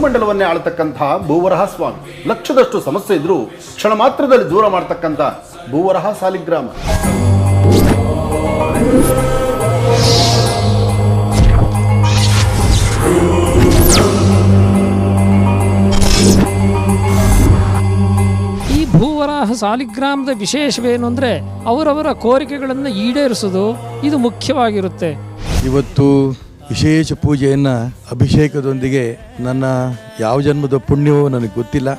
ಭೂಮಂಡಲವನ್ನೇ ಆಳತಕ್ಕಂತಹ ಭೂವರಹ ಸ್ವಾಮಿ. ಲಕ್ಷದಷ್ಟು ಸಮಸ್ಯೆ ಇದ್ರೂ ಕ್ಷಣ ಮಾತ್ರದಲ್ಲಿ ದೂರ ಮಾಡತಕ್ಕಂಥ ಭೂವರಹ ಸಾಲಿಗ್ರಾಮ. ಭೂವರಾಹ ಸಾಲಿಗ್ರಾಮದ ವಿಶೇಷವೇನು ಅಂದರೆ ಅವರವರ ಕೋರಿಕೆಗಳನ್ನು ಈಡೇರಿಸೋದು ಇದು ಮುಖ್ಯವಾಗಿರುತ್ತೆ. ಇವತ್ತು ವಿಶೇಷ ಪೂಜೆಯನ್ನು ಅಭಿಷೇಕದೊಂದಿಗೆ ನನ್ನ ಯಾವ ಜನ್ಮದ ಪುಣ್ಯವೋ ನನಗೆ ಗೊತ್ತಿಲ್ಲ.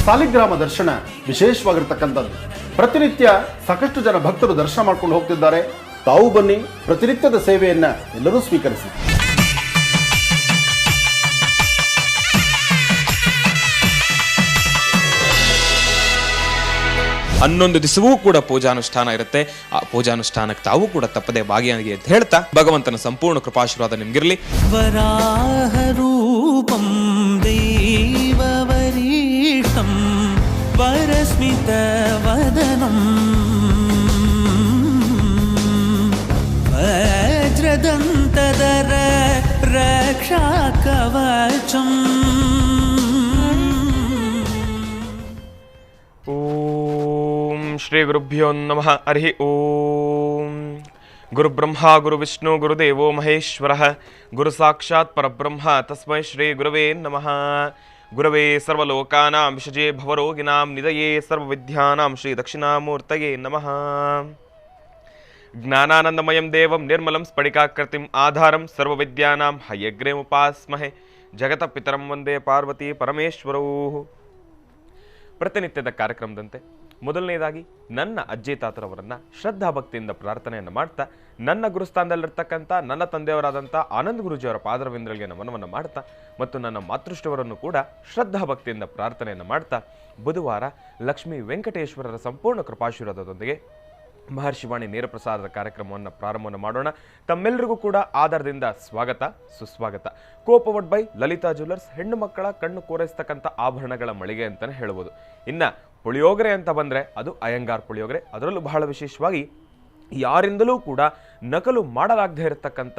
ಸಾಲಿಗ್ರಾಮ ದರ್ಶನ ವಿಶೇಷವಾಗಿರ್ತಕ್ಕಂಥದ್ದು. ಪ್ರತಿನಿತ್ಯ ಸಾಕಷ್ಟು ಜನ ಭಕ್ತರು ದರ್ಶನ ಮಾಡ್ಕೊಂಡು ಹೋಗ್ತಿದ್ದಾರೆ. ತಾವು ಬನ್ನಿ, ಪ್ರತಿನಿತ್ಯದ ಸೇವೆಯನ್ನ ಎಲ್ಲರೂ ಸ್ವೀಕರಿಸಿ. ಹನ್ನೊಂದು ದಿವಸವೂ ಕೂಡ ಪೂಜಾನುಷ್ಠಾನ ಇರುತ್ತೆ. ಆ ಪೂಜಾನುಷ್ಠಾನಕ್ಕೆ ತಾವು ಕೂಡ ತಪ್ಪದೆ ಭಾಗಿಯಾಗಿ ಅಂತ ಹೇಳ್ತಾ ಭಗವಂತನ ಸಂಪೂರ್ಣ ಕೃಪಾಶೀರ್ವಾದ ನಿಮ್ಗಿರ್ಲಿ. ವರಾಹ ರೂಪಂ ದೈವವರೀಷ್ಟಂ ವರಸ್ಮಿತ ವದನಂ ವಜ್ರದಂತದರ ರಕ್ಷಾ ಕವಚಂ. ಓಂ ಶ್ರೀ ಗುರುಭ್ಯೋ ನಮಃ. ಹರಿ ಓಂ. ಗುರುಬ್ರಹ್ಮ ಗುರುವಿಷ್ಣು ಗುರುದೇವೋ ಮಹೇಶ್ವರಃ ಗುರು ಸಾಕ್ಷಾತ್ ಪರಬ್ರಹ್ಮ ತಸ್ಮೈ ಶ್ರೀ ಗುರವೇ ನಮಃ. ಗುರವೇ ಸರ್ವಲೋಕಾನಾಂ ವಿಷಜೇ ಭವರೋಗಿನಾಂ ನಿಧಯೇ ಸರ್ವವಿದ್ಯಾನಾಂ ಶ್ರೀ ದಕ್ಷಿಣಾಮೂರ್ತಯೇ ನಮಃ. ಜ್ಞಾನಾನಂದಮಯಂ ದೇವಂ ನಿರ್ಮಲಂ ಸ್ಫಟಿಕಾಕೃತಿಂ ಆಧಾರಂ ಸರ್ವವಿದ್ಯಾನಾಂ ಹಯಗ್ರೀಮುಪಾಸ್ಮಹೆ ಜಗತ ಪಿತರಂ ವಂದೇ ಪಾರ್ವತಿ ಪರಮೇಶ್ವರೌ. ಪ್ರತಿನಿತ್ಯದ ಕಾರ್ಯಕ್ರಮದಂತೆ ಮೊದಲನೇದಾಗಿ ನನ್ನ ಅಜ್ಜಿ ತಾತರವರನ್ನ ಶ್ರದ್ಧಾ ಭಕ್ತಿಯಿಂದ ಪ್ರಾರ್ಥನೆಯನ್ನು ಮಾಡ್ತಾ, ನನ್ನ ಗುರುಸ್ಥಾನದಲ್ಲಿರ್ತಕ್ಕಂಥ ನನ್ನ ತಂದೆಯವರಾದಂಥ ಆನಂದ್ ಗುರುಜಿಯವರ ಪಾದರವಿಂದಗಳಿಗೆ ನಮನವನ್ನು ಮಾಡ್ತಾ ಮತ್ತು ನನ್ನ ಮಾತೃಷ್ಟವರನ್ನು ಕೂಡ ಶ್ರದ್ಧಾ ಭಕ್ತಿಯಿಂದ ಪ್ರಾರ್ಥನೆಯನ್ನು ಮಾಡ್ತಾ, ಬುಧವಾರ ಲಕ್ಷ್ಮೀ ವೆಂಕಟೇಶ್ವರರ ಸಂಪೂರ್ಣ ಕೃಪಾಶೀರ್ವಾದದೊಂದಿಗೆ ಮಹರ್ಷಿವಾಣಿ ನೇರ ಪ್ರಸಾರದ ಕಾರ್ಯಕ್ರಮವನ್ನು ಪ್ರಾರಂಭವನ್ನು ಮಾಡೋಣ. ತಮ್ಮೆಲ್ಲರಿಗೂ ಕೂಡ ಆಧಾರದಿಂದ ಸ್ವಾಗತ ಸುಸ್ವಾಗತ. ಕೋಪವಡ್ ಬೈ ಲಲಿತಾ ಜ್ಯುವೆಲರ್ಸ್, ಹೆಣ್ಣು ಮಕ್ಕಳ ಕಣ್ಣು ಕೋರೈಸ್ತಕ್ಕಂಥ ಆಭರಣಗಳ ಮಳಿಗೆ ಅಂತಲೇ ಹೇಳ್ಬೋದು. ಇನ್ನು ಪುಳಿಯೋಗರೆ ಅಂತ ಬಂದರೆ ಅದು ಅಯ್ಯಂಗಾರ್ ಪುಳಿಯೋಗರೆ. ಅದರಲ್ಲೂ ಬಹಳ ವಿಶೇಷವಾಗಿ ಯಾರಿಂದಲೂ ಕೂಡ ನಕಲು ಮಾಡಲಾಗದೇ ಇರತಕ್ಕಂಥ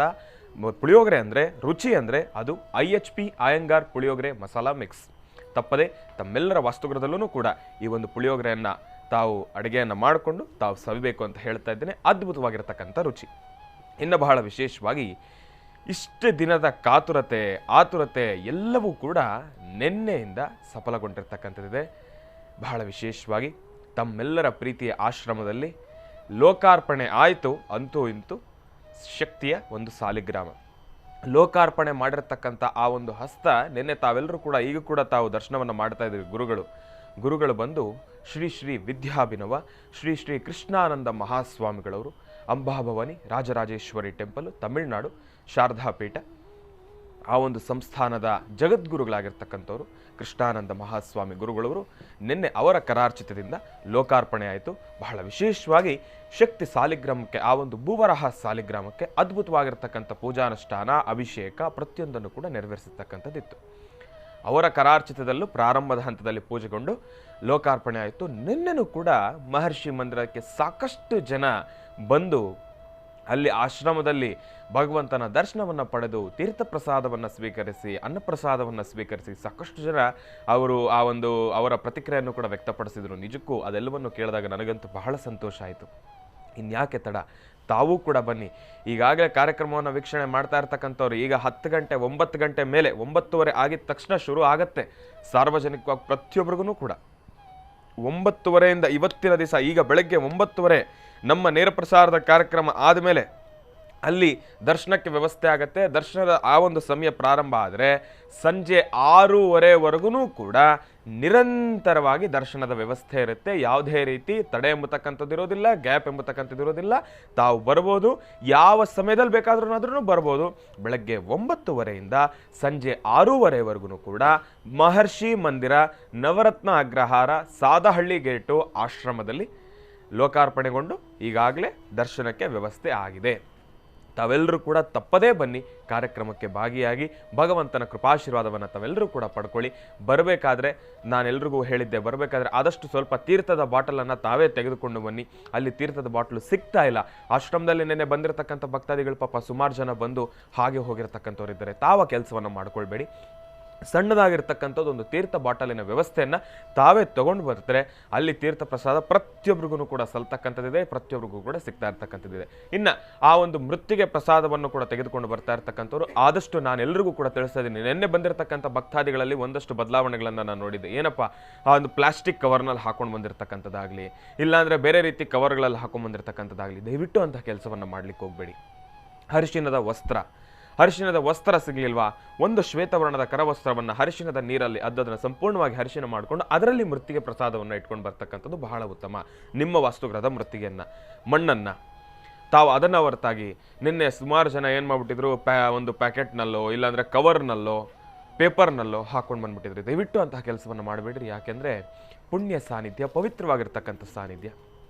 ಪುಳಿಯೋಗರೆ ಅಂದರೆ, ರುಚಿ ಅಂದರೆ ಅದು IHP ಅಯ್ಯಂಗಾರ್ ಪುಳಿಯೋಗರೆ ಮಸಾಲಾ ಮಿಕ್ಸ್. ತಪ್ಪದೆ ತಮ್ಮೆಲ್ಲರ ವಾಸ್ತುಗೃಹದಲ್ಲೂ ಕೂಡ ಈ ಒಂದು ಪುಳಿಯೋಗರೆಯನ್ನು ತಾವು ಅಡುಗೆಯನ್ನು ಮಾಡಿಕೊಂಡು ತಾವು ಸವಿಬೇಕು ಅಂತ ಹೇಳ್ತಾ ಇದ್ದೇನೆ. ಅದ್ಭುತವಾಗಿರತಕ್ಕಂಥ ರುಚಿ. ಇನ್ನು ಬಹಳ ವಿಶೇಷವಾಗಿ ಇಷ್ಟು ದಿನದ ಕಾತುರತೆ ಆತುರತೆ ಎಲ್ಲವೂ ಕೂಡ ನಿನ್ನೆಯಿಂದ ಸಫಲಗೊಂಡಿರ್ತಕ್ಕಂಥದ್ದಿದೆ. ಬಹಳ ವಿಶೇಷವಾಗಿ ತಮ್ಮೆಲ್ಲರ ಪ್ರೀತಿಯ ಆಶ್ರಮದಲ್ಲಿ ಲೋಕಾರ್ಪಣೆ ಆಯಿತು. ಅಂತೂ ಇಂತೂ ಶಕ್ತಿಯ ಒಂದು ಸಾಲಿಗ್ರಾಮ ಲೋಕಾರ್ಪಣೆ ಮಾಡಿರ್ತಕ್ಕಂಥ ಆ ಒಂದು ಹಸ್ತ ನಿನ್ನೆ ತಾವೆಲ್ಲರೂ ಕೂಡ ಈಗ ಕೂಡ ತಾವು ದರ್ಶನವನ್ನು ಮಾಡ್ತಾ ಇದ್ದೀವಿ. ಗುರುಗಳು ಬಂದು ಶ್ರೀ ಶ್ರೀ ವಿದ್ಯಾಭಿನವ ಶ್ರೀ ಶ್ರೀ ಕೃಷ್ಣಾನಂದ ಮಹಾಸ್ವಾಮಿಗಳವರು, ಅಂಬಾಭವಾನಿ ರಾಜರಾಜೇಶ್ವರಿ ಟೆಂಪಲ್, ತಮಿಳುನಾಡು ಶಾರದಾ ಪೀಠ, ಆ ಒಂದು ಸಂಸ್ಥಾನದ ಜಗದ್ಗುರುಗಳಾಗಿರ್ತಕ್ಕಂಥವ್ರು ಕೃಷ್ಣಾನಂದ ಮಹಾಸ್ವಾಮಿ ಗುರುಗಳವರು ನಿನ್ನೆ ಅವರ ಕರಾರ್ಚಿತದಿಂದ ಲೋಕಾರ್ಪಣೆ ಆಯಿತು. ಬಹಳ ವಿಶೇಷವಾಗಿ ಶಕ್ತಿ ಸಾಲಿಗ್ರಾಮಕ್ಕೆ, ಆ ಒಂದು ಭೂವರಹ ಸಾಲಿಗ್ರಾಮಕ್ಕೆ ಅದ್ಭುತವಾಗಿರ್ತಕ್ಕಂಥ ಪೂಜಾನುಷ್ಠಾನ ಅಭಿಷೇಕ ಪ್ರತಿಯೊಂದನ್ನು ಕೂಡ ನೆರವೇರಿಸತಕ್ಕಂಥದ್ದಿತ್ತು. ಅವರ ಕರಾರ್ಚಿತದಲ್ಲೂ ಪ್ರಾರಂಭದ ಹಂತದಲ್ಲಿ ಪೂಜೆಗೊಂಡು ಲೋಕಾರ್ಪಣೆ ಆಯಿತು. ನಿನ್ನೆನೂ ಕೂಡ ಮಹರ್ಷಿ ಮಂದಿರಕ್ಕೆ ಸಾಕಷ್ಟು ಜನ ಬಂದು ಅಲ್ಲಿ ಆಶ್ರಮದಲ್ಲಿ ಭಗವಂತನ ದರ್ಶನವನ್ನು ಪಡೆದು ತೀರ್ಥ ಪ್ರಸಾದವನ್ನು ಸ್ವೀಕರಿಸಿ, ಅನ್ನಪ್ರಸಾದವನ್ನು ಸ್ವೀಕರಿಸಿ ಸಾಕಷ್ಟು ಜನ ಅವರ ಪ್ರತಿಕ್ರಿಯೆಯನ್ನು ಕೂಡ ವ್ಯಕ್ತಪಡಿಸಿದರು. ನಿಜಕ್ಕೂ ಅದೆಲ್ಲವನ್ನು ಕೇಳಿದಾಗ ನನಗಂತೂ ಬಹಳ ಸಂತೋಷ ಆಯಿತು. ಇನ್ಯಾಕೆ ತಡ, ತಾವೂ ಕೂಡ ಬನ್ನಿ. ಈಗಾಗಲೇ ಕಾರ್ಯಕ್ರಮವನ್ನು ವೀಕ್ಷಣೆ ಮಾಡ್ತಾ ಇರ್ತಕ್ಕಂಥವ್ರು ಈಗ 10 ಗಂಟೆ 9 ಗಂಟೆ ಮೇಲೆ 9:30 ಆಗಿದ ತಕ್ಷಣ ಶುರು ಆಗತ್ತೆ. ಸಾರ್ವಜನಿಕವಾಗಿ ಪ್ರತಿಯೊಬ್ಬರಿಗೂ ಕೂಡ 9:30ಯಿಂದ ಇವತ್ತಿನ ದಿವಸ ಈಗ ಬೆಳಗ್ಗೆ 9:30 ನಮ್ಮ ನೇರ ಪ್ರಸಾರದ ಕಾರ್ಯಕ್ರಮ ಆದಮೇಲೆ ಅಲ್ಲಿ ದರ್ಶನಕ್ಕೆ ವ್ಯವಸ್ಥೆ ಆಗುತ್ತೆ. ದರ್ಶನದ ಆ ಒಂದು ಸಮಯ ಪ್ರಾರಂಭ ಆದರೆ ಸಂಜೆ 6:30ವರೆಗೂ ಕೂಡ ನಿರಂತರವಾಗಿ ದರ್ಶನದ ವ್ಯವಸ್ಥೆ ಇರುತ್ತೆ. ಯಾವುದೇ ರೀತಿ ತಡೆ ಎಂಬತಕ್ಕಂಥದ್ದು ಇರೋದಿಲ್ಲ, ಗ್ಯಾಪ್ ಎಂಬತಕ್ಕಂಥದ್ದು ಇರೋದಿಲ್ಲ. ತಾವು ಬರ್ಬೋದು, ಯಾವ ಸಮಯದಲ್ಲಿ ಬೇಕಾದ್ರೂ ಬರ್ಬೋದು. ಬೆಳಗ್ಗೆ 9:30ಯಿಂದ ಸಂಜೆ 6:30ವರೆಗೂ ಕೂಡ ಮಹರ್ಷಿ ಮಂದಿರ ನವರತ್ನ ಅಗ್ರಹಾರ ಸಾದಹಳ್ಳಿ ಗೇಟು ಆಶ್ರಮದಲ್ಲಿ ಲೋಕಾರ್ಪಣೆಗೊಂಡು ಈಗಾಗಲೇ ದರ್ಶನಕ್ಕೆ ವ್ಯವಸ್ಥೆ ಆಗಿದೆ. ತಾವೆಲ್ಲರೂ ಕೂಡ ತಪ್ಪದೇ ಬನ್ನಿ, ಕಾರ್ಯಕ್ರಮಕ್ಕೆ ಭಾಗಿಯಾಗಿ ಭಗವಂತನ ಕೃಪಾಶೀರ್ವಾದವನ್ನು ತಾವೆಲ್ಲರೂ ಕೂಡ ಪಡ್ಕೊಳ್ಳಿ. ಬರಬೇಕಾದ್ರೆ ನಾನೆಲ್ರಿಗೂ ಹೇಳಿದ್ದೆ, ಬರಬೇಕಾದ್ರೆ ಆದಷ್ಟು ಸ್ವಲ್ಪ ತೀರ್ಥದ ಬಾಟಲನ್ನು ತಾವೇ ತೆಗೆದುಕೊಂಡು ಬನ್ನಿ. ಅಲ್ಲಿ ತೀರ್ಥದ ಬಾಟಲು ಸಿಗ್ತಾ ಇಲ್ಲ. ಆಶ್ರಮದಲ್ಲಿ ನೆನ್ನೆ ಬಂದಿರತಕ್ಕಂಥ ಭಕ್ತಾದಿಗಳು ಪಾಪ ಸುಮಾರು ಜನ ಬಂದು ಹಾಗೆ ಹೋಗಿರತಕ್ಕಂಥವ್ರು ಇದ್ದಾರೆ. ತಾವ ಕೆಲಸವನ್ನು ಮಾಡ್ಕೊಳ್ಬೇಡಿ. ಸಣ್ಣದಾಗಿರ್ತಕ್ಕಂಥದ್ದು ಒಂದು ತೀರ್ಥ ಬಾಟಲಿನ ವ್ಯವಸ್ಥೆಯನ್ನು ತಾವೇ ತಗೊಂಡು ಬರ್ತಾರೆ. ಅಲ್ಲಿ ತೀರ್ಥ ಪ್ರಸಾದ ಪ್ರತಿಯೊಬ್ಬರಿಗೂ ಕೂಡ ಸಲ್ತಕ್ಕಂಥದ್ದಿದೆ, ಪ್ರತಿಯೊಬ್ಬರಿಗೂ ಕೂಡ ಸಿಗ್ತಾ ಇರ್ತಕ್ಕಂಥದ್ದಿದೆ. ಇನ್ನು ಆ ಒಂದು ಮೃತ್ತಿಗೆ ಪ್ರಸಾದವನ್ನು ಕೂಡ ತೆಗೆದುಕೊಂಡು ಬರ್ತಾ ಇರ್ತಕ್ಕಂಥವ್ರು ಆದಷ್ಟು ನಾನು ಎಲ್ರಿಗೂ ಕೂಡ ತಿಳಿಸ್ತಾ ಇದ್ದೀನಿ. ನಿನ್ನೆ ಬಂದಿರತಕ್ಕಂಥ ಭಕ್ತಾದಿಗಳಲ್ಲಿ ಒಂದಷ್ಟು ಬದಲಾವಣೆಗಳನ್ನು ನಾನು ನೋಡಿದ್ದೆ. ಏನಪ್ಪ, ಆ ಒಂದು ಪ್ಲಾಸ್ಟಿಕ್ ಕವರ್ನಲ್ಲಿ ಹಾಕೊಂಡು ಬಂದಿರತಕ್ಕಂಥದ್ದಾಗಲಿ, ಇಲ್ಲಾಂದರೆ ಬೇರೆ ರೀತಿ ಕವರ್ಗಳಲ್ಲಿ ಹಾಕೊಂಡು ಬಂದಿರತಕ್ಕಂಥದ್ದಾಗಲಿ, ದಯವಿಟ್ಟು ಅಂತಹ ಕೆಲಸವನ್ನು ಮಾಡಲಿಕ್ಕೆ ಹೋಗಬೇಡಿ. ಅರಿಶಿಣದ ವಸ್ತ್ರ ಸಿಗಲಿಲ್ವಾ, ಒಂದು ಶ್ವೇತವರ್ಣದ ಕರವಸ್ತ್ರವನ್ನು ಅರಿಶಿಣದ ನೀರಲ್ಲಿ ಅದನ್ನು ಸಂಪೂರ್ಣವಾಗಿ ಅರಿಶಿಣ ಮಾಡಿಕೊಂಡು ಅದರಲ್ಲಿ ಮೃತ್ತಿಗೆ ಪ್ರಸಾದವನ್ನು ಇಟ್ಕೊಂಡು ಬರ್ತಕ್ಕಂಥದ್ದು ಬಹಳ ಉತ್ತಮ. ನಿಮ್ಮ ವಾಸ್ತುಗ್ರಹದ ಮೃತ್ತಿಗೆಯನ್ನು, ಮಣ್ಣನ್ನು ತಾವು ಅದನ್ನು ಹೊರತಾಗಿ ನಿನ್ನೆ ಸುಮಾರು ಜನ ಏನು ಮಾಡಿಬಿಟ್ಟಿದ್ರು, ಒಂದು ಪ್ಯಾಕೆಟ್ನಲ್ಲೋ ಇಲ್ಲಾಂದರೆ ಕವರ್ನಲ್ಲೋ ಪೇಪರ್ನಲ್ಲೋ ಹಾಕೊಂಡು ಬಂದುಬಿಟ್ಟಿದ್ರು. ದಯವಿಟ್ಟು ಅಂತಹ ಕೆಲಸವನ್ನು ಮಾಡಬೇಡ್ರಿ. ಯಾಕೆಂದರೆ ಪುಣ್ಯ ಸಾನ್ನಿಧ್ಯ, ಪವಿತ್ರವಾಗಿರ್ತಕ್ಕಂಥ ಸಾನ್ನಿಧ್ಯ.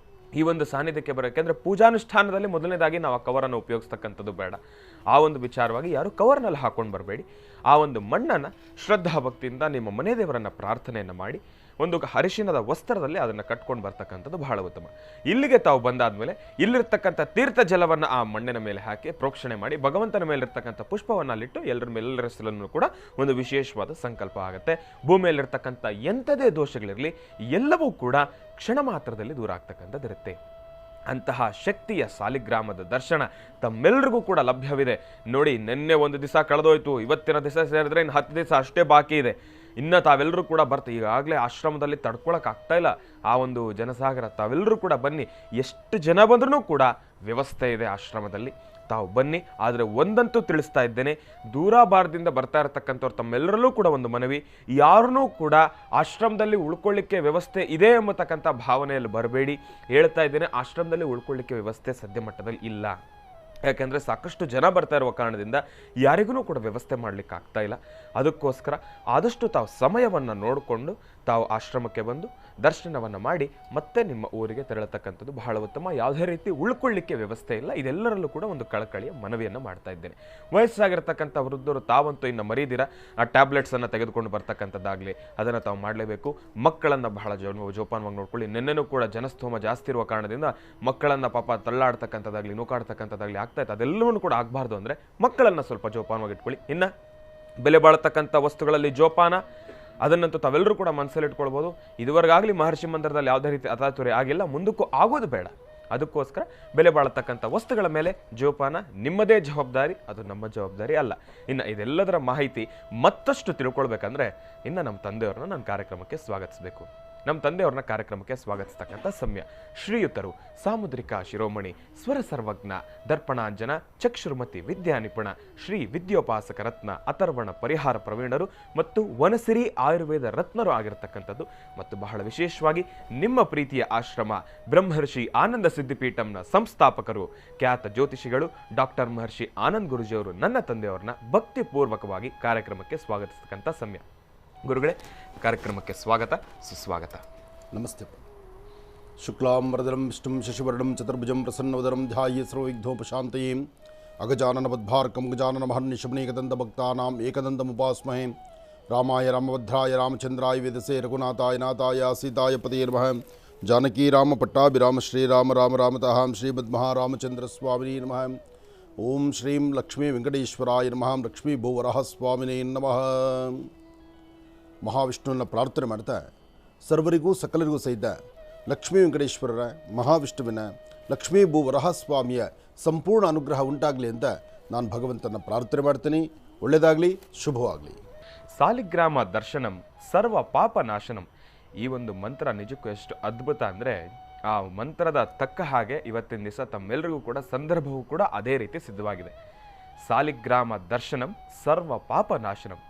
ಈ ಒಂದು ಸಾನ್ನಿಧ್ಯಕ್ಕೆ ಬರೋಕ್ಕೆ ಅಂದರೆ ಪೂಜಾನುಷ್ಠಾನದಲ್ಲಿ ಮೊದಲನೇದಾಗಿ ನಾವು ಆ ಕವರನ್ನು ಉಪಯೋಗಿಸ್ತಕ್ಕಂಥದ್ದು ಬೇಡ. ಆ ಒಂದು ವಿಚಾರವಾಗಿ ಯಾರು ಕವರ್ನಲ್ಲಿ ಹಾಕೊಂಡು ಬರಬೇಡಿ. ಆ ಒಂದು ಮಣ್ಣನ್ನು ಶ್ರದ್ಧಾಭಕ್ತಿಯಿಂದ ನಿಮ್ಮ ಮನೆ ದೇವರನ್ನು ಪ್ರಾರ್ಥನೆಯನ್ನು ಮಾಡಿ ಒಂದು ಅರಿಶಿಣದ ವಸ್ತ್ರದಲ್ಲಿ ಅದನ್ನು ಕಟ್ಕೊಂಡು ಬರ್ತಕ್ಕಂಥದ್ದು ಬಹಳ ಉತ್ತಮ. ಇಲ್ಲಿಗೆ ತಾವು ಬಂದಾದ್ಮೇಲೆ ಇಲ್ಲಿರ್ತಕ್ಕಂಥ ತೀರ್ಥ ಜಲವನ್ನು ಆ ಮಣ್ಣಿನ ಮೇಲೆ ಹಾಕಿ ಪ್ರೋಕ್ಷಣೆ ಮಾಡಿ ಭಗವಂತನ ಮೇಲಿರ್ತಕ್ಕಂಥ ಪುಷ್ಪವನ್ನು ಅಲ್ಲಿಟ್ಟು ಎಲ್ಲರ ಹೆಸರಲ್ಲೂ ಕೂಡ ಒಂದು ವಿಶೇಷವಾದ ಸಂಕಲ್ಪ ಆಗುತ್ತೆ. ಭೂಮಿಯಲ್ಲಿರ್ತಕ್ಕಂಥ ಎಂಥದೇ ದೋಷಗಳಿರಲಿ ಎಲ್ಲವೂ ಕೂಡ ಕ್ಷಣ ಮಾತ್ರದಲ್ಲಿ ದೂರ ಆಗ್ತಕ್ಕಂಥದ್ದಿರುತ್ತೆ. ಅಂತಹ ಶಕ್ತಿಯ ಸಾಲಿಗ್ರಾಮದ ದರ್ಶನ ತಮ್ಮೆಲ್ಲರಿಗೂ ಕೂಡ ಲಭ್ಯವಿದೆ. ನೋಡಿ, ನಿನ್ನೆ ಒಂದು ದಿವಸ ಕಳೆದೋಯ್ತು, ಇವತ್ತಿನ ದಿವಸ ಸೇರಿದ್ರೆ ಇನ್ನು 10 ದಿವಸ ಅಷ್ಟೇ ಬಾಕಿ ಇದೆ. ಇನ್ನು ತಾವೆಲ್ಲರೂ ಕೂಡ ಬರ್ತೀವಿ. ಈಗಾಗಲೇ ಆಶ್ರಮದಲ್ಲಿ ತಡ್ಕೊಳಕ್ಕಾಗ್ತಾ ಇಲ್ಲ ಆ ಒಂದು ಜನಸಾಗರ. ತಾವೆಲ್ಲರೂ ಕೂಡ ಬನ್ನಿ. ಎಷ್ಟು ಜನ ಬಂದ್ರೂ ಕೂಡ ವ್ಯವಸ್ಥೆ ಇದೆ ಆಶ್ರಮದಲ್ಲಿ, ತಾವು ಬನ್ನಿ. ಆದರೆ ಒಂದಂತೂ ತಿಳಿಸ್ತಾ ಇದ್ದೇನೆ, ದೂರಾಭಾರದಿಂದ ಬರ್ತಾ ಇರತಕ್ಕಂಥವ್ರು ತಮ್ಮೆಲ್ಲರಲ್ಲೂ ಕೂಡ ಒಂದು ಮನವಿ, ಯಾರನ್ನೂ ಕೂಡ ಆಶ್ರಮದಲ್ಲಿ ಉಳ್ಕೊಳ್ಳಿಕ್ಕೆ ವ್ಯವಸ್ಥೆ ಇದೆ ಎಂಬತಕ್ಕಂಥ ಭಾವನೆಯಲ್ಲಿ ಬರಬೇಡಿ. ಹೇಳ್ತಾ ಇದ್ದೇನೆ, ಆಶ್ರಮದಲ್ಲಿ ಉಳ್ಕೊಳ್ಳಿಕ್ಕೆ ವ್ಯವಸ್ಥೆ ಸದ್ಯ ಮಟ್ಟದಲ್ಲಿ ಇಲ್ಲ. ಯಾಕೆಂದರೆ ಸಾಕಷ್ಟು ಜನ ಬರ್ತಾ ಇರುವ ಕಾರಣದಿಂದ ಯಾರಿಗೂ ಕೂಡ ವ್ಯವಸ್ಥೆ ಮಾಡಲಿಕ್ಕೆ ಆಗ್ತಾ ಇಲ್ಲ. ಅದಕ್ಕೋಸ್ಕರ ಆದಷ್ಟು ತಾವು ಸಮಯವನ್ನು ನೋಡಿಕೊಂಡು ತಾವು ಆಶ್ರಮಕ್ಕೆ ಬಂದು ದರ್ಶನವನ್ನು ಮಾಡಿ ಮತ್ತೆ ನಿಮ್ಮ ಊರಿಗೆ ತೆರಳತಕ್ಕಂಥದ್ದು ಬಹಳ ಉತ್ತಮ. ಯಾವುದೇ ರೀತಿ ಉಳ್ಕೊಳ್ಳಿಕ್ಕೆ ವ್ಯವಸ್ಥೆ ಇಲ್ಲ. ಇದೆಲ್ಲರಲ್ಲೂ ಕೂಡ ಒಂದು ಕಳಕಳಿಯ ಮನವಿಯನ್ನು ಮಾಡ್ತಾ ಇದ್ದೇನೆ. ವಯಸ್ಸಾಗಿರ್ತಕ್ಕಂಥ ವೃದ್ಧರು ತಾವಂತೂ ಇನ್ನು ಮರೀದಿರ ಆ ಟ್ಯಾಬ್ಲೆಟ್ಸನ್ನು ತೆಗೆದುಕೊಂಡು ಬರ್ತಕ್ಕಂಥದ್ದಾಗಲಿ ಅದನ್ನು ತಾವು ಮಾಡಲೇಬೇಕು. ಮಕ್ಕಳನ್ನು ಬಹಳ ಜೋಪಾನವಾಗಿ ನೋಡ್ಕೊಳ್ಳಿ. ನಿನ್ನೆನೂ ಕೂಡ ಜನಸ್ತೋಮ ಜಾಸ್ತಿ ಇರುವ ಕಾರಣದಿಂದ ಮಕ್ಕಳನ್ನು ಪಾಪ ತಳ್ಳಾಡ್ತಕ್ಕಂಥದ್ದಾಗಲಿ ನೂಕಾಡ್ತಕ್ಕಂಥದ್ದಾಗಲಿ ಆಗ್ತಾ ಇತ್ತು. ಅದೆಲ್ಲವನ್ನೂ ಕೂಡ ಆಗಬಾರ್ದು. ಅಂದರೆ ಮಕ್ಕಳನ್ನು ಸ್ವಲ್ಪ ಜೋಪಾನವಾಗಿ ಇಟ್ಕೊಳ್ಳಿ. ಇನ್ನು ಬೆಲೆ ಬಾಳತಕ್ಕಂಥ ವಸ್ತುಗಳಲ್ಲಿ ಜೋಪಾನ, ಅದನ್ನಂತೂ ತಾವೆಲ್ಲರೂ ಕೂಡ ಮನಸ್ಸಲ್ಲಿ ಇಟ್ಕೊಳ್ಬೋದು. ಇದುವರೆಗಾಗಲಿ ಮಹರ್ಷಿ ಮಂದಿರದಲ್ಲಿ ಯಾವುದೇ ರೀತಿ ಅತಾತುರಿ ಆಗಿಲ್ಲ, ಮುಂದಕ್ಕೂ ಆಗೋದು ಬೇಡ. ಅದಕ್ಕೋಸ್ಕರ ಬೆಲೆ ಬಾಳತಕ್ಕಂಥ ವಸ್ತುಗಳ ಮೇಲೆ ಜೋಪಾನ ನಿಮ್ಮದೇ ಜವಾಬ್ದಾರಿ, ಅದು ನಮ್ಮ ಜವಾಬ್ದಾರಿ ಅಲ್ಲ. ಇನ್ನು ಇದೆಲ್ಲದರ ಮಾಹಿತಿ ಮತ್ತಷ್ಟು ತಿಳ್ಕೊಳ್ಬೇಕಂದ್ರೆ ಇನ್ನು ನಮ್ಮ ತಂದೆಯವ್ರನ್ನ ನನ್ನ ಕಾರ್ಯಕ್ರಮಕ್ಕೆ ಸ್ವಾಗತಿಸಬೇಕು. ನಮ್ಮ ತಂದೆಯವ್ರನ್ನ ಕಾರ್ಯಕ್ರಮಕ್ಕೆ ಸ್ವಾಗತಿಸ್ತಕ್ಕಂಥ ಸಮಯ ಶ್ರೀಯುತರು ಸಾಮುದ್ರಿಕ ಶಿರೋಮಣಿ, ಸ್ವರ ಸರ್ವಜ್ಞ, ದರ್ಪಣಾಂಜನ, ಚಕ್ಷುರ್ಮತಿ, ವಿದ್ಯಾ ನಿಪುಣ, ಶ್ರೀ ವಿದ್ಯೋಪಾಸಕ ರತ್ನ, ಅಥರ್ವಣ ಪರಿಹಾರ ಪ್ರವೀಣರು ಮತ್ತು ವನಸಿರಿ ಆಯುರ್ವೇದ ರತ್ನರು ಆಗಿರತಕ್ಕಂಥದ್ದು. ಮತ್ತು ಬಹಳ ವಿಶೇಷವಾಗಿ ನಿಮ್ಮ ಪ್ರೀತಿಯ ಆಶ್ರಮ ಬ್ರಹ್ಮರ್ಷಿ ಆನಂದ ಸಿದ್ಧಿಪೀಠಂನ ಸಂಸ್ಥಾಪಕರು, ಖ್ಯಾತ ಜ್ಯೋತಿಷಿಗಳು ಡಾಕ್ಟರ್ ಮಹರ್ಷಿ ಆನಂದ್ ಗುರುಜಿಯವರು ನನ್ನ ತಂದೆಯವ್ರನ್ನ ಭಕ್ತಿಪೂರ್ವಕವಾಗಿ ಕಾರ್ಯಕ್ರಮಕ್ಕೆ ಸ್ವಾಗತಿಸ್ತಕ್ಕಂಥ ಸಮಯ. ಗುರುಗಳೇ, ಕಾರ್ಯಕ್ರಮಕ್ಕೆ ಸ್ವಾಗತ, ಸುಸ್ವಾಗತ. ನಮಸ್ತೆ. ಶುಕ್ಲಾಂಬರಧರಂ ವಿಷ್ಣುಂ ಶಶಿವರ್ಣಂ ಚತುರ್ಭುಜಂ ಪ್ರಸನ್ನವದನಂ ಧ್ಯಾಯೇ ಸರ್ವವಿಘ್ನೋಪಶಾಂತಯೇ ಅಗಜಾನನವದ್ಭಾರ್ಕಂ ಗಜಾನನ ಮಹರ್ನಿಶಮನೇಕದಂತಭಕ್ತಾನಾಂ ಏಕದಂತमुपास्महे ರಾಮಾಯ ರಾಮಭದ್ರಾಯ ರಾಮಚಂದ್ರಾಯ ವೇದಸೇ ರಘುನಾಥಾಯ ನಾಥಾಯ ಸೀತಾಯ ಪತಯೇ ನಮಃ. ಜಾನಕಿ ರಾಮ ಪಟ್ಟಾಭಿರಾಮ ಶ್ರೀರಾಮ ರಾಮ ರಾಮತಃ ಶ್ರೀಮದ್ಮಹಾರಾಮಚಂದ್ರ ಸ್ವಾಮಿನೇ ನಮಃ. ಓಂ ಶ್ರೀಂ ಲಕ್ಷ್ಮೀ ವೆಂಕಟೇಶ್ವರಾಯ ನಮಃ. ಲಕ್ಷ್ಮೀ ಭೂವರಹ ಸ್ವಾಮಿನೇ ನಮಃ. ಮಹಾವಿಷ್ಣುವನ್ನ ಪ್ರಾರ್ಥನೆ ಮಾಡ್ತಾ ಸರ್ವರಿಗೂ ಸಕಲರಿಗೂ ಸಹಿತ ಲಕ್ಷ್ಮೀ ವೆಂಕಟೇಶ್ವರರ ಮಹಾವಿಷ್ಣುವಿನ ಲಕ್ಷ್ಮೀ ಭೂವರಹ ಸ್ವಾಮಿಯ ಸಂಪೂರ್ಣ ಅನುಗ್ರಹ ಉಂಟಾಗಲಿ ಅಂತ ನಾನು ಭಗವಂತನ ಪ್ರಾರ್ಥನೆ ಮಾಡ್ತೀನಿ. ಒಳ್ಳೆಯದಾಗಲಿ, ಶುಭವಾಗಲಿ. ಸಾಲಿಗ್ರಾಮ ದರ್ಶನಂ ಸರ್ವ ಪಾಪ ನಾಶನಂ. ಈ ಒಂದು ಮಂತ್ರ ನಿಜಕ್ಕೂ ಎಷ್ಟು ಅದ್ಭುತ ಅಂದರೆ ಆ ಮಂತ್ರದ ತಕ್ಕ ಹಾಗೆ ಇವತ್ತಿನ ದಿವಸ ತಮ್ಮೆಲ್ಲರಿಗೂ ಕೂಡ ಸಂದರ್ಭವೂ ಕೂಡ ಅದೇ ರೀತಿ ಸಿದ್ಧವಾಗಿದೆ. ಸಾಲಿಗ್ರಾಮ ದರ್ಶನಂ ಸರ್ವ ಪಾಪ ನಾಶನಂ.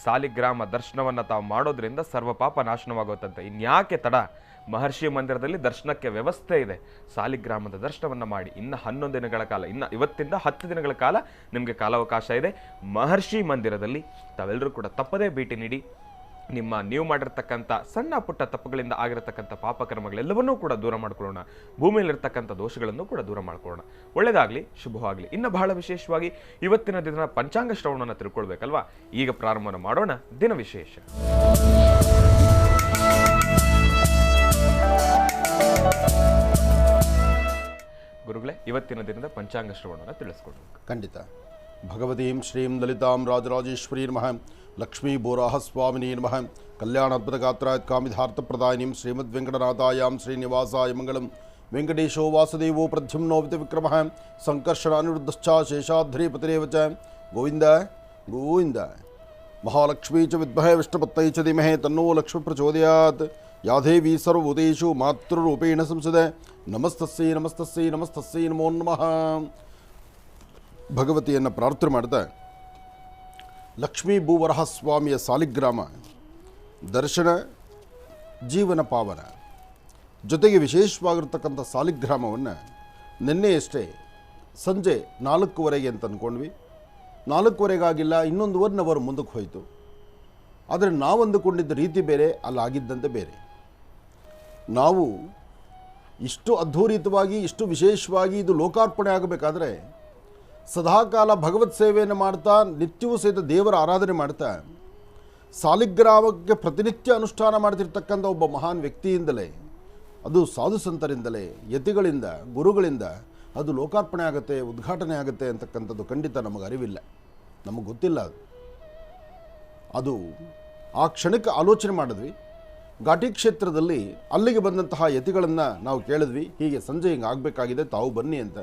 ಸಾಲಿಗ್ರಾಮ ದರ್ಶನವನ್ನು ತಾವು ಮಾಡೋದ್ರಿಂದ ಸರ್ವ ಪಾಪ ನಾಶನವಾಗುತ್ತಂತೆ. ಇನ್ಯಾಕೆ ತಡ? ಮಹರ್ಷಿ ಮಂದಿರದಲ್ಲಿ ದರ್ಶನಕ್ಕೆ ವ್ಯವಸ್ಥೆ ಇದೆ. ಸಾಲಿಗ್ರಾಮದ ದರ್ಶನವನ್ನು ಮಾಡಿ. ಇನ್ನು 11 ದಿನಗಳ ಕಾಲ, ಇನ್ನು ಇವತ್ತಿಂದ 10 ದಿನಗಳ ಕಾಲ ನಿಮಗೆ ಕಾಲಾವಕಾಶ ಇದೆ. ಮಹರ್ಷಿ ಮಂದಿರದಲ್ಲಿ ತಾವೆಲ್ಲರೂ ಕೂಡ ತಪ್ಪದೇ ಭೇಟಿ ನೀಡಿ ನೀವು ಮಾಡಿರ್ತಕ್ಕಂಥ ಸಣ್ಣ ಪುಟ್ಟ ತಪ್ಪುಗಳಿಂದ ಆಗಿರತಕ್ಕಂಥ ಪಾಪಕರ್ಮಗಳೆಲ್ಲವನ್ನೂ ಕೂಡ ದೂರ ಮಾಡ್ಕೊಳ್ಳೋಣ. ಭೂಮಿಯಲ್ಲಿರ್ತಕ್ಕಂಥ ದೋಷಗಳನ್ನು ಕೂಡ ದೂರ ಮಾಡ್ಕೊಳ್ಳೋಣ. ಒಳ್ಳೆಯದಾಗಲಿ, ಶುಭವಾಗಲಿ. ಇನ್ನು ಬಹಳ ವಿಶೇಷವಾಗಿ ಇವತ್ತಿನ ದಿನ ಪಂಚಾಂಗ ಶ್ರವಣವನ್ನು ತಿಳ್ಕೊಳ್ಬೇಕಲ್ವಾ? ಈಗ ಪ್ರಾರಂಭವನ್ನು ಮಾಡೋಣ ದಿನ ವಿಶೇಷ. ಗುರುಗಳೇ, ಇವತ್ತಿನ ದಿನದ ಪಂಚಾಂಗ ಶ್ರವಣವನ್ನು ತಿಳಿಸ್ಕೊಡ್ಬೇಕು. ಖಂಡಿತ. ಭಗವತೀಂ ಶ್ರೀಂ ಲಲಿತಾಂ ರಾಜರಾಜೇಶ್ವರೀ ನಮಃ, ಲಕ್ಷ್ಮೀ ಬೋರಾಹ ಸ್ವಾಮಿನೇ ನಮಃ, ಕಲ್ಯಾಣಾದ್ಭುತ ಗಾತ್ರಾಯ ಕಾಮಿಧಾರ್ಥ ಪ್ರದಾಯಿನಿಂ ಶ್ರೀಮದ್ ವೆಂಕಟನಾಥಾಯಾಂ ಶ್ರೀನಿವಾಸಾಯ ಮಂಗಳಂ. ವೆಂಕಟೇಶೋ ವಾಸುದೇವೋ ಪ್ರದ್ಯುಮ್ನೋ ವಿಕ್ರಮಃ, ಸಂಕರ್ಷಣಾನಿರುದ್ಧಶ್ಚ ಶೇಷಾದ್ರಿಪತಿರೇವ ಚ. ಗೋವಿಂದ ಗೋವಿಂದ. ಮಹಾಲಕ್ಷ್ಮೀ ಚ ವಿದ್ಮಹೇ ವಿಷ್ಣುಪತ್ನೈ ಚ ಧೀಮಹಿ ತನ್ನೋ ಲಕ್ಷ್ಮೀ ಪ್ರಚೋದಯಾತ್. ಯಾ ದೇವಿ ಸರ್ವಭೂತೇಷು ಮಾತೃರೂಪೇಣ ಸಂಸದೆ. ನಮಸ್ತಸ್ಸೈ ನಮಸ್ತಸ್ಸೈ ನಮಸ್ತಸ್ಸೈ ನಮೋ ನಮಃ. ಭಗವತಿಯನ್ನು ಪ್ರಾರ್ಥನೆ ಮಾಡ್ತಾ ಲಕ್ಷ್ಮೀ ಭೂವರಹ ಸ್ವಾಮಿಯ ಸಾಲಿಗ್ರಾಮ ದರ್ಶನ ಜೀವನ ಪಾವನ, ಜೊತೆಗೆ ವಿಶೇಷವಾಗಿರ್ತಕ್ಕಂಥ ಸಾಲಿಗ್ರಾಮವನ್ನು ನಿನ್ನೆಯಷ್ಟೇ ಸಂಜೆ 4:15 ಅಂತ ಅಂದ್ಕೊಂಡ್ವಿ. 4:15 ಇನ್ನೊಂದು 1 ಅವರ್ ಮುಂದಕ್ಕೆ ಹೋಯಿತು. ಆದರೆ ನಾವು ಅಂದುಕೊಂಡಿದ್ದ ರೀತಿ ಬೇರೆ, ಅಲ್ಲಾಗಿದ್ದಂತೆ ಬೇರೆ. ನಾವು ಇಷ್ಟು ಅದ್ಧೂರಿತವಾಗಿ, ಇಷ್ಟು ವಿಶೇಷವಾಗಿ ಇದು ಲೋಕಾರ್ಪಣೆ ಆಗಬೇಕಾದ್ರೆ ಸದಾಕಾಲ ಭಗವತ್ ಸೇವೆಯನ್ನು ಮಾಡ್ತಾ, ನಿತ್ಯವೂ ಸಹಿತ ದೇವರ ಆರಾಧನೆ ಮಾಡ್ತಾ, ಸಾಲಿಗ್ರಾಮಕ್ಕೆ ಪ್ರತಿನಿತ್ಯ ಅನುಷ್ಠಾನ ಮಾಡ್ತಿರ್ತಕ್ಕಂಥ ಒಬ್ಬ ಮಹಾನ್ ವ್ಯಕ್ತಿಯಿಂದಲೇ, ಅದು ಸಾಧು ಸಂತರಿಂದಲೇ, ಯತಿಗಳಿಂದ, ಗುರುಗಳಿಂದ ಅದು ಲೋಕಾರ್ಪಣೆ ಆಗುತ್ತೆ, ಉದ್ಘಾಟನೆ ಆಗುತ್ತೆ ಅಂತಕ್ಕಂಥದ್ದು ಖಂಡಿತ ನಮಗೆ ಅರಿವಿಲ್ಲ, ನಮಗೆ ಗೊತ್ತಿಲ್ಲ. ಅದು ಆ ಕ್ಷಣಕ್ಕೆ ಆಲೋಚನೆ ಮಾಡಿದ್ವಿ. ಘಾಟಿ ಕ್ಷೇತ್ರದಲ್ಲಿ ಅಲ್ಲಿಗೆ ಬಂದಂತಹ ಯತಿಗಳನ್ನು ನಾವು ಕೇಳಿದ್ವಿ, ಹೀಗೆ ಸಂಜೆ ಹಿಂಗೆ ಆಗಬೇಕಾಗಿದೆ, ತಾವು ಬನ್ನಿ ಅಂತ.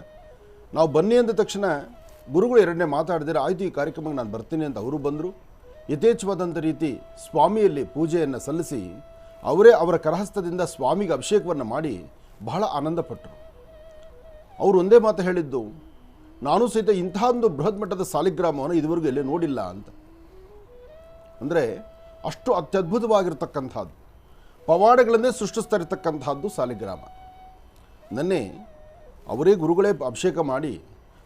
ನಾವು ಬನ್ನಿ ಅಂದ ತಕ್ಷಣ ಗುರುಗಳು 2ನೇ ಮಾತಾಡಿದರೆ, ಆಯಿತು ಈ ಕಾರ್ಯಕ್ರಮಕ್ಕೆ ನಾನು ಬರ್ತೀನಿ ಅಂತ ಅವರು ಬಂದರು. ಯಥೇಚ್ಛವಾದಂಥ ರೀತಿ ಸ್ವಾಮಿಯಲ್ಲಿ ಪೂಜೆಯನ್ನು ಸಲ್ಲಿಸಿ ಅವರೇ ಅವರ ಕರಹಸ್ತದಿಂದ ಸ್ವಾಮಿಗೆ ಅಭಿಷೇಕವನ್ನು ಮಾಡಿ ಬಹಳ ಆನಂದಪಟ್ಟರು. ಅವರು ಒಂದೇ ಮಾತು ಹೇಳಿದ್ದು, ನಾನು ಸಹಿತ ಇಂಥ ಒಂದು ಬೃಹತ್ ಮಟ್ಟದ ಸಾಲಿಗ್ರಾಮವನ್ನು ಇದುವರೆಗೂ ಎಲ್ಲೇ ನೋಡಿಲ್ಲ ಅಂತ. ಅಂದರೆ ಅಷ್ಟು ಅತ್ಯದ್ಭುತವಾಗಿರ್ತಕ್ಕಂಥದ್ದು, ಪವಾಡಗಳನ್ನೇ ಸೃಷ್ಟಿಸ್ತಾ ಇರತಕ್ಕಂಥದ್ದು ಸಾಲಿಗ್ರಾಮ. ನನ್ನೆ ಅವರೇ ಗುರುಗಳೇ ಅಭಿಷೇಕ ಮಾಡಿ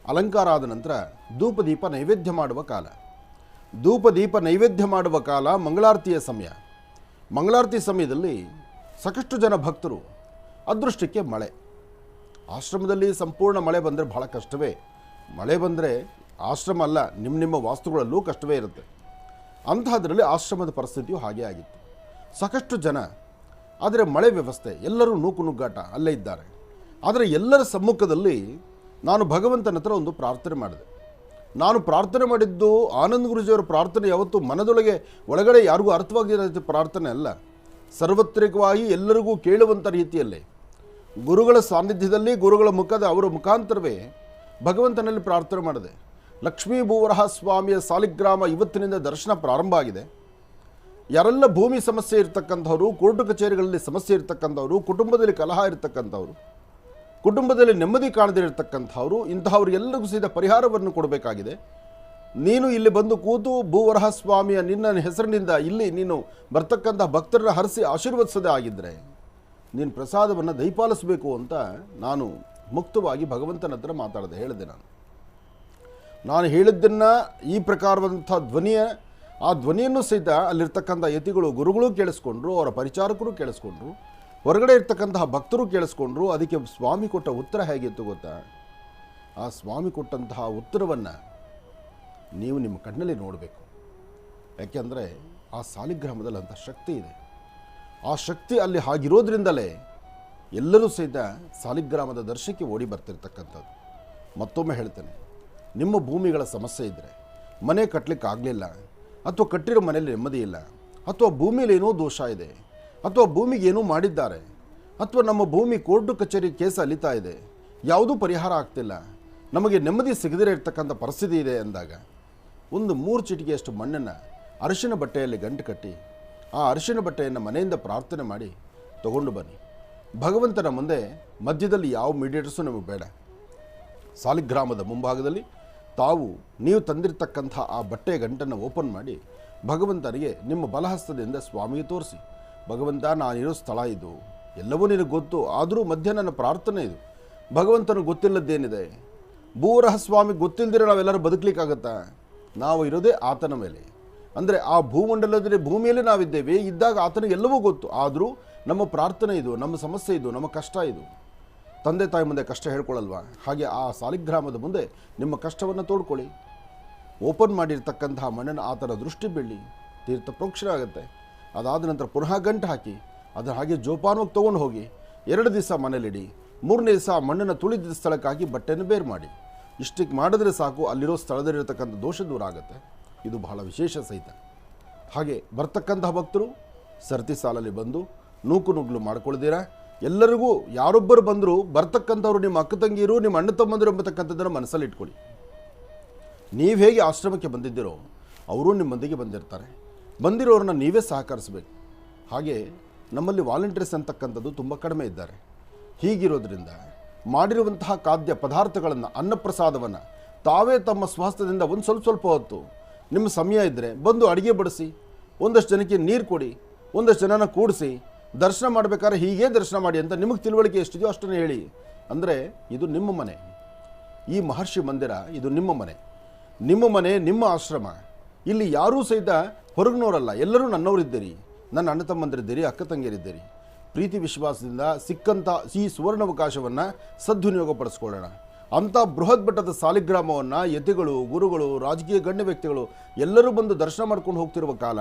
ಅಲಂಕಾರ ಆದ ನಂತರ ಧೂಪದೀಪ ನೈವೇದ್ಯ ಮಾಡುವ ಕಾಲ. ಧೂಪದೀಪ ನೈವೇದ್ಯ ಮಾಡುವ ಕಾಲ ಮಂಗಳಾರತಿಯ ಸಮಯ. ಮಂಗಳಾರತಿ ಸಮಯದಲ್ಲಿ ಸಾಕಷ್ಟು ಜನ ಭಕ್ತರು, ಅದೃಷ್ಟಕ್ಕೆ ಮಳೆ. ಆಶ್ರಮದಲ್ಲಿ ಸಂಪೂರ್ಣ ಮಳೆ ಬಂದರೆ ಬಹಳ ಕಷ್ಟವೇ. ಮಳೆ ಬಂದರೆ ಆಶ್ರಮ ಅಲ್ಲ, ನಿಮ್ಮ ವಾಸ್ತುಗಳಲ್ಲೂ ಕಷ್ಟವೇ ಇರುತ್ತೆ. ಅಂತಹದ್ರಲ್ಲಿ ಆಶ್ರಮದ ಪರಿಸ್ಥಿತಿಯು ಹಾಗೆ ಆಗಿತ್ತು. ಸಾಕಷ್ಟು ಜನ, ಆದರೆ ಮಳೆ ವ್ಯವಸ್ಥೆ, ಎಲ್ಲರೂ ನೂಕು ನುಗ್ಗಾಟ ಅಲ್ಲೇ ಇದ್ದಾರೆ. ಆದರೆ ಎಲ್ಲರ ಸಮ್ಮುಖದಲ್ಲಿ ನಾನು ಭಗವಂತನ ಹತ್ರ ಒಂದು ಪ್ರಾರ್ಥನೆ ಮಾಡಿದೆ. ನಾನು ಪ್ರಾರ್ಥನೆ ಮಾಡಿದ್ದು ಆನಂದ್ ಗುರೂಜಿಯವರ ಪ್ರಾರ್ಥನೆ ಯಾವತ್ತೂ ಮನದೊಳಗೆ ಒಳಗಡೆ ಯಾರಿಗೂ ಅರ್ಥವಾಗಿರೋ ಪ್ರಾರ್ಥನೆ ಅಲ್ಲ, ಸಾರ್ವತ್ರಿಕವಾಗಿ ಎಲ್ಲರಿಗೂ ಕೇಳುವಂಥ ರೀತಿಯಲ್ಲೇ ಗುರುಗಳ ಸಾನ್ನಿಧ್ಯದಲ್ಲಿ, ಗುರುಗಳ ಅವರ ಮುಖಾಂತರವೇ ಭಗವಂತನಲ್ಲಿ ಪ್ರಾರ್ಥನೆ ಮಾಡಿದೆ. ಲಕ್ಷ್ಮೀ ಭೂವರಹ ಸ್ವಾಮಿಯ ಸಾಲಿಗ್ರಾಮ ಇವತ್ತಿನಿಂದ ದರ್ಶನ ಪ್ರಾರಂಭ ಆಗಿದೆ. ಯಾರೆಲ್ಲ ಭೂಮಿ ಸಮಸ್ಯೆ ಇರ್ತಕ್ಕಂಥವ್ರು, ಕೋರ್ಟು ಕಚೇರಿಗಳಲ್ಲಿ ಸಮಸ್ಯೆ ಇರ್ತಕ್ಕಂಥವ್ರು, ಕುಟುಂಬದಲ್ಲಿ ಕಲಹ ಇರ್ತಕ್ಕಂಥವ್ರು, ಕುಟುಂಬದಲ್ಲಿ ನೆಮ್ಮದಿ ಕಾಣದಿರತಕ್ಕಂಥವ್ರು, ಇಂತಹವ್ರಿಗೆಲ್ಲರಿಗೂ ಸಹಿತ ಪರಿಹಾರವನ್ನು ಕೊಡಬೇಕಾಗಿದೆ. ನೀನು ಇಲ್ಲಿ ಬಂದು ಕೂತು ಭೂವರಹ ಸ್ವಾಮಿಯ ನಿನ್ನ ಹೆಸರಿನಿಂದ ಇಲ್ಲಿ ನೀನು ಬರ್ತಕ್ಕಂಥ ಭಕ್ತರನ್ನ ಹರಿಸಿ ಆಶೀರ್ವದಿಸದೇ ಆಗಿದ್ದರೆ ನೀನು ಪ್ರಸಾದವನ್ನು ದಯಪಾಲಿಸಬೇಕು ಅಂತ ನಾನು ಮುಕ್ತವಾಗಿ ಭಗವಂತನ ಹತ್ರ ಮಾತಾಡಿದೆ, ಹೇಳಿದೆ. ನಾನು ಹೇಳಿದ್ದನ್ನು ಈ ಪ್ರಕಾರವಾದಂಥ ಆ ಧ್ವನಿಯನ್ನು ಸಹಿತ ಅಲ್ಲಿರ್ತಕ್ಕಂಥ ಯತಿಗಳು, ಗುರುಗಳು ಕೇಳಿಸ್ಕೊಂಡ್ರು, ಅವರ ಪರಿಚಾರಕರು ಕೇಳಿಸ್ಕೊಂಡ್ರು, ಹೊರಗಡೆ ಇರ್ತಕ್ಕಂತಹ ಭಕ್ತರು ಕೇಳಿಸ್ಕೊಂಡ್ರು. ಅದಕ್ಕೆ ಸ್ವಾಮಿ ಕೊಟ್ಟ ಉತ್ತರ ಹೇಗಿತ್ತು ಗೊತ್ತಾ? ಆ ಸ್ವಾಮಿ ಕೊಟ್ಟಂತಹ ಉತ್ತರವನ್ನು ನೀವು ನಿಮ್ಮ ಕಣ್ಣಲ್ಲಿ ನೋಡಬೇಕು. ಯಾಕೆಂದರೆ ಆ ಸಾಲಿಗ್ರಾಮದಲ್ಲಿ ಅಂಥ ಶಕ್ತಿ ಇದೆ. ಆ ಶಕ್ತಿ ಅಲ್ಲಿ ಹಾಗಿರೋದ್ರಿಂದಲೇ ಎಲ್ಲರೂ ಸಹಿತ ಸಾಲಿಗ್ರಾಮದ ದರ್ಶನಕ್ಕೆ ಓಡಿ ಬರ್ತಿರ್ತಕ್ಕಂಥದ್ದು. ಮತ್ತೊಮ್ಮೆ ಹೇಳ್ತೇನೆ, ನಿಮ್ಮ ಭೂಮಿಗಳ ಸಮಸ್ಯೆ ಇದ್ದರೆ, ಮನೆ ಕಟ್ಟಲಿಕ್ಕೆ ಆಗಲಿಲ್ಲ, ಅಥವಾ ಕಟ್ಟಿರೋ ಮನೆಯಲ್ಲಿ ನೆಮ್ಮದಿ ಇಲ್ಲ, ಅಥವಾ ಭೂಮಿಯಲ್ಲಿ ಏನೋ ದೋಷ ಇದೆ, ಅಥವಾ ಭೂಮಿಗೆ ಏನೋ ಮಾಡಿದ್ದಾರೆ, ಅಥವಾ ನಮ್ಮ ಭೂಮಿ ಕೋರ್ಟು ಕಚೇರಿ ಕೇಸ್ ಅಲಿತಾ ಇದೆ, ಯಾವುದೂ ಪರಿಹಾರ ಆಗ್ತಿಲ್ಲ, ನಮಗೆ ನೆಮ್ಮದಿ ಸಿಗದಿರೇ ಇರ್ತಕ್ಕಂಥ ಪರಿಸ್ಥಿತಿ ಇದೆ ಅಂದಾಗ ಒಂದು 3 ಚಿಟಿಕೆಯಷ್ಟು ಮಣ್ಣನ್ನು ಅರಿಶಿನ ಬಟ್ಟೆಯಲ್ಲಿ ಗಂಟು ಕಟ್ಟಿ ಆ ಅರಿಶಿನ ಬಟ್ಟೆಯನ್ನು ಮನೆಯಿಂದ ಪ್ರಾರ್ಥನೆ ಮಾಡಿ ತಗೊಂಡು ಬನ್ನಿ. ಭಗವಂತನ ಮುಂದೆ ಮಧ್ಯದಲ್ಲಿ ಯಾವ ಮೀಡಿಯೇಟರ್ಸು ನಮಗೆ ಬೇಡ. ಸಾಲಿಗ್ರಾಮದ ಮುಂಭಾಗದಲ್ಲಿ ನೀವು ತಂದಿರತಕ್ಕಂಥ ಆ ಬಟ್ಟೆ ಗಂಟನ್ನು ಓಪನ್ ಮಾಡಿ ಭಗವಂತನಿಗೆ ನಿಮ್ಮ ಬಲಹಸ್ತದಿಂದ ಸ್ವಾಮಿಗೆ ತೋರಿಸಿ, ಭಗವಂತ ನಾನಿರೋ ಸ್ಥಳ ಇದು, ಎಲ್ಲವೂ ನಿನಗೆ ಗೊತ್ತು, ಆದರೂ ಮಧ್ಯ ನನ್ನ ಪ್ರಾರ್ಥನೆ ಇದು. ಭಗವಂತನಿಗೆ ಗೊತ್ತಿಲ್ಲದ್ದೇನಿದೆ? ಭೂವರಹ ಸ್ವಾಮಿ ಗೊತ್ತಿಲ್ಲದಿರೋ ನಾವೆಲ್ಲರೂ ಬದುಕಲಿಕ್ಕಾಗತ್ತಾ? ನಾವು ಇರೋದೇ ಆತನ ಮೇಲೆ. ಅಂದರೆ ಆ ಭೂಮಂಡಲದಲ್ಲಿ ಭೂಮಿಯಲ್ಲಿ ನಾವಿದ್ದೇವೆ ಇದ್ದಾಗ ಆತನಿಗೆ ಎಲ್ಲವೂ ಗೊತ್ತು. ಆದರೂ ನಮ್ಮ ಪ್ರಾರ್ಥನೆ ಇದು, ನಮ್ಮ ಸಮಸ್ಯೆ ಇದು, ನಮ್ಮ ಕಷ್ಟ ಇದು. ತಂದೆ ತಾಯಿ ಮುಂದೆ ಕಷ್ಟ ಹೇಳ್ಕೊಳ್ಳಲ್ವಾ? ಹಾಗೆ ಆ ಸಾಲಿಗ್ರಾಮದ ಮುಂದೆ ನಿಮ್ಮ ಕಷ್ಟವನ್ನು ತೋಡ್ಕೊಳ್ಳಿ. ಓಪನ್ ಮಾಡಿರ್ತಕ್ಕಂತಹ ಮಣ್ಣನ್ನು ಆತನ ದೃಷ್ಟಿ ಬೀಳಿ ತೀರ್ಥ ಪ್ರೋಕ್ಷಣೆ ಆಗುತ್ತೆ. ಅದಾದ ನಂತರ ಪುನಃ ಗಂಟು ಹಾಕಿ ಅದನ್ನು ಹಾಗೆ ಜೋಪಾನವಾಗಿ ತೊಗೊಂಡು ಹೋಗಿ 2 ದಿವಸ ಮನೇಲಿಡಿ. 3ನೇ ದಿವಸ ಮಣ್ಣನ್ನು ತುಳಿದ ಸ್ಥಳಕ್ಕೆ ಹಾಕಿ ಬಟ್ಟೆಯನ್ನು ಬೇರೆ ಮಾಡಿ. ಇಷ್ಟಕ್ಕೆ ಮಾಡಿದ್ರೆ ಸಾಕು, ಅಲ್ಲಿರೋ ಸ್ಥಳದಲ್ಲಿರತಕ್ಕಂಥ ದೋಷ ದೂರ ಆಗುತ್ತೆ. ಇದು ಬಹಳ ವಿಶೇಷ ಸಹಿತ. ಹಾಗೆ ಬರ್ತಕ್ಕಂತಹ ಭಕ್ತರು ಸರತಿ ಸಾಲಲ್ಲಿ ಬಂದು ನೂಕು ನುಗ್ಲು ಮಾಡ್ಕೊಳ್ದಿರ ಎಲ್ಲರಿಗೂ ಯಾರೊಬ್ಬರು ಬಂದರೂ ಬರ್ತಕ್ಕಂಥವ್ರು ನಿಮ್ಮ ಅಕ್ಕ ತಂಗಿಯರು, ನಿಮ್ಮ ಅಣ್ಣ ತಮ್ಮಂದಿರು ಎಂಬತಕ್ಕಂಥದ್ದನ್ನು ಮನಸ್ಸಲ್ಲಿ ಇಟ್ಕೊಳ್ಳಿ. ನೀವು ಹೇಗೆ ಆಶ್ರಮಕ್ಕೆ ಬಂದಿದ್ದೀರೋ ಅವರು ನಿಮ್ಮೊಂದಿಗೆ ಬಂದಿರ್ತಾರೆ. ಬಂದಿರೋರನ್ನ ನೀವೇ ಸಹಕರಿಸಬೇಕು. ಹಾಗೆ ನಮ್ಮಲ್ಲಿ ವಾಲಂಟಿಯರ್ಸ್ ಅಂತಕ್ಕಂಥದ್ದು ತುಂಬ ಕಡಿಮೆ ಇದ್ದಾರೆ. ಹೀಗಿರೋದ್ರಿಂದ ಮಾಡಿರುವಂತಹ ಖಾದ್ಯ ಪದಾರ್ಥಗಳನ್ನು, ಅನ್ನಪ್ರಸಾದವನ್ನು ತಾವೇ ತಮ್ಮ ಸ್ವಹಸ್ತದಿಂದ ಒಂದು ಸ್ವಲ್ಪ ಹೊತ್ತು ನಿಮ್ಮ ಸಮಯ ಇದ್ದರೆ ಬಂದು ಅಡುಗೆ ಬಡಿಸಿ, ಒಂದಷ್ಟು ಜನಕ್ಕೆ ನೀರು ಕೊಡಿ, ಒಂದಷ್ಟು ಜನನ ಕೂಡಿಸಿ ದರ್ಶನ ಮಾಡಬೇಕಾದ್ರೆ ಹೀಗೆ ದರ್ಶನ ಮಾಡಿ ಅಂತ ನಿಮಗೆ ತಿಳುವಳಿಕೆ ಎಷ್ಟಿದೆಯೋ ಅಷ್ಟನ್ನು ಹೇಳಿ. ಅಂದರೆ ಇದು ನಿಮ್ಮ ಮನೆ, ಈ ಮಹರ್ಷಿ ಮಂದಿರ ಇದು ನಿಮ್ಮ ಮನೆ, ನಿಮ್ಮ ಆಶ್ರಮ. ಇಲ್ಲಿ ಯಾರೂ ಸಹಿತ ಹೊರಗಿನವರಲ್ಲ, ಎಲ್ಲರೂ ನನ್ನವರಿದ್ದೀರಿ, ನನ್ನ ಅಣ್ಣ ತಮ್ಮಂದಿರಿದ್ದೀರಿ, ಅಕ್ಕ ತಂಗಿಯರಿದ್ದೀರಿ. ಪ್ರೀತಿ ವಿಶ್ವಾಸದಿಂದ ಸಿಕ್ಕಂಥ ಈ ಸುವರ್ಣಾವಕಾಶವನ್ನು ಸದ್ವಿನಿಯೋಗಪಡಿಸ್ಕೊಳ್ಳೋಣ. ಅಂಥ ಬೃಹತ್ ಬೆಟ್ಟದ ಸಾಲಿಗ್ರಾಮವನ್ನು ಯತಿಗಳು, ಗುರುಗಳು, ರಾಜಕೀಯ ಗಣ್ಯ ವ್ಯಕ್ತಿಗಳು ಎಲ್ಲರೂ ಬಂದು ದರ್ಶನ ಮಾಡ್ಕೊಂಡು ಹೋಗ್ತಿರುವ ಕಾಲ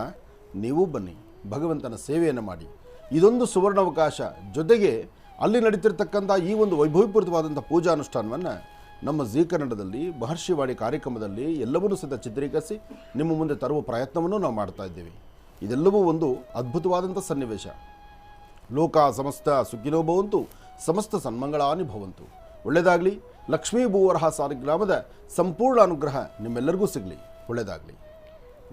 ನೀವು ಬನ್ನಿ, ಭಗವಂತನ ಸೇವೆಯನ್ನು ಮಾಡಿ. ಇದೊಂದು ಸುವರ್ಣಾವಕಾಶ. ಜೊತೆಗೆ ಅಲ್ಲಿ ನಡೀತಿರ್ತಕ್ಕಂಥ ಈ ಒಂದು ವೈಭವಪೂರಿತವಾದಂಥ ಪೂಜಾನುಷ್ಠಾನವನ್ನು ನಮ್ಮ ಜೀ ಕನ್ನಡದಲ್ಲಿ ಮಹರ್ಷಿವಾಣಿ ಕಾರ್ಯಕ್ರಮದಲ್ಲಿ ಎಲ್ಲವನ್ನೂ ಸಹಿತ ಚಿತ್ರೀಕರಿಸಿ ನಿಮ್ಮ ಮುಂದೆ ತರುವ ಪ್ರಯತ್ನವನ್ನು ನಾವು ಮಾಡ್ತಾ ಇದ್ದೀವಿ. ಇದೆಲ್ಲವೂ ಒಂದು ಅದ್ಭುತವಾದಂಥ ಸನ್ನಿವೇಶ. ಲೋಕ ಸಮಸ್ತ ಸುಖಿನೋ ಭವಂತು, ಸಮಸ್ತ ಸನ್ಮಂಗಳಾನಿ ಭವಂತು. ಒಳ್ಳೆಯದಾಗಲಿ. ಲಕ್ಷ್ಮೀ ಭೂವರಹ ಸಾಲಿಗ್ರಾಮದ ಸಂಪೂರ್ಣ ಅನುಗ್ರಹ ನಿಮ್ಮೆಲ್ಲರಿಗೂ ಸಿಗಲಿ. ಒಳ್ಳೆಯದಾಗಲಿ.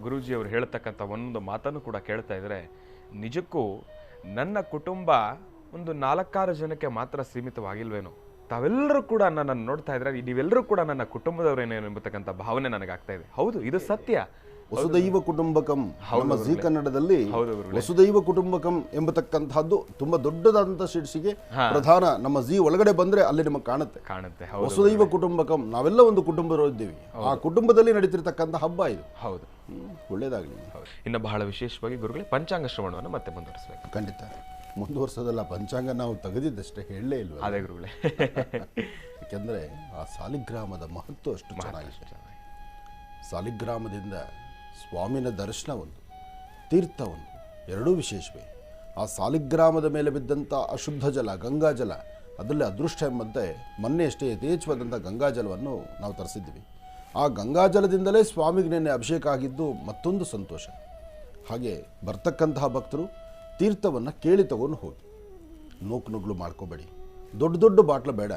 ಗುರೂಜಿಯವರು ಹೇಳ್ತಕ್ಕಂಥ ಒಂದೊಂದು ಮಾತನ್ನು ಕೂಡ ಕೇಳ್ತಾ ಇದ್ರೆ ನಿಜಕ್ಕೂ ನನ್ನ ಕುಟುಂಬ ಒಂದು 4-6 ಜನಕ್ಕೆ ಮಾತ್ರ ಸೀಮಿತವಾಗಿಲ್ವೇನೋ, ತಾವೆಲ್ಲರೂ ಕೂಡ ನನ್ನನ್ನು ನೋಡ್ತಾ ಇದ್ರೆ ನೀವೆಲ್ಲರೂ ಕೂಡ ನನ್ನ ಕುಟುಂಬದವರೇನೇನು ಎಂಬತಕ್ಕಂಥ ಭಾವನೆ ನನಗಾಗ್ತಾ ಇದೆ. ಹೌದು, ಇದು ಸತ್ಯ. ವಸುದೈವ ಕುಟುಂಬಕಂ, ನಮ್ಮ ಜೀ ಕನ್ನಡದಲ್ಲಿ ವಸುದೈವ ಕುಟುಂಬಕಂ ಎಂಬತಕ್ಕಂಥದ್ದು ತುಂಬಾ ದೊಡ್ಡದಾದಂಥ ಶೀರ್ಷಿಗೆ ಪ್ರಧಾನ. ನಮ್ಮ ಜೀ ಒಳಗಡೆ ಬಂದ್ರೆ ಅಲ್ಲಿ ನಿಮಗೆ ಕಾಣುತ್ತೆ. ವಸುದೈವ ಕುಟುಂಬಕಂ, ನಾವೆಲ್ಲ ಒಂದು ಕುಟುಂಬದವರು ಇದ್ದೀವಿ. ಆ ಕುಟುಂಬದಲ್ಲಿ ನಡೀತಿರ್ತಕ್ಕಂಥ ಹಬ್ಬ ಇದು. ಹೌದು, ಒಳ್ಳೇದಾಗಲಿ. ಇನ್ನು ಬಹಳ ವಿಶೇಷವಾಗಿ ಗುರುಗಳೇ ಪಂಚಾಂಗ ಶ್ರವಣವನ್ನು ಮತ್ತೆ ಮುಂದುವರಿಸಬೇಕು. ಖಂಡಿತ ಮುಂದುವರ್ಸೋದಲ್ಲ, ಪಂಚಾಂಗ ನಾವು ತೆಗೆದಿದ್ದಷ್ಟೇ ಹೇಳಲೇ ಇಲ್ವ. ಅದೇ ಗುರುಗಳೇ, ಯಾಕೆಂದರೆ ಆ ಸಾಲಿಗ್ರಾಮದ ಮಹತ್ವ ಅಷ್ಟು ಚೆನ್ನಾಗಿದೆ. ಸಾಲಿಗ್ರಾಮದಿಂದ ಸ್ವಾಮಿನ ದರ್ಶನ ಒಂದು, ತೀರ್ಥ ಒಂದು, ಎರಡೂ ವಿಶೇಷವೇ. ಆ ಸಾಲಿಗ್ರಾಮದ ಮೇಲೆ ಬಿದ್ದಂಥ ಅಶುದ್ಧ ಜಲ, ಗಂಗಾಜಲ, ಅದರಲ್ಲಿ ಅದೃಷ್ಟ ಎಂಬಂತೆ ಮೊನ್ನೆಯಷ್ಟೇ ಯಥೇಚ್ಛವಾದಂಥ ಗಂಗಾಜಲವನ್ನು ನಾವು ತರಿಸಿದ್ವಿ. ಆ ಗಂಗಾಜಲದಿಂದಲೇ ಸ್ವಾಮಿಗೆ ನೆನ್ನೆ ಅಭಿಷೇಕ ಆಗಿದ್ದು ಮತ್ತೊಂದು ಸಂತೋಷ. ಹಾಗೆ ಬರ್ತಕ್ಕಂತಹ ಭಕ್ತರು ತೀರ್ಥವನ್ನು ಕೇಳಿ ತಗೊಂಡು ಹೋಗಿ, ನುಗ್ಲು ಮಾಡ್ಕೋಬೇಡಿ. ದೊಡ್ಡ ದೊಡ್ಡ ಬಾಟ್ಲು ಬೇಡ,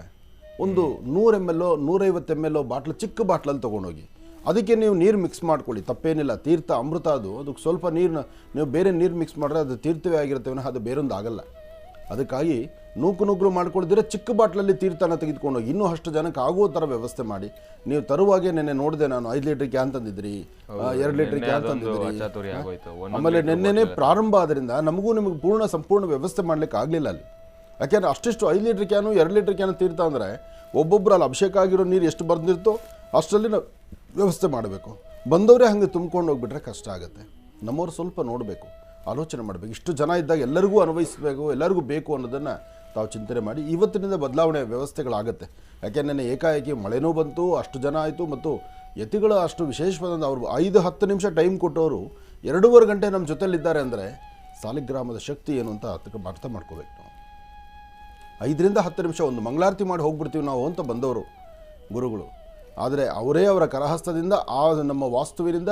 ಒಂದು 100 ml 150 ml ಬಾಟ್ಲು, ಚಿಕ್ಕ ಬಾಟ್ಲಲ್ಲಿ ತೊಗೊಂಡೋಗಿ ಅದಕ್ಕೆ ನೀವು ನೀರು ಮಿಕ್ಸ್ ಮಾಡ್ಕೊಳ್ಳಿ, ತಪ್ಪೇನಿಲ್ಲ. ತೀರ್ಥ ಅಮೃತ ಅದು, ಅದಕ್ಕೆ ಸ್ವಲ್ಪ ನೀರನ್ನ ನೀವು ಬೇರೆ ನೀರು ಮಿಕ್ಸ್ ಮಾಡಿದ್ರೆ ಅದು ತೀರ್ಥವೇ ಆಗಿರ್ತೇವೆ, ಅದು ಬೇರೊಂದು ಆಗಲ್ಲ. ಅದಕ್ಕಾಗಿ ನುಗ್ಲು ಮಾಡ್ಕೊಳ್ದಿದ್ರೆ ಚಿಕ್ಕ ಬಾಟ್ಲಲ್ಲಿ ತೀರ್ಥನ ತೆಗೆದುಕೊಂಡೋಗಿ ಇನ್ನೂ ಅಷ್ಟು ಜನಕ್ಕೆ ಆಗುವ ಥರ ವ್ಯವಸ್ಥೆ ಮಾಡಿ. ನೀವು ತರುವಾಗೆ ನೆನ್ನೆ ನೋಡಿದೆ ನಾನು, 5 ಲೀಟರ್ ಕ್ಯಾನ್ ತಂದಿದ್ರಿ, 2 ಲೀಟರ್ ಕ್ಯಾನ್ ತಂದಿದ್ರಿ. ಆಮೇಲೆ ನೆನ್ನೆನೇ ಪ್ರಾರಂಭ ಆದ್ರಿಂದ ನಮಗೂ ನಿಮಗೆ ಸಂಪೂರ್ಣ ವ್ಯವಸ್ಥೆ ಮಾಡ್ಲಿಕ್ಕೆ ಆಗಲಿಲ್ಲ ಅಲ್ಲಿ. ಯಾಕೆಂದ್ರೆ ಅಷ್ಟಿಷ್ಟು 5 ಲೀಟರ್ ಕ್ಯಾನು 2 ಲೀಟರ್ ಕ್ಯಾನ್ ತೀರ್ಥ ಅಂದರೆ ಒಬ್ಬೊಬ್ಬರು ಅಲ್ಲಿ ಅಭಿಷೇಕ ಆಗಿರೋ ನೀರು ಎಷ್ಟು ಬರ್ದಿರ್ತೋ ಅಷ್ಟರಲ್ಲಿ ನಾವು ವ್ಯವಸ್ಥೆ ಮಾಡಬೇಕು. ಬಂದವರೇ ಹಾಗೆ ತುಂಬ್ಕೊಂಡು ಹೋಗ್ಬಿಟ್ರೆ ಕಷ್ಟ ಆಗುತ್ತೆ. ನಮ್ಮವ್ರು ಸ್ವಲ್ಪ ನೋಡಬೇಕು, ಆಲೋಚನೆ ಮಾಡಬೇಕು. ಇಷ್ಟು ಜನ ಇದ್ದಾಗ ಎಲ್ಲರಿಗೂ ಅನ್ವಯಿಸಬೇಕು, ಎಲ್ಲರಿಗೂ ಬೇಕು ಅನ್ನೋದನ್ನು ತಾವು ಚಿಂತನೆ ಮಾಡಿ. ಇವತ್ತಿನಿಂದ ಬದಲಾವಣೆ ವ್ಯವಸ್ಥೆಗಳಾಗುತ್ತೆ. ಯಾಕೆಂದರೆ ಏಕಾಏಕಿ ಮಳೆನೂ ಬಂತು, ಅಷ್ಟು ಜನ ಆಯಿತು, ಮತ್ತು ಯತಿಗಳು ಅಷ್ಟು ವಿಶೇಷವಾದ ಅವರು 5-10 ನಿಮಿಷ ಟೈಮ್ ಕೊಟ್ಟವರು 2.5 ಗಂಟೆ ನಮ್ಮ ಜೊತೆಲಿದ್ದಾರೆ ಅಂದರೆ ಸಾಲಿಗ್ರಾಮದ ಶಕ್ತಿ ಏನು ಅಂತ ಅರ್ಥ ಮಾಡ್ಕೋಬೇಕು ನಾವು. 5-10 ನಿಮಿಷ ಒಂದು ಮಂಗಳಾರತಿ ಮಾಡಿ ಹೋಗ್ಬಿಡ್ತೀವಿ ನಾವು ಅಂತ ಬಂದವರು ಗುರುಗಳು. ಆದರೆ ಅವರೇ ಅವರ ಕರಹಸ್ತದಿಂದ ಆ ನಮ್ಮ ವಾಸ್ತುವಿನಿಂದ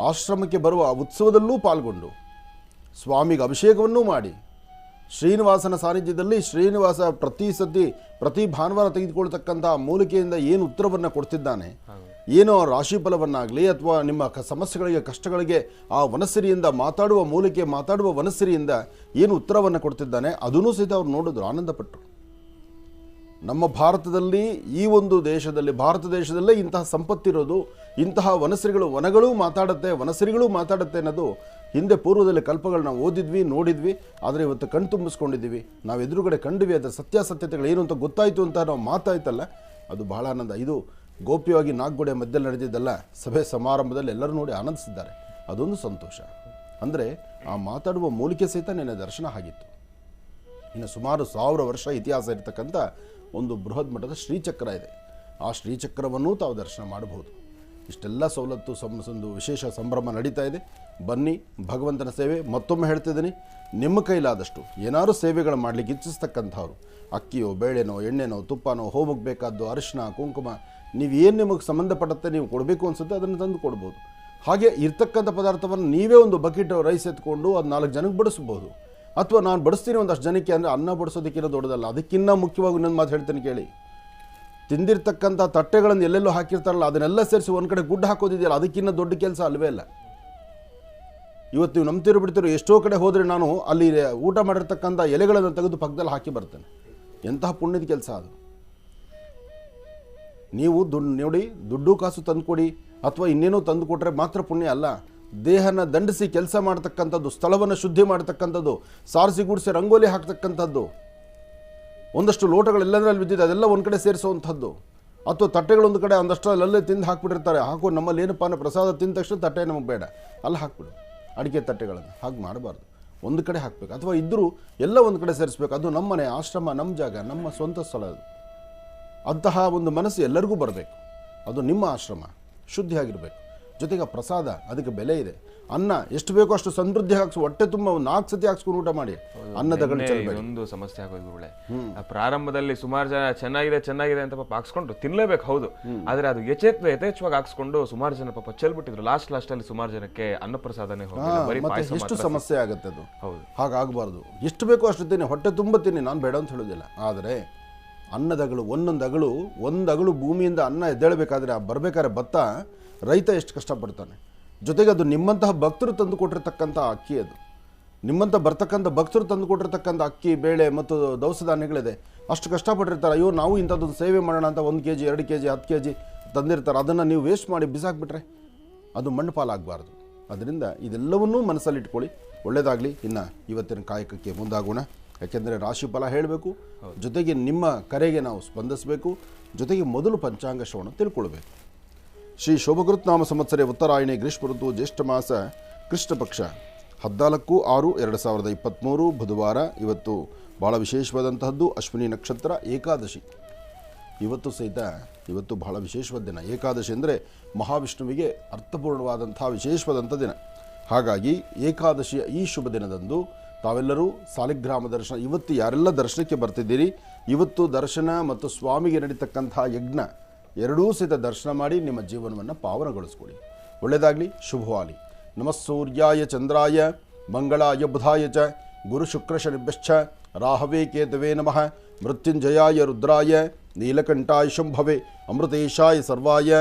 ಆಶ್ರಮಕ್ಕೆ ಬರುವ ಉತ್ಸವದಲ್ಲೂ ಪಾಲ್ಗೊಂಡು ಸ್ವಾಮಿಗೆ ಅಭಿಷೇಕವನ್ನೂ ಮಾಡಿ, ಶ್ರೀನಿವಾಸನ ಸಾನ್ನಿಧ್ಯದಲ್ಲಿ ಶ್ರೀನಿವಾಸ ಪ್ರತಿ ಭಾನುವಾರ ತೆಗೆದುಕೊಳ್ತಕ್ಕಂಥ ಮೂಲಿಕೆಯಿಂದ ಏನು ಉತ್ತರವನ್ನು ಕೊಡ್ತಿದ್ದಾನೆ, ಏನೋ ರಾಶಿಫಲವನ್ನಾಗಲಿ ಅಥವಾ ನಿಮ್ಮ ಸಮಸ್ಯೆಗಳಿಗೆ ಕಷ್ಟಗಳಿಗೆ ಆ ವನಸಿರಿಯಿಂದ ಮಾತಾಡುವ ವನಸಿರಿಯಿಂದ ಏನು ಉತ್ತರವನ್ನು ಕೊಡ್ತಿದ್ದಾನೆ ಅದನ್ನೂ ಸಹಿತ ಅವ್ರು ನೋಡಿದ್ರು, ಆನಂದಪಟ್ಟರು. ನಮ್ಮ ಭಾರತದಲ್ಲಿ, ಈ ಒಂದು ದೇಶದಲ್ಲಿ, ಭಾರತ ದೇಶದಲ್ಲೇ ಇಂತಹ ಸಂಪತ್ತಿರೋದು, ಇಂತಹ ವನಗಳು ಮಾತಾಡುತ್ತೆ ಅನ್ನೋದು ಹಿಂದೆ ಪೂರ್ವದಲ್ಲಿ ಕಲ್ಪಗಳು ನಾವು ಓದಿದ್ವಿ, ನೋಡಿದ್ವಿ. ಆದರೆ ಇವತ್ತು ಕಣ್ತುಂಬಿಸ್ಕೊಂಡಿದ್ದೀವಿ, ನಾವು ಎದುರುಗಡೆ ಕಂಡಿವಿ. ಅದರ ಸತ್ಯಾಸತ್ಯತೆಗಳು ಏನು ಅಂತ ಗೊತ್ತಾಯಿತು ಅಂತ ನಾವು ಮಾತಾಯ್ತಲ್ಲ, ಅದು ಬಹಳ ಆನಂದ. ಇದು ಗೋಪ್ಯವಾಗಿ ನಾಲ್ಕುಗೋಡೆ ಮಧ್ಯದಲ್ಲಿ ನಡೆದಿದ್ದಲ್ಲ, ಸಭೆ ಸಮಾರಂಭದಲ್ಲಿ ಎಲ್ಲರೂ ನೋಡಿ ಆನಂದಿಸಿದ್ದಾರೆ. ಅದೊಂದು ಸಂತೋಷ. ಅಂದರೆ ಆ ಮಾತಾಡುವ ಮೂಲಿಕೆ ಸಹಿತ ನಿನ್ನ ದರ್ಶನ ಆಗಿತ್ತು. ಇನ್ನು ಸುಮಾರು 1000 ವರ್ಷ ಇತಿಹಾಸ ಇರತಕ್ಕಂಥ ಒಂದು ಬೃಹತ್ ಮಟ್ಟದ ಶ್ರೀಚಕ್ರ ಇದೆ. ಆ ಶ್ರೀಚಕ್ರವನ್ನೂ ತಾವು ದರ್ಶನ ಮಾಡಬಹುದು. ಇಷ್ಟೆಲ್ಲ ಸವಲತ್ತು ಒಂದು ವಿಶೇಷ ಸಂಭ್ರಮ ನಡೀತಾ ಇದೆ. ಬನ್ನಿ, ಭಗವಂತನ ಸೇವೆ ಮತ್ತೊಮ್ಮೆ ಹೇಳ್ತಿದ್ದೀನಿ, ನಿಮ್ಮ ಕೈಲಾದಷ್ಟು ಏನಾದ್ರು ಸೇವೆಗಳು ಮಾಡಲಿಕ್ಕೆ ಇಚ್ಛಿಸ್ತಕ್ಕಂಥವ್ರು, ಅಕ್ಕಿಯೋ ಬೇಳೆನೋ ಎಣ್ಣೆನೋ ತುಪ್ಪನೋ ಹೋಮಕ್ಕೆ ಬೇಕಾದ್ದು ಅರಿಶಿನ ಕುಂಕುಮ, ನೀವೇನು ನಿಮಗೆ ಸಂಬಂಧಪಟ್ಟಂತೆ ನೀವು ಕೊಡಬೇಕು ಅನಿಸುತ್ತೆ ಅದನ್ನು ತಂದು ಕೊಡ್ಬೋದು. ಹಾಗೆ ಇರ್ತಕ್ಕಂಥ ಪದಾರ್ಥವನ್ನು ನೀವೇ ಒಂದು ಬಕೆಟ್ ರೈಸ್ ಎತ್ಕೊಂಡು ಅದು 4 ಜನಕ್ಕೆ ಬಡಿಸ್ಬೋದು. ಅಥವಾ ನಾನು ಬಡಿಸ್ತೀನಿ ಒಂದಷ್ಟು ಜನಕ್ಕೆ, ಅಂದರೆ ಅನ್ನ ಬಡಿಸೋದಕ್ಕಿಂತ ದೊಡ್ಡದಲ್ಲ. ಅದಕ್ಕಿಂತ ಮುಖ್ಯವಾಗಿ ಇನ್ನೊಂದು ಮಾತು ಹೇಳ್ತೀನಿ ಕೇಳಿ. ತಿಂದಿರ್ತಕ್ಕಂಥ ತಟ್ಟೆಗಳನ್ನು ಎಲ್ಲೆಲ್ಲೋ ಹಾಕಿರ್ತಾರಲ್ಲ, ಅದನ್ನೆಲ್ಲ ಸೇರಿಸಿ ಒಂದು ಕಡೆ ಗುಡ್ಡ ಹಾಕೋದಿದೆಯಲ್ಲ, ಅದಕ್ಕಿಂತ ದೊಡ್ಡ ಕೆಲಸ ಅಲ್ವೇ ಇಲ್ಲ. ಇವತ್ತು ನೀವು ನಂಬ್ತಿರೋ ಬಿಡ್ತಿರೋ, ಎಷ್ಟೋ ಕಡೆ ಹೋದರೆ ನಾನು ಅಲ್ಲಿ ಊಟ ಮಾಡಿರ್ತಕ್ಕಂಥ ಎಲೆಗಳನ್ನು ತೆಗೆದು ಪಕ್ಕದಲ್ಲಿ ಹಾಕಿ ಬರ್ತೇನೆ. ಎಂತಹ ಪುಣ್ಯದ ಕೆಲಸ ಅದು. ನೀವು ನೋಡಿ, ದುಡ್ಡು ಕಾಸು ತಂದುಕೊಡಿ ಅಥವಾ ಇನ್ನೇನೋ ತಂದು ಕೊಟ್ಟರೆ ಮಾತ್ರ ಪುಣ್ಯ ಅಲ್ಲ. ದೇಹನ ದಂಡಿಸಿ ಕೆಲಸ ಮಾಡ್ತಕ್ಕಂಥದ್ದು, ಸ್ಥಳವನ್ನು ಶುದ್ಧಿ ಮಾಡ್ತಕ್ಕಂಥದ್ದು, ಸಾರಿಸಿ ಗುಡಿಸಿ ರಂಗೋಲಿ ಹಾಕ್ತಕ್ಕಂಥದ್ದು, ಒಂದಷ್ಟು ಲೋಟಗಳೆಲ್ಲದರಲ್ಲಿ ಬಿದ್ದಿದೆ ಅದೆಲ್ಲ ಒಂದು ಕಡೆ ಸೇರಿಸುವಂಥದ್ದು, ಅಥವಾ ತಟ್ಟೆಗಳೊಂದು ಕಡೆ ಒಂದಷ್ಟರಲ್ಲೇ ತಿಂದು ಹಾಕ್ಬಿಟ್ಟಿರ್ತಾರೆ. ಹಾಕೋ ನಮ್ಮಲ್ಲಿ ಏನಪ್ಪ ಅಂದರೆ ಪ್ರಸಾದ ತಿಂದ ತಕ್ಷಣ ತಟ್ಟೆ ನಮಗೆ ಬೇಡ, ಅಲ್ಲಿ ಹಾಕ್ಬಿಡು ಅಡಿಕೆ ತಟ್ಟೆಗಳನ್ನು. ಹಾಗೆ ಮಾಡಬಾರ್ದು, ಒಂದು ಕಡೆ ಹಾಕಬೇಕು. ಅಥವಾ ಇದ್ದರೂ ಎಲ್ಲ ಒಂದು ಕಡೆ ಸೇರಿಸ್ಬೇಕು. ಅದು ನಮ್ಮ ಮನೆ, ಆಶ್ರಮ, ನಮ್ಮ ಜಾಗ, ನಮ್ಮ ಸ್ವಂತ ಸ್ಥಳ. ಅದು ಅಂತಹ ಒಂದು ಮನಸ್ಸು ಎಲ್ಲರಿಗೂ ಬರಬೇಕು. ಅದು ನಿಮ್ಮ ಆಶ್ರಮ, ಶುದ್ಧಿಯಾಗಿರಬೇಕು. ಜೊತೆಗೆ ಪ್ರಸಾದ, ಅದಕ್ಕೆ ಬೆಲೆ ಇದೆ. ಅನ್ನ ಎಷ್ಟು ಬೇಕೋ ಅಷ್ಟು ಸಮೃದ್ಧಿ ಹಾಕ್ಸು, ಹೊಟ್ಟೆ ತುಂಬ 4 ಸತಿ ಹಾಕ್ಸ್ಕೊಂಡು ಊಟ ಮಾಡಿ. ಅನ್ನದಗಳು ಒಂದು ಸಮಸ್ಯೆ ಆಗೋದು ಗುರುಗಳೇ. ಪ್ರಾರಂಭದಲ್ಲಿ ಸುಮಾರು ಜನ ಚೆನ್ನಾಗಿದೆ ಅಂತ ಪಾಪ ಹಾಕ್ಸ್ಕೊಂಡು ತಿನ್ಲೇಬೇಕು, ಹೌದು. ಆದ್ರೆ ಅದು ಯಥೇಚ್ಛವಾಗಿ ಹಾಕ್ಸ್ಕೊಂಡು ಸುಮಾರು ಜನ ಪಾಪ ಚೆಲ್ಬಿಟ್ಟಿದ್ರು. ಲಾಸ್ಟ್ ಅಲ್ಲಿ ಸುಮಾರು ಜನಕ್ಕೆ ಅನ್ನಪ್ರಸಾದನೇ ಹೋಗಿಲ್ಲ. ಎಷ್ಟು ಸಮಸ್ಯೆ ಆಗುತ್ತೆ ಅದು. ಹೌದು, ಹಾಗಾಗಬಾರ್ದು. ಎಷ್ಟು ಬೇಕೋ ಅಷ್ಟು ತಿನ್ನಿ, ಹೊಟ್ಟೆ ತುಂಬ ತಿನ್ನಿ, ನಾನು ಬೇಡ ಅಂತ ಹೇಳೋದಿಲ್ಲ. ಆದರೆ ಅನ್ನದಗಳು, ಒಂದು ಅಗಳು ಭೂಮಿಯಿಂದ ಅನ್ನ ಎದ್ದೇಳಬೇಕಾದ್ರೆ ಬರಬೇಕಾದ್ರೆ ಭತ್ತ ರೈತ ಎಷ್ಟು ಕಷ್ಟಪಡ್ತಾನೆ. ಜೊತೆಗೆ ಅದು ನಿಮ್ಮಂತಹ ಭಕ್ತರು ತಂದು ಕೊಟ್ಟಿರ್ತಕ್ಕಂಥ ಅಕ್ಕಿ, ಅದು ನಿಮ್ಮಂಥ ಬರ್ತಕ್ಕಂಥ ಭಕ್ತರು ತಂದು ಕೊಟ್ಟಿರ್ತಕ್ಕಂಥ ಅಕ್ಕಿ, ಬೇಳೆ ಮತ್ತು ದವಸ ಧಾನ್ಯಗಳಿದೆ. ಅಷ್ಟು ಕಷ್ಟಪಟ್ಟಿರ್ತಾರೆ. ಅಯ್ಯೋ ನಾವು ಇಂಥದ್ದೊಂದು ಸೇವೆ ಮಾಡೋಣ ಅಂತ 1 kg 2 kg 10 kg ತಂದಿರ್ತಾರೆ. ಅದನ್ನು ನೀವು ವೇಸ್ಟ್ ಮಾಡಿ ಬಿಸಾಕ್ಬಿಟ್ರೆ ಅದು ಮಣ್ಣು ಪಾಲಾಗಬಾರ್ದು. ಅದರಿಂದ ಇದೆಲ್ಲವನ್ನೂ ಮನಸ್ಸಲ್ಲಿಟ್ಕೊಳ್ಳಿ. ಒಳ್ಳೆಯದಾಗಲಿ. ಇನ್ನು ಇವತ್ತಿನ ಕಾಯಕಕ್ಕೆ ಮುಂದಾಗೋಣ. ಯಾಕೆಂದರೆ ರಾಶಿ ಫಲ ಹೇಳಬೇಕು, ಜೊತೆಗೆ ನಿಮ್ಮ ಕರೆಗೆ ನಾವು ಸ್ಪಂದಿಸಬೇಕು, ಜೊತೆಗೆ ಮೊದಲು ಪಂಚಾಂಗ ಶ್ರವಣ ತಿಳ್ಕೊಳ್ಬೇಕು. ಶ್ರೀ ಶೋಭಕೃತ್ ನಾಮ ಸಂವತ್ಸರೆ ಉತ್ತರಾಯಣೆ ಗ್ರೀಷ್ಮ ಋತು ಜ್ಯೇಷ್ಠ ಮಾಸ ಕೃಷ್ಣ ಪಕ್ಷ 14/6/2023 ಬುಧವಾರ. ಇವತ್ತು ಭಾಳ ವಿಶೇಷವಾದಂತಹದ್ದು ಅಶ್ವಿನಿ ನಕ್ಷತ್ರ, ಏಕಾದಶಿ. ಇವತ್ತು ಬಹಳ ವಿಶೇಷವಾದ ದಿನ. ಏಕಾದಶಿ ಅಂದರೆ ಮಹಾವಿಷ್ಣುವಿಗೆ ಅರ್ಥಪೂರ್ಣವಾದಂಥ ವಿಶೇಷವಾದಂಥ ದಿನ. ಹಾಗಾಗಿ ಏಕಾದಶಿಯ ಈ ಶುಭ ದಿನದಂದು ತಾವೆಲ್ಲರೂ ಸಾಲಿಗ್ರಾಮ ದರ್ಶನ, ಇವತ್ತು ಯಾರೆಲ್ಲ ದರ್ಶನಕ್ಕೆ ಬರ್ತಿದ್ದೀರಿ, ಇವತ್ತು ದರ್ಶನ ಮತ್ತು ಸ್ವಾಮಿಗೆ ನಡೀತಕ್ಕಂಥ ಯಜ್ಞ ಎರಡೂ ಸಹಿತ ದರ್ಶನ ಮಾಡಿ ನಿಮ್ಮ ಜೀವನವನ್ನು ಪಾವನಗೊಳಿಸ್ಕೊಳ್ಳಿ. ಒಳ್ಳೆಯದಾಗಲಿ, ಶುಭವಾಗಲಿ. ನಮಃ ಸೂರ್ಯಾಯ ಚಂದ್ರಾಯ ಮಂಗಳಾಯ ಬುಧಾಯ ಚ ಗುರು ಶುಕ್ರ ಶನಿಭ್ಯಶ್ಚ ರಾಹವೇ ಕೇತವೇ ನಮಃ. ಮೃತ್ಯುಂಜಯಾಯ ರುದ್ರಾಯ ನೀಲಕಂಠಾಯ ಶಂಭವೆ ಅಮೃತೇಶಾಯ ಸರ್ವಾಯ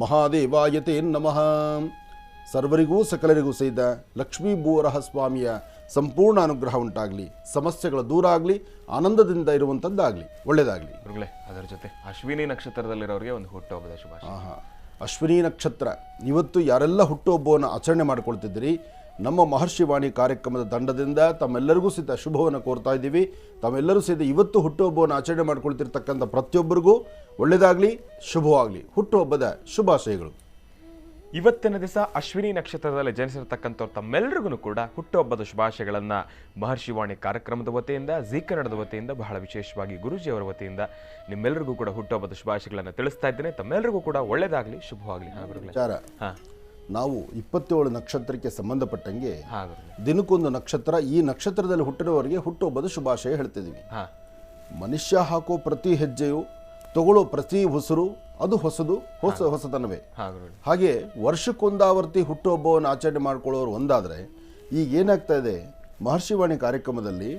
ಮಹಾದೇವಾಯ ತೇ ನಮಃ. ಸರ್ವರಿಗೂ ಸಕಲರಿಗೂ ಸಹಿತ ಲಕ್ಷ್ಮೀ ಭೂವರಹ ಸ್ವಾಮಿಯ ಸಂಪೂರ್ಣ ಅನುಗ್ರಹ ಉಂಟಾಗಲಿ, ಸಮಸ್ಯೆಗಳು ದೂರ ಆಗಲಿ, ಆನಂದದಿಂದ ಇರುವಂಥದ್ದಾಗಲಿ. ಒಳ್ಳೆಯದಾಗಲಿ. ಗುರುಗಳೇ, ಅದರ ಜೊತೆ ಅಶ್ವಿನಿ ನಕ್ಷತ್ರದಲ್ಲಿರೋರಿಗೆ ಒಂದು ಹುಟ್ಟುಹಬ್ಬದ ಶುಭಾಶಯ. ಅಶ್ವಿನಿ ನಕ್ಷತ್ರ, ಇವತ್ತು ಯಾರೆಲ್ಲ ಹುಟ್ಟುಹಬ್ಬವನ್ನು ಆಚರಣೆ ಮಾಡಿಕೊಳ್ತಿದ್ದೀರಿ, ನಮ್ಮ ಮಹರ್ಷಿ ವಾಣಿ ಕಾರ್ಯಕ್ರಮದ ತಂಡದಿಂದ ತಮ್ಮೆಲ್ಲರಿಗೂ ಸಹಿತ ಶುಭವನ್ನು ಕೋರ್ತಾ ಇದ್ದೀವಿ. ತಾವೆಲ್ಲರೂ ಸಹಿತ ಇವತ್ತು ಹುಟ್ಟುಹಬ್ಬವನ್ನು ಆಚರಣೆ ಮಾಡಿಕೊಳ್ತಿರ್ತಕ್ಕಂಥ ಪ್ರತಿಯೊಬ್ಬರಿಗೂ ಒಳ್ಳೆಯದಾಗಲಿ, ಶುಭವಾಗಲಿ. ಹುಟ್ಟುಹಬ್ಬದ ಶುಭಾಶಯಗಳು. ಇವತ್ತಿನ ದಿವಸ ಅಶ್ವಿನಿ ನಕ್ಷತ್ರದಲ್ಲಿ ಜನಿಸಿರ್ತಕ್ಕಂಥವ್ರು ತಮ್ಮೆಲ್ಲರಿಗೂ ಕೂಡ ಹುಟ್ಟುಹಬ್ಬದ ಶುಭಾಶಯಗಳನ್ನು ಮಹರ್ಷಿವಾಣಿ ಕಾರ್ಯಕ್ರಮದ ವತಿಯಿಂದ, ಜೀ ಕನ್ನಡದ ವತಿಯಿಂದ, ಬಹಳ ವಿಶೇಷವಾಗಿ ಗುರೂಜಿಯವರ ವತಿಯಿಂದ ನಿಮ್ಮೆಲ್ಲರಿಗೂ ಕೂಡ ಹುಟ್ಟುಹಬ್ಬದ ಶುಭಾಶಯಗಳನ್ನು ತಿಳಿಸ್ತಾ ಇದ್ದೇನೆ. ತಮ್ಮೆಲ್ಲರಿಗೂ ಕೂಡ ಒಳ್ಳೆಯದಾಗಲಿ, ಶುಭವಾಗಲಿ. ನಾವು 27 ನಕ್ಷತ್ರಕ್ಕೆ ಸಂಬಂಧಪಟ್ಟಂಗೆ ದಿನಕ್ಕೊಂದು ನಕ್ಷತ್ರ, ಈ ನಕ್ಷತ್ರದಲ್ಲಿ ಹುಟ್ಟಿದವರಿಗೆ ಹುಟ್ಟುಹಬ್ಬದ ಶುಭಾಶಯ ಹೇಳ್ತಿದ್ದೀವಿ. ಮನುಷ್ಯ ಹಾಕೋ ಪ್ರತಿ ಹೆಜ್ಜೆಯು, ತಗೊಳ್ಳೋ ಪ್ರತಿ ಉಸಿರು ಅದು ಹೊಸತನವೇ. ಹಾಗೆ ವರ್ಷಕ್ಕೊಂದಾವರ್ತಿ ಹುಟ್ಟುಹಬ್ಬವನ್ನು ಆಚರಣೆ ಮಾಡ್ಕೊಳ್ಳೋರು ಒಂದಾದರೆ, ಈಗ ಏನಾಗ್ತಾ ಇದೆ, ಮಹರ್ಷಿವಾಣಿ ಕಾರ್ಯಕ್ರಮದಲ್ಲಿ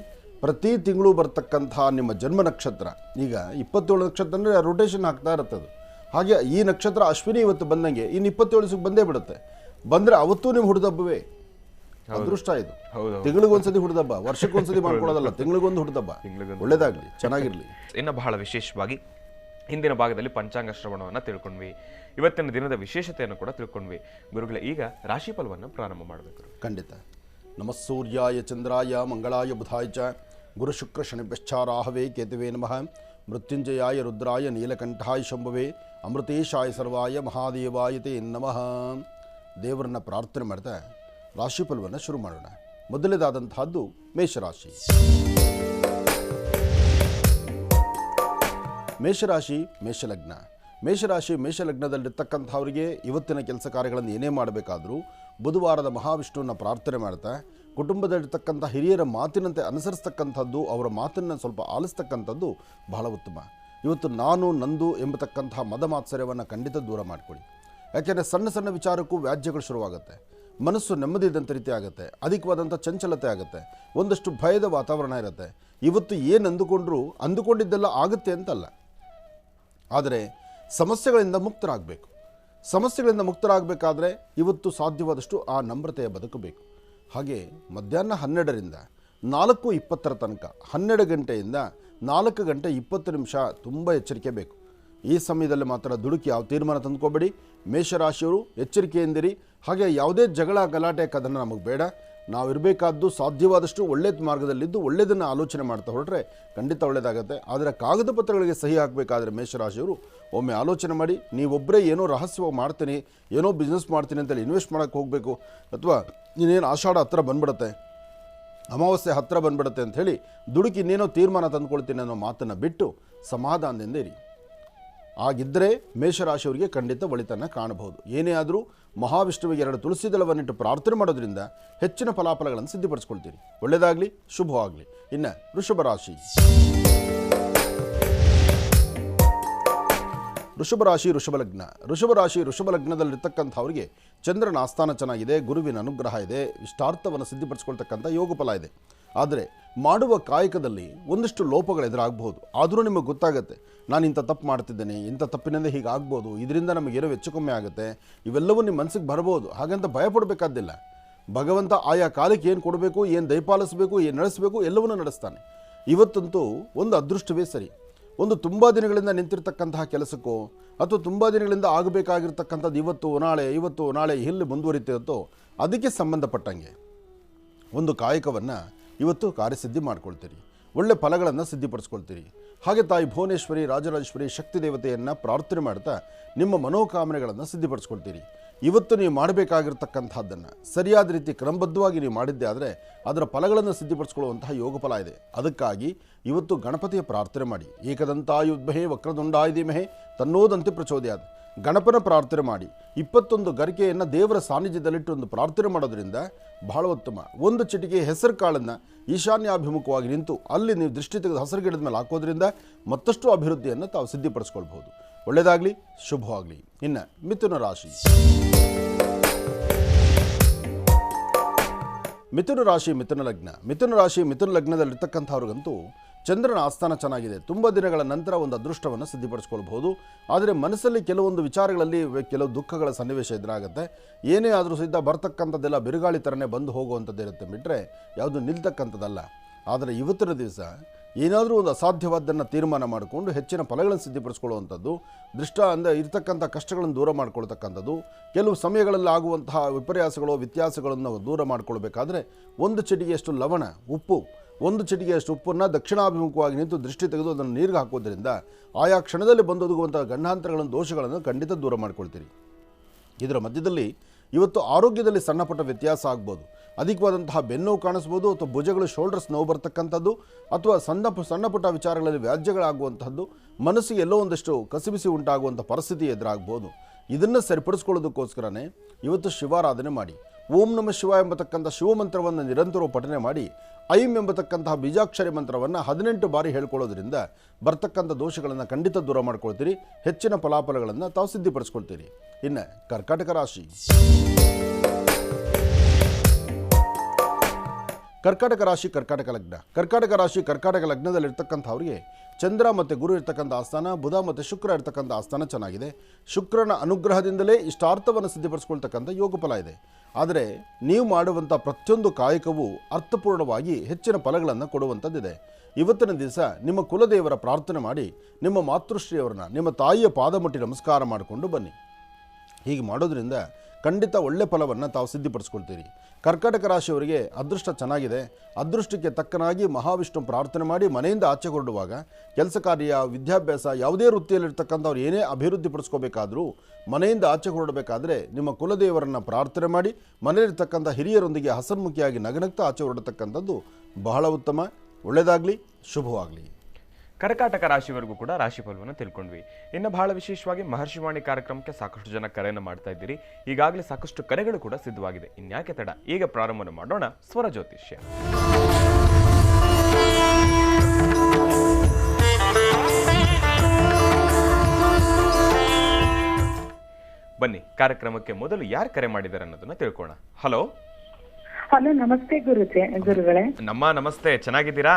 ಪ್ರತಿ ತಿಂಗಳು ಬರ್ತಕ್ಕಂಥ ನಿಮ್ಮ ಜನ್ಮ ನಕ್ಷತ್ರ, ಈಗ 27 ನಕ್ಷತ್ರ ಅಂದರೆ ರೊಟೇಷನ್ ಆಗ್ತಾ ಇರುತ್ತೆ. ಅದು ಹಾಗೆ ಈ ನಕ್ಷತ್ರ ಅಶ್ವಿನಿ ಇವತ್ತು ಬಂದಂಗೆ ಇನ್ನು 27 ದಿವಸಕ್ಕೆ ಬಂದೇ ಬಿಡುತ್ತೆ. ಬಂದರೆ ಅವತ್ತೂ ನಿಮ್ಮ ಹುಡುದಬ್ಬವೇ. ಅದೃಷ್ಟ ಇದು. ತಿಂಗಳಿಗೊಂದ್ಸತಿ ಹುಡುದಬ್ಬ, ವರ್ಷಕ್ಕೊಂದ್ಸತಿ ಮಾಡ್ಕೊಳ್ಳೋದಲ್ಲ, ತಿಂಗಳಿಗೊಂದು ಹುಡುದಬ್ಬ. ಒಳ್ಳೇದಾಗಲಿ, ಚೆನ್ನಾಗಿರಲಿ. ಇನ್ನು ಬಹಳ ವಿಶೇಷವಾಗಿ ಹಿಂದಿನ ಭಾಗದಲ್ಲಿ ಪಂಚಾಂಗ ಶ್ರವಣವನ್ನು ತಿಳ್ಕೊಂಡ್ವಿ. ಇವತ್ತಿನ ದಿನದ ವಿಶೇಷತೆಯನ್ನು ಕೂಡ ತಿಳ್ಕೊಂಡ್ವಿ. ಗುರುಗಳೇ, ಈಗ ರಾಶಿಫಲವನ್ನು ಪ್ರಾರಂಭ ಮಾಡಬೇಕು. ಖಂಡಿತ. ನಮಃ ಸೂರ್ಯಾಯ ಚಂದ್ರಾಯ ಮಂಗಳಾಯ ಬುಧಾಯ ಚ ಗುರು ಶುಕ್ರ ಶನಿಭ್ಯಶ್ಚ ರಾಹವೇ ಕೇತವೇ ನಮಃ. ಮೃತ್ಯುಂಜಯಾಯ ರುದ್ರಾಯ ನೀಲಕಂಠಾಯ ಶಂಭವೇ ಅಮೃತೇಶಾಯ ಸರ್ವಾಯ ಮಹಾದೇವಾಯ ತೇ ನಮಃ. ದೇವರನ್ನ ಪ್ರಾರ್ಥನೆ ಮಾಡ್ತಾ ರಾಶಿಫಲವನ್ನು ಶುರು ಮಾಡೋಣ. ಮೊದಲನೇದಾದಂತಹದ್ದು ಮೇಷರಾಶಿ. ಮೇಷರಾಶಿ ಮೇಷಲಗ್ನ. ಮೇಷಲಗ್ನದಲ್ಲಿರ್ತಕ್ಕಂಥವರಿಗೆ ಇವತ್ತಿನ ಕೆಲಸ ಕಾರ್ಯಗಳನ್ನು ಏನೇ ಮಾಡಬೇಕಾದರೂ ಬುಧವಾರದ ಮಹಾವಿಷ್ಣುವನ್ನ ಪ್ರಾರ್ಥನೆ ಮಾಡ್ತಾ ಕುಟುಂಬದಲ್ಲಿರ್ತಕ್ಕಂಥ ಹಿರಿಯರ ಮಾತಿನಂತೆ ಅನುಸರಿಸ್ತಕ್ಕಂಥದ್ದು, ಅವರ ಮಾತನ್ನು ಸ್ವಲ್ಪ ಆಲಿಸ್ತಕ್ಕಂಥದ್ದು ಬಹಳ ಉತ್ತಮ. ಇವತ್ತು ನಾನು ನಂದು ಎಂಬತಕ್ಕಂಥ ಮದ ಮಾತ್ಸರ್ಯವನ್ನು ಖಂಡಿತ ದೂರ ಮಾಡಿಕೊಳ್ಳಿ. ಯಾಕೆಂದರೆ ಸಣ್ಣ ಸಣ್ಣ ವಿಚಾರಕ್ಕೂ ವ್ಯಾಜ್ಯಗಳು ಶುರುವಾಗುತ್ತೆ. ಮನಸ್ಸು ನೆಮ್ಮದಿ ಇದ್ದಂಥ ರೀತಿ ಆಗುತ್ತೆ, ಅಧಿಕವಾದಂಥ ಚಂಚಲತೆ ಆಗುತ್ತೆ, ಒಂದಷ್ಟು ಭಯದ ವಾತಾವರಣ ಇರುತ್ತೆ. ಇವತ್ತು ಏನು ಅಂದುಕೊಂಡಿದ್ದೆಲ್ಲ ಆಗುತ್ತೆ ಅಂತಲ್ಲ, ಆದರೆ ಸಮಸ್ಯೆಗಳಿಂದ ಮುಕ್ತರಾಗಬೇಕು. ಸಮಸ್ಯೆಗಳಿಂದ ಮುಕ್ತರಾಗಬೇಕಾದ್ರೆ ಇವತ್ತು ಸಾಧ್ಯವಾದಷ್ಟು ಆ ನಮ್ರತೆಯ ಬದುಕಬೇಕು. ಹಾಗೆ ಮಧ್ಯಾಹ್ನ 12ರಿಂದ 4:20 ತನಕ, 12 ಗಂಟೆಯಿಂದ 4 ಗಂಟೆ 20 ನಿಮಿಷ ತುಂಬ ಎಚ್ಚರಿಕೆ ಬೇಕು. ಈ ಸಮಯದಲ್ಲಿ ಮಾತ್ರ ದುಡುಕಿ ಯಾವ ತೀರ್ಮಾನ ತಂದುಕೋಬೇಡಿ. ಮೇಷರಾಶಿಯವರು ಎಚ್ಚರಿಕೆಯಿಂದಿರಿ. ಹಾಗೆ ಯಾವುದೇ ಜಗಳ ಗಲಾಟೆ ಕದನ ನಮಗೆ ಬೇಡ. ನಾವಿರಬೇಕಾದ್ದು ಸಾಧ್ಯವಾದಷ್ಟು ಒಳ್ಳೆಯ ಮಾರ್ಗದಲ್ಲಿದ್ದು ಒಳ್ಳೆಯದನ್ನು ಆಲೋಚನೆ ಮಾಡ್ತಾ ಹೊರಟ್ರೆ ಖಂಡಿತ ಒಳ್ಳೆಯದಾಗುತ್ತೆ. ಆದರೆ ಕಾಗದ ಪತ್ರಗಳಿಗೆ ಸಹಿ ಹಾಕಬೇಕಾದ್ರೆ ಮೇಷರಾಶಿಯವರು ಒಮ್ಮೆ ಆಲೋಚನೆ ಮಾಡಿ. ನೀವೊಬ್ಬರೇ ಏನೋ ರಹಸ್ಯವಾಗಿ ಮಾಡ್ತೀನಿ, ಏನೋ ಬಿಸ್ನೆಸ್ ಮಾಡ್ತೀನಿ ಅಂತೇಳಿ ಇನ್ವೆಸ್ಟ್ ಮಾಡೋಕ್ಕೆ ಹೋಗಬೇಕು, ಅಥವಾ ನೀನೇನು ಆಷಾಢ ಹತ್ತಿರ ಬಂದ್ಬಿಡುತ್ತೆ, ಅಮಾವಾಸ್ಯೆ ಹತ್ತಿರ ಬಂದ್ಬಿಡುತ್ತೆ ಅಂಥೇಳಿ ದುಡುಕಿ ಇನ್ನೇನೋ ತೀರ್ಮಾನ ತಂದುಕೊಳ್ತೀನಿ ಅನ್ನೋ ಮಾತನ್ನು ಬಿಟ್ಟು ಸಮಾಧಾನದಿಂದ ಇರಿ. ಆಗಿದ್ದರೆ ಮೇಷರಾಶಿಯವರಿಗೆ ಖಂಡಿತ ಒಳಿತನ್ನು ಕಾಣಬಹುದು. ಏನೇ ಆದರೂ ಮಹಾವಿಷ್ಣುವಿಗೆ 2 ತುಳಸಿ ದಳವನ್ನಿಟ್ಟು ಪ್ರಾರ್ಥನೆ ಮಾಡೋದ್ರಿಂದ ಹೆಚ್ಚಿನ ಫಲಾಫಲಗಳನ್ನು ಸಿದ್ಧಪಡಿಸ್ಕೊಳ್ತೀರಿ. ಒಳ್ಳೆಯದಾಗಲಿ, ಶುಭವಾಗಲಿ. ಇನ್ನು ವೃಷಭ ರಾಶಿ. ವೃಷಭ ಲಗ್ನದಲ್ಲಿರ್ತಕ್ಕಂಥವ್ರಿಗೆ ಚಂದ್ರನ ಆಸ್ಥಾನ ಚೆನ್ನಾಗಿದೆ, ಗುರುವಿನ ಅನುಗ್ರಹ ಇದೆ, ಇಷ್ಟಾರ್ಥವನ್ನು ಸಿದ್ಧಪಡಿಸ್ಕೊಳ್ತಕ್ಕಂಥ ಯೋಗ ಫಲ ಇದೆ. ಆದರೆ ಮಾಡುವ ಕಾಯಕದಲ್ಲಿ ಒಂದಿಷ್ಟು ಲೋಪಗಳು ಎದುರಾಗಬಹುದು. ಆದರೂ ನಿಮಗೆ ಗೊತ್ತಾಗುತ್ತೆ, ನಾನು ಇಂಥ ತಪ್ಪು ಮಾಡ್ತಿದ್ದೇನೆ, ಇಂಥ ತಪ್ಪಿನಿಂದ ಹೀಗಾಗ್ಬೋದು, ಇದರಿಂದ ನಮಗೇನೋ ಹೆಚ್ಚು ಕಮ್ಮಿ ಆಗುತ್ತೆ, ಇವೆಲ್ಲವೂ ನಿಮ್ಮ ಮನಸ್ಸಿಗೆ ಬರಬಹುದು. ಹಾಗಂತ ಭಯಪಡಬೇಕಾದ್ದಿಲ್ಲ. ಭಗವಂತ ಆಯಾ ಕಾಲಕ್ಕೆ ಏನು ಕೊಡಬೇಕು, ಏನು ದಯಪಾಲಿಸಬೇಕು, ಏನು ನಡೆಸಬೇಕು ಎಲ್ಲವನ್ನೂ ನಡೆಸ್ತಾನೆ. ಇವತ್ತಂತೂ ಒಂದು ಅದೃಷ್ಟವೇ ಸರಿ. ಒಂದು ತುಂಬ ದಿನಗಳಿಂದ ನಿಂತಿರ್ತಕ್ಕಂತಹ ಕೆಲಸಕ್ಕೋ ಅಥವಾ ತುಂಬ ದಿನಗಳಿಂದ ಆಗಬೇಕಾಗಿರ್ತಕ್ಕಂಥದ್ದು ಇವತ್ತು ನಾಳೆ ಎಲ್ಲಿ ಮುಂದುವರಿತಿರುತ್ತೋ ಅದಕ್ಕೆ ಸಂಬಂಧಪಟ್ಟಂಗೆ ಒಂದು ಕಾಯಕವನ್ನು ಇವತ್ತು ಕಾರ್ಯಸಿದ್ಧಿ ಮಾಡ್ಕೊಳ್ತೀರಿ. ಒಳ್ಳೆ ಫಲಗಳನ್ನು ಸಿದ್ಧಿಪಡಿಸ್ಕೊಳ್ತೀರಿ. ಹಾಗೆ ತಾಯಿ ಭುವನೇಶ್ವರಿ, ರಾಜರಾಜೇಶ್ವರಿ ಶಕ್ತಿ ದೇವತೆಯನ್ನು ಪ್ರಾರ್ಥನೆ ಮಾಡ್ತಾ ನಿಮ್ಮ ಮನೋಕಾಮನೆಗಳನ್ನು ಸಿದ್ಧಿಪಡಿಸ್ಕೊಳ್ತೀರಿ. ಇವತ್ತು ನೀವು ಮಾಡಬೇಕಾಗಿರ್ತಕ್ಕಂಥದ್ದನ್ನು ಸರಿಯಾದ ರೀತಿ ಕ್ರಮಬದ್ಧವಾಗಿ ನೀವು ಮಾಡಿದ್ದೆ ಆದರೆ ಅದರ ಫಲಗಳನ್ನು ಸಿದ್ಧಿಪಡಿಸ್ಕೊಳ್ಳುವಂತಹ ಯೋಗ ಫಲ ಇದೆ. ಅದಕ್ಕಾಗಿ ಇವತ್ತು ಗಣಪತಿಯ ಪ್ರಾರ್ಥನೆ ಮಾಡಿ. ಏಕದಂತಾಯುದ್ಮಹೇ ವಕ್ರದುಂಡಾಯ ಧೀಮಹಿ ತನ್ನೋದಂತೆ ಪ್ರಚೋದಯಾತ್. ಗಣಪನ ಪ್ರಾರ್ಥನೆ ಮಾಡಿ 21 ಗರಿಕೆಯನ್ನು ದೇವರ ಸಾನ್ನಿಧ್ಯದಲ್ಲಿಟ್ಟು ಒಂದು ಪ್ರಾರ್ಥನೆ ಮಾಡೋದ್ರಿಂದ ಬಹಳ ಉತ್ತಮ. ಒಂದು ಚಿಟಿಕೆ ಹೆಸರು ಕಾಳನ್ನು ಈಶಾನ್ಯಾಭಿಮುಖವಾಗಿ ನಿಂತು ಅಲ್ಲಿ ನೀವು ದೃಷ್ಟಿ ತೆಗೆದು ಹಸಿರು ಗಿಡದ ಮೇಲೆ ಹಾಕೋದ್ರಿಂದ ಮತ್ತಷ್ಟು ಅಭಿವೃದ್ಧಿಯನ್ನು ತಾವು ಸಿದ್ಧಿಪಡಿಸ್ಕೊಳ್ಬಹುದು. ಒಳ್ಳೆಯದಾಗಲಿ, ಶುಭವಾಗಲಿ. ಇನ್ನು ಮಿಥುನ ರಾಶಿ. ಮಿಥುನ ಲಗ್ನದಲ್ಲಿರ್ತಕ್ಕಂಥವ್ರಿಗಂತೂ ಚಂದ್ರನ ಆಸ್ಥಾನ ಚೆನ್ನಾಗಿದೆ. ತುಂಬ ದಿನಗಳ ನಂತರ ಒಂದು ಅದೃಷ್ಟವನ್ನು ಸಿದ್ಧಿಪಡಿಸ್ಕೊಳ್ಬಹುದು. ಆದರೆ ಮನಸ್ಸಲ್ಲಿ ಕೆಲವೊಂದು ವಿಚಾರಗಳಲ್ಲಿ ಕೆಲವು ದುಃಖಗಳ ಸನ್ನಿವೇಶ ಎದುರಾಗುತ್ತೆ. ಏನೇ ಆದರೂ ಸಹಿತ ಬರ್ತಕ್ಕಂಥದ್ದೆಲ್ಲ ಬಿರುಗಾಳಿ ಥರನೇ ಬಂದು ಹೋಗುವಂಥದ್ದು ಇರುತ್ತೆ, ಬಿಟ್ಟರೆ ಯಾವುದು ನಿಲ್ತಕ್ಕಂಥದ್ದಲ್ಲ. ಆದರೆ ಇವತ್ತಿನ ದಿವಸ ಏನಾದರೂ ಒಂದು ಅಸಾಧ್ಯವಾದ್ದನ್ನು ತೀರ್ಮಾನ ಮಾಡಿಕೊಂಡು ಹೆಚ್ಚಿನ ಫಲಗಳನ್ನು ಸಿದ್ಧಿಪಡಿಸ್ಕೊಳ್ಳುವಂಥದ್ದು, ಇರ್ತಕ್ಕಂಥ ಕಷ್ಟಗಳನ್ನು ದೂರ ಮಾಡ್ಕೊಳ್ತಕ್ಕಂಥದ್ದು, ಕೆಲವು ಸಮಯಗಳಲ್ಲಿ ಆಗುವಂತಹ ವಿಪರ್ಯಾಸಗಳು ವ್ಯತ್ಯಾಸಗಳನ್ನು ದೂರ ಮಾಡಿಕೊಳ್ಬೇಕಾದ್ರೆ ಒಂದು ಚಿಟಿಗೆಯಷ್ಟು ಲವಣ, ಉಪ್ಪು, ಒಂದು ಚಿಟಿಗೆಯಷ್ಟು ಉಪ್ಪನ್ನು ದಕ್ಷಿಣಾಭಿಮುಖವಾಗಿ ನಿಂತು ದೃಷ್ಟಿ ತೆಗೆದು ಅದನ್ನು ನೀರಿಗೆ ಹಾಕೋದ್ರಿಂದ ಆಯಾ ಕ್ಷಣದಲ್ಲಿ ಬಂದೊದಗುವಂಥ ಗಂಡಾಂತರಗಳನ್ನು, ದೋಷಗಳನ್ನು ಖಂಡಿತ ದೂರ ಮಾಡ್ಕೊಳ್ತೀರಿ. ಇದರ ಮಧ್ಯದಲ್ಲಿ ಇವತ್ತು ಆರೋಗ್ಯದಲ್ಲಿ ಸಣ್ಣಪುಟ್ಟ ವ್ಯತ್ಯಾಸ ಆಗ್ಬೋದು. ಅಧಿಕವಾದಂತಹ ಬೆನ್ನೋವು ಕಾಣಿಸ್ಬೋದು, ಅಥವಾ ಭುಜಗಳು ಶೋಲ್ಡರ್ಸ್ ನೋವು ಬರ್ತಕ್ಕಂಥದ್ದು, ಅಥವಾ ಸಣ್ಣ ಪುಟ್ಟ ವಿಚಾರಗಳಲ್ಲಿ ವ್ಯಾಜ್ಯಗಳಾಗುವಂಥದ್ದು, ಮನಸ್ಸಿಗೆ ಎಲ್ಲೋ ಒಂದಷ್ಟು ಕಸಿಬಿಸಿ ಉಂಟಾಗುವಂಥ ಪರಿಸ್ಥಿತಿ ಎದುರಾಗ್ಬೋದು. ಇದನ್ನು ಸರಿಪಡಿಸ್ಕೊಳ್ಳೋದಕ್ಕೋಸ್ಕರನೇ ಇವತ್ತು ಶಿವಾರಾಧನೆ ಮಾಡಿ. ಓಂ ನಮಃ ಶಿವ ಎಂಬತಕ್ಕಂಥ ಶಿವಮಂತ್ರವನ್ನು ನಿರಂತರ ಪಠನೆ ಮಾಡಿ ಐಂ ಎಂಬತಕ್ಕಂತಹ ಬೀಜಾಕ್ಷರಿ ಮಂತ್ರವನ್ನು 18 ಬಾರಿ ಹೇಳ್ಕೊಳ್ಳೋದ್ರಿಂದ ಬರ್ತಕ್ಕಂಥ ದೋಷಗಳನ್ನು ಖಂಡಿತ ದೂರ ಮಾಡ್ಕೊಳ್ತೀರಿ. ಹೆಚ್ಚಿನ ಫಲಾಫಲಗಳನ್ನು ತಾವು ಸಿದ್ಧಿಪಡಿಸ್ಕೊಳ್ತೀರಿ. ಇನ್ನು ಕರ್ಕಾಟಕ ರಾಶಿ. ಕರ್ಕಾಟಕ ಲಗ್ನದಲ್ಲಿರ್ತಕ್ಕಂಥವ್ರಿಗೆ ಚಂದ್ರ ಮತ್ತು ಗುರು ಇರ್ತಕ್ಕಂಥ ಆಸ್ಥಾನ, ಬುಧ ಮತ್ತು ಶುಕ್ರ ಇರ್ತಕ್ಕಂಥ ಆಸ್ಥಾನ ಚೆನ್ನಾಗಿದೆ. ಶುಕ್ರನ ಅನುಗ್ರಹದಿಂದಲೇ ಇಷ್ಟಾರ್ಥವನ್ನು ಸಿದ್ಧಪಡಿಸ್ಕೊಳ್ತಕ್ಕಂಥ ಯೋಗ ಫಲ ಇದೆ. ಆದರೆ ನೀವು ಮಾಡುವಂಥ ಪ್ರತಿಯೊಂದು ಕಾಯಕವೂ ಅರ್ಥಪೂರ್ಣವಾಗಿ ಹೆಚ್ಚಿನ ಫಲಗಳನ್ನು ಕೊಡುವಂಥದ್ದಿದೆ. ಇವತ್ತಿನ ದಿವಸ ನಿಮ್ಮ ಕುಲದೇವರ ಪ್ರಾರ್ಥನೆ ಮಾಡಿ ನಿಮ್ಮ ಮಾತೃಶ್ರೀಯವರನ್ನ, ನಿಮ್ಮ ತಾಯಿಯ ಪಾದ ಮುಟ್ಟಿ ನಮಸ್ಕಾರ ಮಾಡಿಕೊಂಡು ಬನ್ನಿ. ಹೀಗೆ ಮಾಡೋದ್ರಿಂದ ಖಂಡಿತ ಒಳ್ಳೆ ಫಲವನ್ನು ತಾವು ಸಿದ್ಧಿಪಡಿಸ್ಕೊಳ್ತೀರಿ. ಕರ್ಕಾಟಕ ರಾಶಿಯವರಿಗೆ ಅದೃಷ್ಟ ಚೆನ್ನಾಗಿದೆ. ಅದೃಷ್ಟಕ್ಕೆ ತಕ್ಕನಾಗಿ ಮಹಾವಿಷ್ಣು ಪ್ರಾರ್ಥನೆ ಮಾಡಿ ಮನೆಯಿಂದ ಆಚೆ ಹೊರಡುವಾಗ ಕೆಲಸ ಕಾರ್ಯ, ವಿದ್ಯಾಭ್ಯಾಸ, ಯಾವುದೇ ವೃತ್ತಿಯಲ್ಲಿರ್ತಕ್ಕಂಥವ್ರು ಏನೇ ಅಭಿವೃದ್ಧಿ ಪಡಿಸ್ಕೋಬೇಕಾದ್ರೂ ಮನೆಯಿಂದ ಆಚೆ ಹೊರಡಬೇಕಾದ್ರೆ ನಿಮ್ಮ ಕುಲದೇವರನ್ನು ಪ್ರಾರ್ಥನೆ ಮಾಡಿ ಮನೆಯಲ್ಲಿರ್ತಕ್ಕಂಥ ಹಿರಿಯರೊಂದಿಗೆ ಹಸನ್ಮುಖಿಯಾಗಿ ನಗನಗ್ತಾ ಆಚೆ ಹೊರಡತಕ್ಕಂಥದ್ದು ಬಹಳ ಉತ್ತಮ. ಒಳ್ಳೆಯದಾಗಲಿ, ಶುಭವಾಗಲಿ. ಕರ್ಕಾಟಕ ರಾಶಿವರೆಗೂ ಕೂಡ ರಾಶಿ ಫಲವನ್ನು ತಿಳ್ಕೊಂಡ್ವಿ. ಇನ್ನು ಬಹಳ ವಿಶೇಷವಾಗಿ ಮಹರ್ಷಿವಾಣಿ ಕಾರ್ಯಕ್ರಮಕ್ಕೆ ಸಾಕಷ್ಟು ಜನ ಕರೆಯನ್ನು ಮಾಡ್ತಾ ಇದ್ದೀರಿ. ಈಗಾಗಲೇ ಸಾಕಷ್ಟು ಕರೆಗಳು ಕೂಡ ಸಿದ್ಧವಾಗಿದೆ. ಇನ್ಯಾಕೆ ತಡ, ಈಗ ಪ್ರಾರಂಭ ಮಾಡೋಣ ಸ್ವರ ಜ್ಯೋತಿಷ್ಯ. ಬನ್ನಿ, ಕಾರ್ಯಕ್ರಮಕ್ಕೆ ಮೊದಲು ಯಾರು ಕರೆ ಮಾಡಿದ್ದಾರೆ ಅನ್ನೋದನ್ನ ತಿಳ್ಕೋಣ. ಹಲೋ ಹಲೋ, ನಮಸ್ತೆ ಗುರುಗಳೇ. ನಮ್ಮ ನಮಸ್ತೆ, ಚೆನ್ನಾಗಿದ್ದೀರಾ?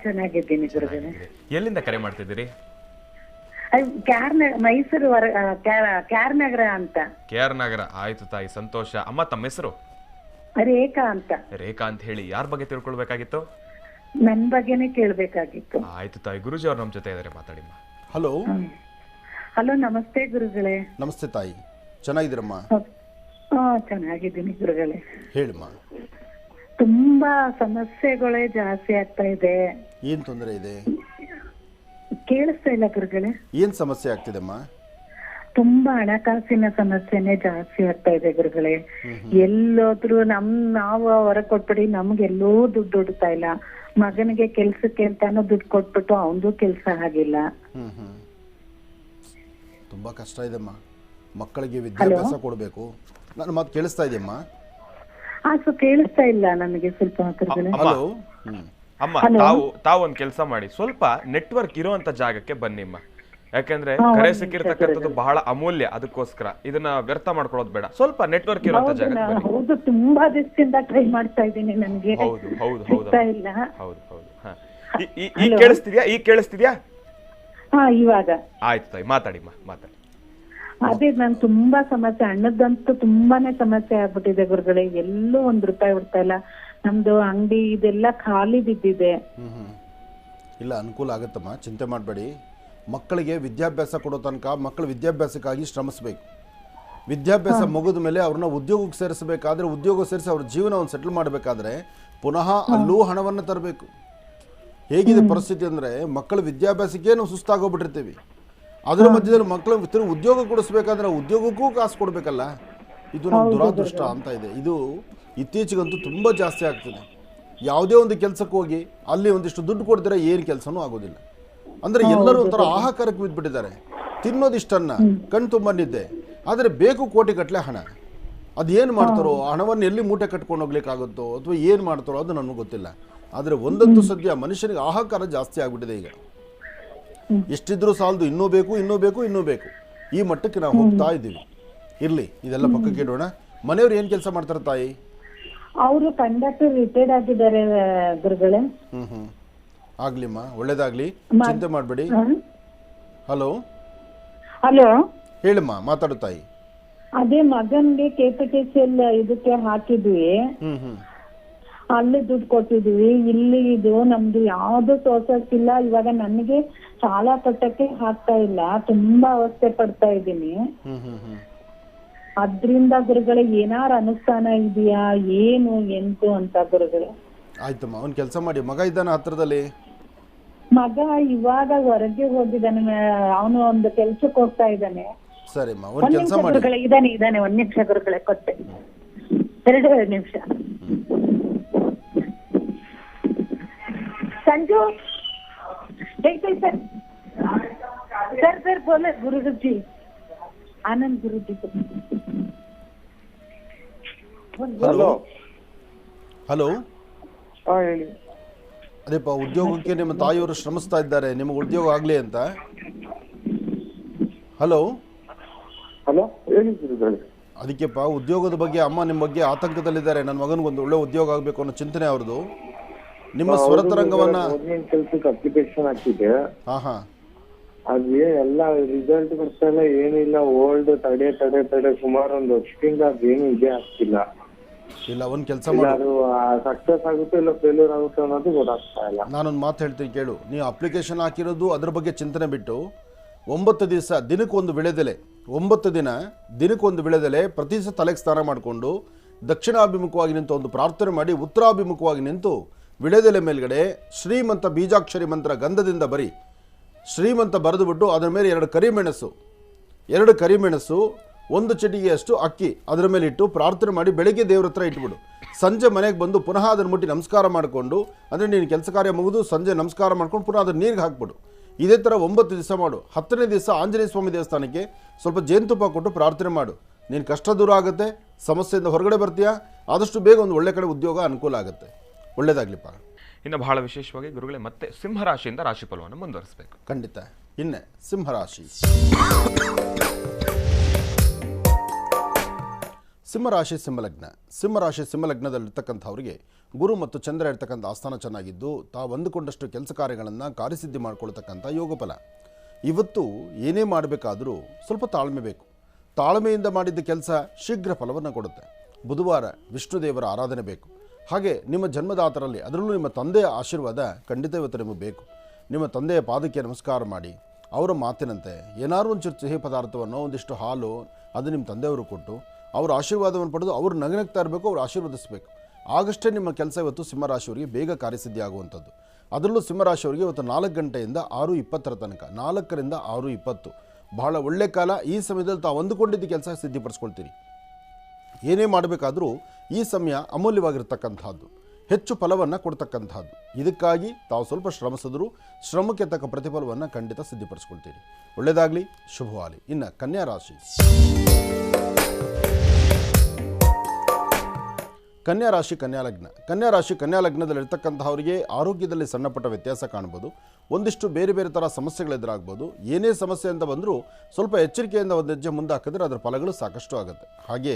ಚೆನ್ನಾಗಿದ್ದೀನಿ ಗುರುಗಳೇ. ಎಲ್ಲಿಂದ ಕರೆ ಮಾಡ್ತಿದ್ದೀರಿ? ಮೈಸೂರು ಕ್ಯಾರ್ ನಗರ ಅಂತ. KR ನಗರ. ಆಯ್ತು ತಾಯಿ, ಸಂತೋಷ. ಅಮ್ಮ, ತಮ್ಮ ಹೆಸರು? ರೇಖಾ ಅಂತ. ರೇಖಾ ಅಂತ ಹೇಳಿ. ಯಾರ ಬಗ್ಗೆ ತಿಳ್ಕೊಳ್ಬೇಕಾಗಿತ್ತು? ನನ್ ಬಗ್ಗೆನೇ ಕೇಳ್ಬೇಕಾಗಿತ್ತು. ಆಯ್ತು ತಾಯಿ, ಗುರುಜಿ ಅವ್ರು ನಮ್ಮ ಜೊತೆ ಇದ್ದಾರೆ, ಮಾತಾಡಿಮ್ಮ. ಹಲೋ ಹಲೋ, ನಮಸ್ತೆ ಗುರುಗಳೇ. ನಮಸ್ತೆ ತಾಯಿ, ಚೆನ್ನಾಗಿದ್ದೀರಮ್ಮ? ಚೆನ್ನಾಗಿದ್ದೀನಿ ಗುರುಗಳೇ. ಹೇಳಿಮ್ಮ. ತುಂಬಾ ಸಮಸ್ಯೆಗಳೇ ಜಾಸ್ತಿ ಆಗ್ತಾ ಇದೆ. ಏನ್ ತೊಂದರೆ ಇದೆ? ಕೇಳಿಸ್ತಾ ಇಲ್ಲ ಗುರುಗಳೇ. ಏನ್ ಸಮಸ್ಯೆ ಆಗ್ತಿದೆಮ್ಮ? ತುಂಬಾ ಹಣಕಾಸಿನ ಸಮಸ್ಯೆನೇ ಜಾಸ್ತಿ ಆಗ್ತಾ ಇದೆ ಗುರುಗಳೇ. ಎಲ್ಲೋದ್ರು ನಾವು ಹೊರಗೆ ಕೊಟ್ಬಿಡಿ, ನಮ್ಗೆಲ್ಲೂ ದುಡ್ಡು ಹುಡ್ತಾ ಇಲ್ಲ. ಮಗನಿಗೆ ಕೆಲ್ಸಕ್ಕೆ ಅಂತಾನು ದುಡ್ಡು ಕೊಟ್ಬಿಟ್ಟು ಅವನದು ಕೆಲ್ಸ ಆಗಿಲ್ಲ. ತುಂಬಾ ಕಷ್ಟ ಇದೆಮ್ಮ. ಮಕ್ಕಳಿಗೆ ವಿದ್ಯಾಭ್ಯಾಸ ಕೊಡಬೇಕು. ನನ್ನ ಮಾತು ಕೇಳಿಸ್ತಾ ಇದೆಯಮ್ಮ? ಕೇಳಿಸ್ತಾ ಇಲ್ಲ ನನಗೆ ಸ್ವಲ್ಪ. ಹಲೋ ಅಮ್ಮ, ತಾವು ಒಂದ್ ಕೆಲಸ ಮಾಡಿ, ಸ್ವಲ್ಪ ನೆಟ್ವರ್ಕ್ ಇರುವಂತ ಜಾಗಕ್ಕೆ ಬನ್ನಿಮ್ಮ. ಯಾಕಂದ್ರೆ ಕರೆ ಸಿಕ್ಕಿರ್ತಕ್ಕಂಥದ್ದು ಬಹಳ ಅಮೂಲ್ಯ. ಅದಕ್ಕೋಸ್ಕರ ಇದನ್ನ ವ್ಯರ್ಥ ಮಾಡ್ಕೊಳ್ಳೋದು ಬೇಡ. ಸ್ವಲ್ಪ ನೆಟ್ವರ್ಕ್ ಇರುವಂತ ಜಾಗಕ್ಕೆ ಬನ್ನಿ. ಹೌದು, ತುಂಬಾ ದಿವಸದಿಂದ ಟ್ರೈ ಮಾಡ್ತಾ ಇದ್ದೀನಿ. ನನಗೆ ಹೌದು ಹೌದು ಹೌದು ಇಲ್ಲ. ಹೌದು ಹೌದು. ಈಗ ಕೇಳಿಸ್ತಿದ್ಯಾ? ಈಗ ಕೇಳಿಸ್ತಿದ್ಯಾ? ಇವಾಗ ಆಯ್ತು ತಾಯಿ, ಮಾತಾಡಿಮ್ಮ, ಮಾತಾಡಿ. ಅದೇ ನನ್ ತುಂಬಾ ಸಮಸ್ಯೆ, ಹಣದಂತೂ ತುಂಬಾನೇ ಸಮಸ್ಯೆ ಆಗ್ಬಿಟ್ಟಿದೆ ಗುರುಗಳೇ. ಎಲ್ಲೂ ₹1 ಬಿಡ್ತಾ ಇಲ್ಲ. ನಮ್ದು ಅಂಗಡಿ ಇದೆಲ್ಲ ಖಾಲಿ ಬಿದ್ದಿದೆ. ಇಲ್ಲ, ಅನುಕೂಲ ಆಗುತ್ತಮ್ಮ, ಚಿಂತೆ ಮಾಡಬೇಡಿ. ಮಕ್ಕಳಿಗೆ ವಿದ್ಯಾಭ್ಯಾಸ ಕೊಡೋ ತನಕ ಮಕ್ಕಳ ವಿದ್ಯಾಭ್ಯಾಸಕ್ಕಾಗಿ ಶ್ರಮಿಸಬೇಕು. ವಿದ್ಯಾಭ್ಯಾಸ ಮುಗಿದ ಮೇಲೆ ಅವ್ರನ್ನ ಉದ್ಯೋಗಕ್ಕೆ ಸೇರಿಸಬೇಕಾದ್ರೆ, ಉದ್ಯೋಗ ಸೇರಿಸಿ ಅವ್ರ ಜೀವನವನ್ನು ಸೆಟ್ಲ್ ಮಾಡಬೇಕಾದ್ರೆ ಪುನಃ ಅಲ್ಲೂ ಹಣವನ್ನು ತರಬೇಕು. ಹೇಗಿದೆ ಪರಿಸ್ಥಿತಿ ಅಂದರೆ, ಮಕ್ಕಳ ವಿದ್ಯಾಭ್ಯಾಸಕ್ಕೆ ನಾವು ಸುಸ್ತಾಗೋಗ್ಬಿಟ್ಟಿರ್ತೀವಿ. ಅದರ ಮಧ್ಯದಲ್ಲಿ ಮಕ್ಕಳು ಉದ್ಯೋಗ ಕೊಡಿಸ್ಬೇಕಾದ್ರೆ ಉದ್ಯೋಗಕ್ಕೂ ಕಾಸು ಕೊಡಬೇಕಲ್ಲ. ಇದು ನಮ್ಮ ದುರಾದೃಷ್ಟ ಅಂತ ಇದೆ. ಇದು ಇತ್ತೀಚೆಗಂತೂ ತುಂಬ ಜಾಸ್ತಿ ಆಗ್ತಿದೆ. ಯಾವುದೇ ಒಂದು ಕೆಲಸಕ್ಕೆ ಹೋಗಿ ಅಲ್ಲಿ ಒಂದಿಷ್ಟು ದುಡ್ಡು ಕೊಡ್ತಾರೆ, ಏನು ಕೆಲಸನೂ ಆಗೋದಿಲ್ಲ. ಅಂದರೆ ಎಲ್ಲರೂ ಒಂಥರ ಆಹಾಕಾರಕ್ಕೆ ಬಿದ್ದುಬಿಟ್ಟಿದ್ದಾರೆ. ತಿನ್ನೋದಿಷ್ಟನ್ನ ಕಣ್ ತುಂಬ ನಿದ್ದೆ, ಆದರೆ ಬೇಕು ಕೋಟಿಗಟ್ಟಲೆ ಹಣ. ಅದೇನು ಮಾಡ್ತಾರೋ, ಹಣವನ್ನು ಎಲ್ಲಿ ಮೂಟೆ ಕಟ್ಕೊಂಡು ಹೋಗ್ಲಿಕ್ಕಾಗುತ್ತೋ ಅಥವಾ ಏನು ಮಾಡ್ತಾರೋ ಅದು ನನಗೆ ಗೊತ್ತಿಲ್ಲ. ಆದರೆ ಒಂದಂತೂ ಸದ್ಯ ಮನುಷ್ಯನಿಗೆ ಆಹಾಕಾರ ಜಾಸ್ತಿ ಆಗ್ಬಿಟ್ಟಿದೆ. ಈಗ ಎಷ್ಟಿದ್ರೂ ಸಾಲದು, ಇನ್ನೂ ಬೇಕು, ಇನ್ನೂ ಬೇಕು, ಇನ್ನೂ ಬೇಕು. ಈ ಮಟ್ಟಕ್ಕೆ ನಾವು ಹೋಗ್ತಾ ಇದ್ದೀವಿ. ಇರಲಿ, ಇದೆಲ್ಲ ಪಕ್ಕಕ್ಕೆ ಇಡೋಣ. ಮನೆಯವ್ರು ಏನು ಕೆಲಸ ಮಾಡ್ತಾರೆ ತಾಯಿ? ಅವರು ಕಂಡಕ್ಟರ್ ರಿಟೈರ್ಡ್ ಆಗಿದ್ದಾರೆ ಗುರುಗಳೇ. ಆಗ್ಲಿಮ್ಮ, ಒಳ್ಳೇದಾಗ್ಲಿ, ಚಿಂತೆ ಮಾಡಬೇಡಿ. ಹಲೋ ಹಲೋ, ಹೇಳಿಮ್ಮ, ಮಾತಾಡು ತಾಯಿ. ಅದೇ ಮಗನ್ಗೆ KPTCL ಇದಕ್ಕೆ ಹಾಕಿದ್ವಿ, ಅಲ್ಲಿ ದುಡ್ಡು ಕೊಟ್ಟಿದ್ವಿ. ಇಲ್ಲಿ ಇದು ನಮ್ದು ಯಾವ್ದು ಸೋರ್ಸಸ್ ಇಲ್ಲ. ಇವಾಗ ನನಗೆ ಸಾಲ ಕಟ್ಟಕ್ಕೆ ಆಗ್ತಾ ಇಲ್ಲ, ತುಂಬಾ ಅವಸ್ಥೆ ಪಡ್ತಾ ಇದ್ದೀನಿ. ಅದ್ರಿಂದ ಗುರುಗಳೇ ಏನಾರು ಅನುಷ್ಠಾನ ಇದೆಯಾ, ಏನು ಎಂತು ಅಂತ ಗುರುಗಳೇ? ಆಯ್ತಮ್ಮ, ಒಂದ್ ಕೆಲಸ ಮಾಡಿ. ಮಗ ಇದ್ದಾನೆ ಹತ್ರದಲ್ಲಿ? ಮಗ ಇವಾಗ ಹೊರಗೆ ಹೋಗಿದ್ದಾನೆ, ಅವನು ಒಂದು ಕೆಲ್ಸಕ್ಕೆ ಹೋಗ್ತಾ ಇದ್ದಾನೆ. ಸರಿಮ್ಮ, ಒಂದ್ ಕೆಲಸ ಮಾಡಿ. ಗುರುಗಳೇ ಇದಾನೆ, 1 ನಿಮಿಷ ಗುರುಗಳೇ, ಕೊಟ್ಟೆ 2 ನಿಮಿಷ. ಸಂಜು ಸರ್ ಬೋಲೆ ಗುರುಜಿ, ಆನಂದ್ ಗುರುಜಿ. ಹಲೋ ಹಲೋ, ಹೇಳಿ. ಅದೇಪ್ಪ, ಉದ್ಯೋಗಕ್ಕೆ ನಿಮ್ಮ ತಾಯಿಯವರು ಶ್ರಮಿಸ್ತಾ ಇದ್ದಾರೆ, ನಿಮಗೆ ಉದ್ಯೋಗ ಆಗಲಿ ಅಂತ. ಹಲೋ ಹಲೋ, ಹೇಳಿ. ಅದಕ್ಕೆಪ್ಪ, ಉದ್ಯೋಗದ ಬಗ್ಗೆ ಅಮ್ಮ ನಿಮ್ಮ ಬಗ್ಗೆ ಆತಂಕದಲ್ಲಿದ್ದಾರೆ. ನನ್ನ ಮಗನಿಗೊಂದು ಒಳ್ಳೆ ಉದ್ಯೋಗ ಆಗಬೇಕು ಅನ್ನೋ ಚಿಂತನೆ ಅವ್ರದ್ದು. ನಿಮ್ಮ ಸ್ವರತರಂಗವನ್ನ ಕೆಲ್ಸಕ್ಕೆ ಅಪ್ಲಿಕೇಶನ್ ಹಾಕಿದ್ದೆ. ಹಾ, ಅದೇ ಎಲ್ಲ ರಿಸಲ್ಟ್ ಬರ್ತಾ ಇಲ್ಲ, ಏನಿಲ್ಲ. ಓಲ್ಡ್ ತಡೆ ಸುಮಾರು 1 ವರ್ಷದಿಂದ ಅದೇನು ಇದೇ ಆಗ್ತಿಲ್ಲ. ಇಲ್ಲ, ಒಂದ್ ಕೆಲಸ ಮಾಡಿ. ಅದು ಸಕ್ಸಸ್ ಆಗುತ್ತೆ ಇಲ್ಲ ಫೇಲ್ಯೂರ್ ಆಗುತ್ತೆ ಅನ್ನೋದು ಗೊತ್ತಾಗ್ತಾ ಇಲ್ಲ. ನಾನೊಂದು ಮಾತು ಹೇಳ್ತೀನಿ ಕೇಳು. ನೀವು ಅಪ್ಲಿಕೇಶನ್ ಹಾಕಿರೋದು ಅದ್ರ ಬಗ್ಗೆ ಚಿಂತನೆ ಬಿಟ್ಟು 9 ದಿವಸ ದಿನಕ್ಕೊಂದು ವಿಳೆದೆಲೆ 9 ದಿನ ದಿನಕ್ಕೊಂದು ವಿಳೆದೆಲೆ ಪ್ರತಿ ಸಹ ತಲೆಗೆ ಸ್ನಾನ ಮಾಡಿಕೊಂಡು ದಕ್ಷಿಣಾಭಿಮುಖವಾಗಿ ನಿಂತು ಒಂದು ಪ್ರಾರ್ಥನೆ ಮಾಡಿ ಉತ್ತರಾಭಿಮುಖವಾಗಿ ನಿಂತು ವಿಳೆದೆಲೆ ಮೇಲ್ಗಡೆ ಶ್ರೀಮಂತ ಬೀಜಾಕ್ಷರಿ ಮಂತ್ರ ಗಂಧದಿಂದ ಬರಿ ಶ್ರೀಮಂತ ಬರೆದುಬಿಟ್ಟು ಅದರ ಮೇಲೆ 2 ಕರಿಮೆಣಸು 1 ಚಿಟಿಗೆಯಷ್ಟು ಅಕ್ಕಿ ಅದರ ಮೇಲೆ ಇಟ್ಟು ಪ್ರಾರ್ಥನೆ ಮಾಡಿ ಬೆಳಗ್ಗೆ ದೇವ್ರ ಹತ್ರ ಇಟ್ಬಿಡು. ಸಂಜೆ ಮನೆಗೆ ಬಂದು ಪುನಃ ಅದನ್ನು ಮುಟ್ಟಿ ನಮಸ್ಕಾರ ಮಾಡಿಕೊಂಡು, ಅಂದರೆ ನೀನು ಕೆಲಸ ಕಾರ್ಯ ಮುಗಿದು ಸಂಜೆ ನಮಸ್ಕಾರ ಮಾಡ್ಕೊಂಡು ಪುನಃ ಅದನ್ನು ನೀರಿಗೆ ಹಾಕ್ಬಿಡು. ಇದೇ ಥರ 9 ದಿವಸ ಮಾಡು. 10ನೇ ದಿವಸ ಆಂಜನೇಯ ಸ್ವಾಮಿ ದೇವಸ್ಥಾನಕ್ಕೆ ಸ್ವಲ್ಪ ಜೇನುತುಪ್ಪ ಕೊಟ್ಟು ಪ್ರಾರ್ಥನೆ ಮಾಡು. ನೀನು ಕಷ್ಟ ದೂರ ಆಗುತ್ತೆ, ಸಮಸ್ಯೆಯಿಂದ ಹೊರಗಡೆ ಬರ್ತೀಯಾ, ಆದಷ್ಟು ಬೇಗ ಒಂದು ಒಳ್ಳೆ ಕಡೆ ಉದ್ಯೋಗ ಅನುಕೂಲ ಆಗುತ್ತೆ. ಒಳ್ಳೇದಾಗ್ಲಿಪ್ಪ. ಇನ್ನು ಬಹಳ ವಿಶೇಷವಾಗಿ ಗುರುಗಳೇ ಮತ್ತೆ ಸಿಂಹರಾಶಿಯಿಂದ ರಾಶಿಫಲವನ್ನು ಮುಂದುವರಿಸಬೇಕು. ಖಂಡಿತ. ಇನ್ನು ಸಿಂಹರಾಶಿ. ಸಿಂಹಲಗ್ನದಲ್ಲಿರ್ತಕ್ಕಂಥವ್ರಿಗೆ ಗುರು ಮತ್ತು ಚಂದ್ರ ಇರ್ತಕ್ಕಂಥ ಆಸ್ಥಾನ ಚೆನ್ನಾಗಿದ್ದು ತಾವು ಅಂದುಕೊಂಡಷ್ಟು ಕೆಲಸ ಕಾರ್ಯಗಳನ್ನು ಕಾರ್ಯಸಿದ್ಧಿ ಮಾಡ್ಕೊಳ್ತಕ್ಕಂಥ ಯೋಗಫಲ. ಇವತ್ತು ಏನೇ ಮಾಡಬೇಕಾದರೂ ಸ್ವಲ್ಪ ತಾಳ್ಮೆ ಬೇಕು. ತಾಳ್ಮೆಯಿಂದ ಮಾಡಿದ್ದ ಕೆಲಸ ಶೀಘ್ರ ಫಲವನ್ನು ಕೊಡುತ್ತೆ. ಬುಧವಾರ ವಿಷ್ಣುದೇವರ ಆರಾಧನೆ ಬೇಕು. ಹಾಗೆ ನಿಮ್ಮ ಜನ್ಮದಾತರಲ್ಲಿ ಅದರಲ್ಲೂ ನಿಮ್ಮ ತಂದೆಯ ಆಶೀರ್ವಾದ ಖಂಡಿತ ಇವತ್ತು ನಿಮಗೆ ಬೇಕು. ನಿಮ್ಮ ತಂದೆಯ ಪಾದಕ್ಕೆ ನಮಸ್ಕಾರ ಮಾಡಿ ಅವರ ಮಾತಿನಂತೆ ಏನಾದ್ರು ಒಂಚೂರು ಸಿಹಿ ಪದಾರ್ಥವನ್ನು, ಒಂದಿಷ್ಟು ಹಾಲು ಅದು ನಿಮ್ಮ ತಂದೆಯವರು ಕೊಟ್ಟು ಅವರ ಆಶೀರ್ವಾದವನ್ನು ಪಡೆದು ಅವರು ನಗನಗ್ತಾ ಇರಬೇಕು, ಅವರು ಆಶೀರ್ವದಿಸಬೇಕು. ಆಗಷ್ಟೇ ನಿಮ್ಮ ಕೆಲಸ ಇವತ್ತು ಸಿಂಹರಾಶಿಯವರಿಗೆ ಬೇಗ ಕಾರ್ಯಸಿದ್ಧಿ ಆಗುವಂಥದ್ದು. ಅದರಲ್ಲೂ ಸಿಂಹರಾಶಿಯವರಿಗೆ ಇವತ್ತು 4 ಗಂಟೆಯಿಂದ 6:20 ತನಕ, 4ರಿಂದ 6:20 ಬಹಳ ಒಳ್ಳೆ ಕಾಲ. ಈ ಸಮಯದಲ್ಲಿ ತಾವು ಅಂದುಕೊಂಡಿದ್ದ ಕೆಲಸ ಸಿದ್ಧಿಪಡಿಸ್ಕೊಳ್ತೀರಿ. ಏನೇ ಮಾಡಬೇಕಾದರೂ ಈ ಸಮಯ ಅಮೂಲ್ಯವಾಗಿರ್ತಕ್ಕಂಥದ್ದು, ಹೆಚ್ಚು ಫಲವನ್ನು ಕೊಡ್ತಕ್ಕಂಥದ್ದು. ಇದಕ್ಕಾಗಿ ತಾವು ಸ್ವಲ್ಪ ಶ್ರಮಿಸಿದ್ರು ಶ್ರಮಕ್ಕೆ ತಕ್ಕ ಪ್ರತಿಫಲವನ್ನು ಖಂಡಿತ ಸಿದ್ಧಿಪಡಿಸ್ಕೊಳ್ತೀರಿ. ಒಳ್ಳೆಯದಾಗಲಿ, ಶುಭವಾಗಲಿ. ಇನ್ನು ಕನ್ಯಾ ರಾಶಿ. ಕನ್ಯಾ ರಾಶಿ ಕನ್ಯಾ ಲಗ್ನದಲ್ಲಿರ್ತಕ್ಕಂಥವರಿಗೆ ಆರೋಗ್ಯದಲ್ಲಿ ಸಣ್ಣಪಟ್ಟ ವ್ಯತ್ಯಾಸ ಕಾಣ್ಬೋದು. ಒಂದಿಷ್ಟು ಬೇರೆ ಬೇರೆ ಥರ ಸಮಸ್ಯೆಗಳು ಎದುರಾಗ್ಬೋದು. ಏನೇ ಸಮಸ್ಯೆ ಅಂತ ಬಂದರೂ ಸ್ವಲ್ಪ ಎಚ್ಚರಿಕೆಯಿಂದ ಒಂದು ಹೆಜ್ಜೆ ಮುಂದೆ ಹಾಕಿದ್ರೆ ಅದರ ಫಲಗಳು ಸಾಕಷ್ಟು ಆಗುತ್ತೆ. ಹಾಗೆ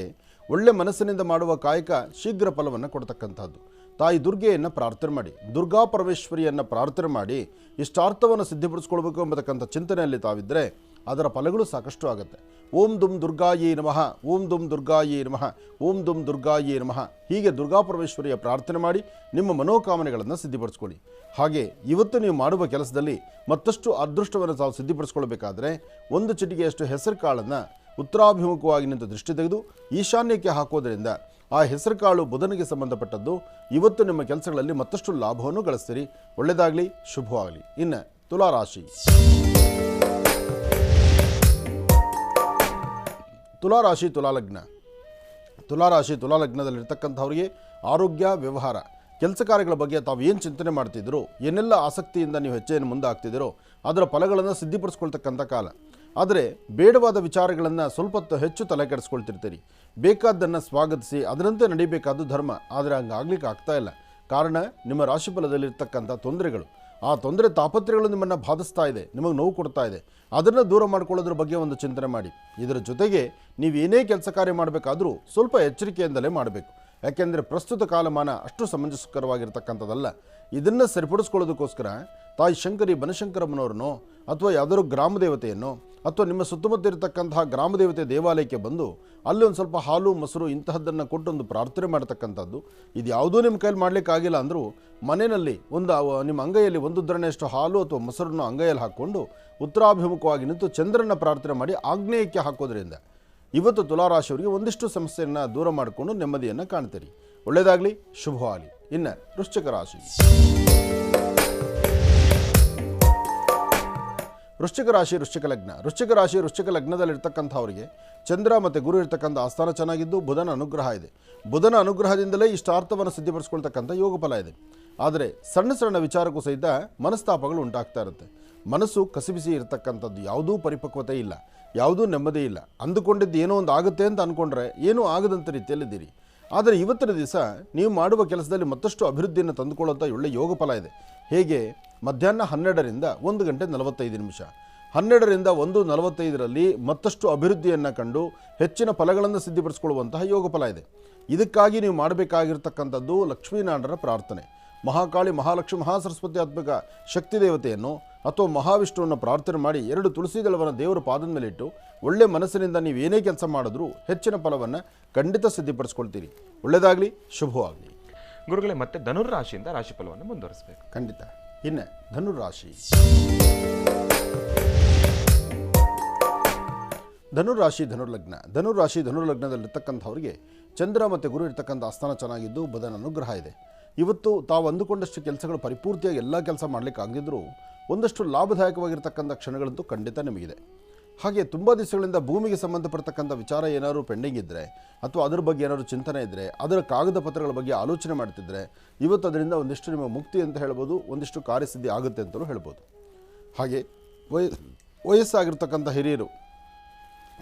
ಒಳ್ಳೆ ಮನಸ್ಸಿನಿಂದ ಮಾಡುವ ಕಾಯಕ ಶೀಘ್ರ ಫಲವನ್ನು ಕೊಡ್ತಕ್ಕಂಥದ್ದು. ತಾಯಿ ದುರ್ಗೆಯನ್ನು ಪ್ರಾರ್ಥನೆ ಮಾಡಿ, ದುರ್ಗಾ ಪರಮೇಶ್ವರಿಯನ್ನು ಪ್ರಾರ್ಥನೆ ಮಾಡಿ ಇಷ್ಟಾರ್ಥವನ್ನು ಸಿದ್ಧಿಪಡಿಸ್ಕೊಳ್ಬೇಕು ಎಂಬತಕ್ಕಂಥ ಚಿಂತನೆಯಲ್ಲಿ ತಾವಿದ್ದರೆ ಅದರ ಫಲಗಳು ಸಾಕಷ್ಟು ಆಗುತ್ತೆ. ಓಂ ದುಂ ದುರ್ಗಾಯೇ ನಮಃ, ಓಂ ದುಂ ದುರ್ಗಾಯೇ ನಮಃ, ಓಂ ದುಂ ದುರ್ಗಾಯೇ ನಮಃ. ಹೀಗೆ ದುರ್ಗಾ ಪರಮೇಶ್ವರಿಯ ಪ್ರಾರ್ಥನೆ ಮಾಡಿ ನಿಮ್ಮ ಮನೋಕಾಮನೆಗಳನ್ನು ಸಿದ್ಧಿಪಡಿಸ್ಕೊಳ್ಳಿ. ಹಾಗೆ ಇವತ್ತು ನೀವು ಮಾಡುವ ಕೆಲಸದಲ್ಲಿ ಮತ್ತಷ್ಟು ಅದೃಷ್ಟವನ್ನು ತಾವು ಸಿದ್ಧಿಪಡಿಸ್ಕೊಳ್ಬೇಕಾದ್ರೆ 1 ಚಿಟಿಗೆಯಷ್ಟು ಹೆಸರು ಕಾಳನ್ನು ಉತ್ತರಾಭಿಮುಖವಾಗಿ ನಿಂತು ದೃಷ್ಟಿ ತೆಗೆದು ಈಶಾನ್ಯಕ್ಕೆ ಹಾಕೋದ್ರಿಂದ ಆ ಹೆಸರು ಕಾಳು ಬುಧನಿಗೆ ಸಂಬಂಧಪಟ್ಟದ್ದು. ಇವತ್ತು ನಿಮ್ಮ ಕೆಲಸಗಳಲ್ಲಿ ಮತ್ತಷ್ಟು ಲಾಭವನ್ನು ಗಳಿಸ್ತೀರಿ. ಒಳ್ಳೆಯದಾಗಲಿ, ಶುಭವಾಗಲಿ. ಇನ್ನು ತುಲಾರಾಶಿ. ತುಲಾಲಗ್ನದಲ್ಲಿರ್ತಕ್ಕಂಥವ್ರಿಗೆ ಆರೋಗ್ಯ, ವ್ಯವಹಾರ, ಕೆಲಸ ಕಾರ್ಯಗಳ ಬಗ್ಗೆ ತಾವು ಏನು ಚಿಂತನೆ ಮಾಡ್ತಿದ್ದೀರೋ, ಏನೆಲ್ಲ ಆಸಕ್ತಿಯಿಂದ ನೀವು ಹೆಜ್ಜೆಯನ್ನು ಮುಂದೆ ಹಾಕ್ತಿದ್ದೀರೋ ಅದರ ಫಲಗಳನ್ನು ಸಿದ್ಧಿಪಡಿಸ್ಕೊಳ್ತಕ್ಕಂಥ ಕಾಲ. ಆದರೆ ಬೇಡವಾದ ವಿಚಾರಗಳನ್ನು ಸ್ವಲ್ಪ ಹೆಚ್ಚು ತಲೆ ಕೆಡಿಸ್ಕೊಳ್ತಿರ್ತೀರಿ. ಬೇಕಾದ್ದನ್ನು ಸ್ವಾಗತಿಸಿ ಅದರಂತೆ ನಡೀಬೇಕಾದ್ದು ಧರ್ಮ. ಆದರೆ ಹಂಗಾಗ್ಲಿಕ್ಕೆ ಆಗ್ತಾ ಇಲ್ಲ. ಕಾರಣ ನಿಮ್ಮ ರಾಶಿಫಲದಲ್ಲಿರ್ತಕ್ಕಂಥ ತೊಂದರೆಗಳು. ಆ ತೊಂದರೆ ತಾಪತ್ರೆಗಳು ನಿಮ್ಮನ್ನು ಬಾಧಿಸ್ತಾ ಇದೆ, ನಿಮಗೆ ನೋವು ಕೊಡ್ತಾ ಇದೆ. ಅದನ್ನು ದೂರ ಮಾಡ್ಕೊಳ್ಳೋದ್ರ ಬಗ್ಗೆ ಒಂದು ಚಿಂತನೆ ಮಾಡಿ. ಇದರ ಜೊತೆಗೆ ನೀವೇನೇ ಕೆಲಸ ಕಾರ್ಯ ಮಾಡಬೇಕಾದ್ರೂ ಸ್ವಲ್ಪ ಎಚ್ಚರಿಕೆಯಿಂದಲೇ ಮಾಡಬೇಕು. ಯಾಕೆಂದರೆ ಪ್ರಸ್ತುತ ಕಾಲಮಾನ ಅಷ್ಟು ಸಮಂಜಸಕರವಾಗಿರ್ತಕ್ಕಂಥದ್ದಲ್ಲ. ಇದನ್ನು ಸರಿಪಡಿಸ್ಕೊಳ್ಳೋದಕ್ಕೋಸ್ಕರ ತಾಯಿ ಶಂಕರಿ ಬನಶಂಕರಮ್ಮನವ್ರನ್ನೋ ಅಥವಾ ಯಾವುದಾದ್ರು ಗ್ರಾಮ ದೇವತೆಯನ್ನು ಅಥವಾ ನಿಮ್ಮ ಸುತ್ತಮುತ್ತ ಇರತಕ್ಕಂತಹ ಗ್ರಾಮ ದೇವತೆ ದೇವಾಲಯಕ್ಕೆ ಬಂದು ಅಲ್ಲಿ ಒಂದು ಸ್ವಲ್ಪ ಹಾಲು, ಮೊಸರು ಇಂತಹದ್ದನ್ನು ಕೊಟ್ಟು ಒಂದು ಪ್ರಾರ್ಥನೆ ಮಾಡ್ತಕ್ಕಂಥದ್ದು. ಇದು ಯಾವುದೂ ನಿಮ್ಮ ಕೈಯಲ್ಲಿ ಮಾಡಲಿಕ್ಕಾಗಿಲ್ಲ ಅಂದರೂ ಮನೆಯಲ್ಲಿ ನಿಮ್ಮ ಅಂಗೈಯಲ್ಲಿ 1 ಉದ್ರಣೆಯಷ್ಟು ಹಾಲು ಅಥವಾ ಮೊಸರನ್ನು ಅಂಗೈಯಲ್ಲಿ ಹಾಕ್ಕೊಂಡು ಉತ್ತರಾಭಿಮುಖವಾಗಿ ನಿಂತು ಚಂದ್ರನ ಪ್ರಾರ್ಥನೆ ಮಾಡಿ ಆಗ್ನೇಯಕ್ಕೆ ಹಾಕೋದ್ರಿಂದ ಇವತ್ತು ತುಲಾರಾಶಿಯವರಿಗೆ ಒಂದಿಷ್ಟು ಸಮಸ್ಯೆಯನ್ನು ದೂರ ಮಾಡಿಕೊಂಡು ನೆಮ್ಮದಿಯನ್ನು ಕಾಣ್ತೀರಿ. ಒಳ್ಳೆಯದಾಗಲಿ, ಶುಭವಾಗಲಿ. ಇನ್ನು ವೃಶ್ಚಿಕ ರಾಶಿ. ವೃಶ್ಚಿಕ ಲಗ್ನದಲ್ಲಿರ್ತಕ್ಕಂಥವರಿಗೆ ಚಂದ್ರ ಮತ್ತು ಗುರು ಇರ್ತಕ್ಕಂಥ ಆಸ್ಥಾನ ಚೆನ್ನಾಗಿದ್ದು ಬುಧನ ಅನುಗ್ರಹ ಇದೆ. ಬುಧನ ಅನುಗ್ರಹದಿಂದಲೇ ಇಷ್ಟಾರ್ಥವನ್ನು ಸಿದ್ಧಿಪಡಿಸ್ಕೊಳ್ತಕ್ಕಂಥ ಯೋಗ ಫಲ ಇದೆ. ಆದರೆ ಸಣ್ಣ ಸಣ್ಣ ವಿಚಾರಕ್ಕೂ ಸಹಿತ ಮನಸ್ತಾಪಗಳು ಉಂಟಾಗ್ತಾ ಇರುತ್ತೆ. ಮನಸ್ಸು ಕಸಿಬಿಸಿ ಇರತಕ್ಕಂಥದ್ದು, ಯಾವುದೂ ಪರಿಪಕ್ವತೆ ಇಲ್ಲ, ಯಾವುದೂ ನೆಮ್ಮದಿ ಇಲ್ಲ. ಅಂದುಕೊಂಡಿದ್ದು ಏನೋ ಒಂದು ಆಗುತ್ತೆ ಅಂತ ಅಂದ್ಕೊಂಡ್ರೆ ಏನೂ ಆಗದಂಥ ರೀತಿಯಲ್ಲಿದ್ದೀರಿ. ಆದರೆ ಇವತ್ತಿನ ದಿವಸ ನೀವು ಮಾಡುವ ಕೆಲಸದಲ್ಲಿ ಮತ್ತಷ್ಟು ಅಭಿವೃದ್ಧಿಯನ್ನು ತಂದುಕೊಳ್ಳುವಂಥ ಒಳ್ಳೆಯ ಯೋಗ ಫಲ ಇದೆ. ಹೇಗೆ? ಮಧ್ಯಾಹ್ನ 12ರಿಂದ 1 ಗಂಟೆ 45 ನಿಮಿಷ, 12ರಿಂದ 1:45ರಲ್ಲಿ ಮತ್ತಷ್ಟು ಅಭಿವೃದ್ಧಿಯನ್ನು ಕಂಡು ಹೆಚ್ಚಿನ ಫಲಗಳನ್ನು ಸಿದ್ಧಿಪಡಿಸಿಕೊಳ್ಳುವಂತಹ ಯೋಗ ಫಲ ಇದೆ. ಇದಕ್ಕಾಗಿ ನೀವು ಮಾಡಬೇಕಾಗಿರ್ತಕ್ಕಂಥದ್ದು ಲಕ್ಷ್ಮೀನಾರಾಯಣರ ಪ್ರಾರ್ಥನೆ. ಮಹಾಕಾಳಿ, ಮಹಾಲಕ್ಷ್ಮಿ, ಮಹಾಸರಸ್ವತ್ಯಾತ್ಮಕ ಶಕ್ತಿ ದೇವತೆಯನ್ನು ಅಥವಾ ಮಹಾವಿಷ್ಣುವನ್ನು ಪ್ರಾರ್ಥನೆ ಮಾಡಿ 2 ತುಳಸಿ ದಳವನ್ನು ದೇವರ ಪಾದದ ಮೇಲೆ ಇಟ್ಟು ಒಳ್ಳೆ ಮನಸ್ಸಿನಿಂದ ನೀವು ಏನೇ ಕೆಲಸ ಮಾಡಿದ್ರೂ ಹೆಚ್ಚಿನ ಫಲವನ್ನು ಖಂಡಿತ ಸಿದ್ಧಿಪಡಿಸ್ಕೊಳ್ತೀರಿ. ಒಳ್ಳೆಯದಾಗಲಿ, ಶುಭವಾಗಲಿ. ಗುರುಗಳೇ ಮತ್ತೆ ಧನುರ್ರಾಶಿಯಿಂದ ರಾಶಿಫಲವನ್ನು ಮುಂದುವರಿಸಬೇಕು. ಖಂಡಿತ. ಇನ್ನು ಧನುರಾಶಿ ಧನುರ್ಲಗ್ನ. ಧನುರಾಶಿ ಧನುರ್ಲಗ್ನದಲ್ಲಿರ್ತಕ್ಕಂಥವ್ರಿಗೆ ಚಂದ್ರ ಮತ್ತು ಗುರು ಇರ್ತಕ್ಕಂಥ ಆಸ್ಥಾನ ಚೆನ್ನಾಗಿದ್ದು ಬುಧನ ಅನುಗ್ರಹ ಇದೆ. ಇವತ್ತು ತಾವು ಅಂದುಕೊಂಡಷ್ಟು ಕೆಲಸಗಳು ಪರಿಪೂರ್ತಿಯಾಗಿ ಎಲ್ಲ ಕೆಲಸ ಮಾಡಲಿಕ್ಕೆ ಆಗದಿದ್ದರೂ ಒಂದಷ್ಟು ಲಾಭದಾಯಕವಾಗಿರ್ತಕ್ಕಂಥ ಕ್ಷಣಗಳಂತೂ ಖಂಡಿತ ನಿಮಗಿದೆ. ಹಾಗೆ ತುಂಬ ದಿವಸಗಳಿಂದ ಭೂಮಿಗೆ ಸಂಬಂಧಪಡ್ತಕ್ಕಂಥ ವಿಚಾರ ಏನಾದರೂ ಪೆಂಡಿಂಗ್ ಇದ್ದರೆ ಅಥವಾ ಅದ್ರ ಬಗ್ಗೆ ಏನಾದರೂ ಚಿಂತನೆ ಇದ್ದರೆ, ಅದರ ಕಾಗದ ಪತ್ರಗಳ ಬಗ್ಗೆ ಆಲೋಚನೆ ಮಾಡ್ತಿದ್ರೆ ಇವತ್ತು ಅದರಿಂದ ಒಂದಿಷ್ಟು ನಿಮಗೆ ಮುಕ್ತಿ ಅಂತ ಹೇಳ್ಬೋದು, ಒಂದಿಷ್ಟು ಕಾರ್ಯಸಿದ್ಧಿ ಆಗುತ್ತೆ ಅಂತಲೂ ಹೇಳ್ಬೋದು. ಹಾಗೆ ವಯಸ್ಸಾಗಿರ್ತಕ್ಕಂಥ ಹಿರಿಯರು,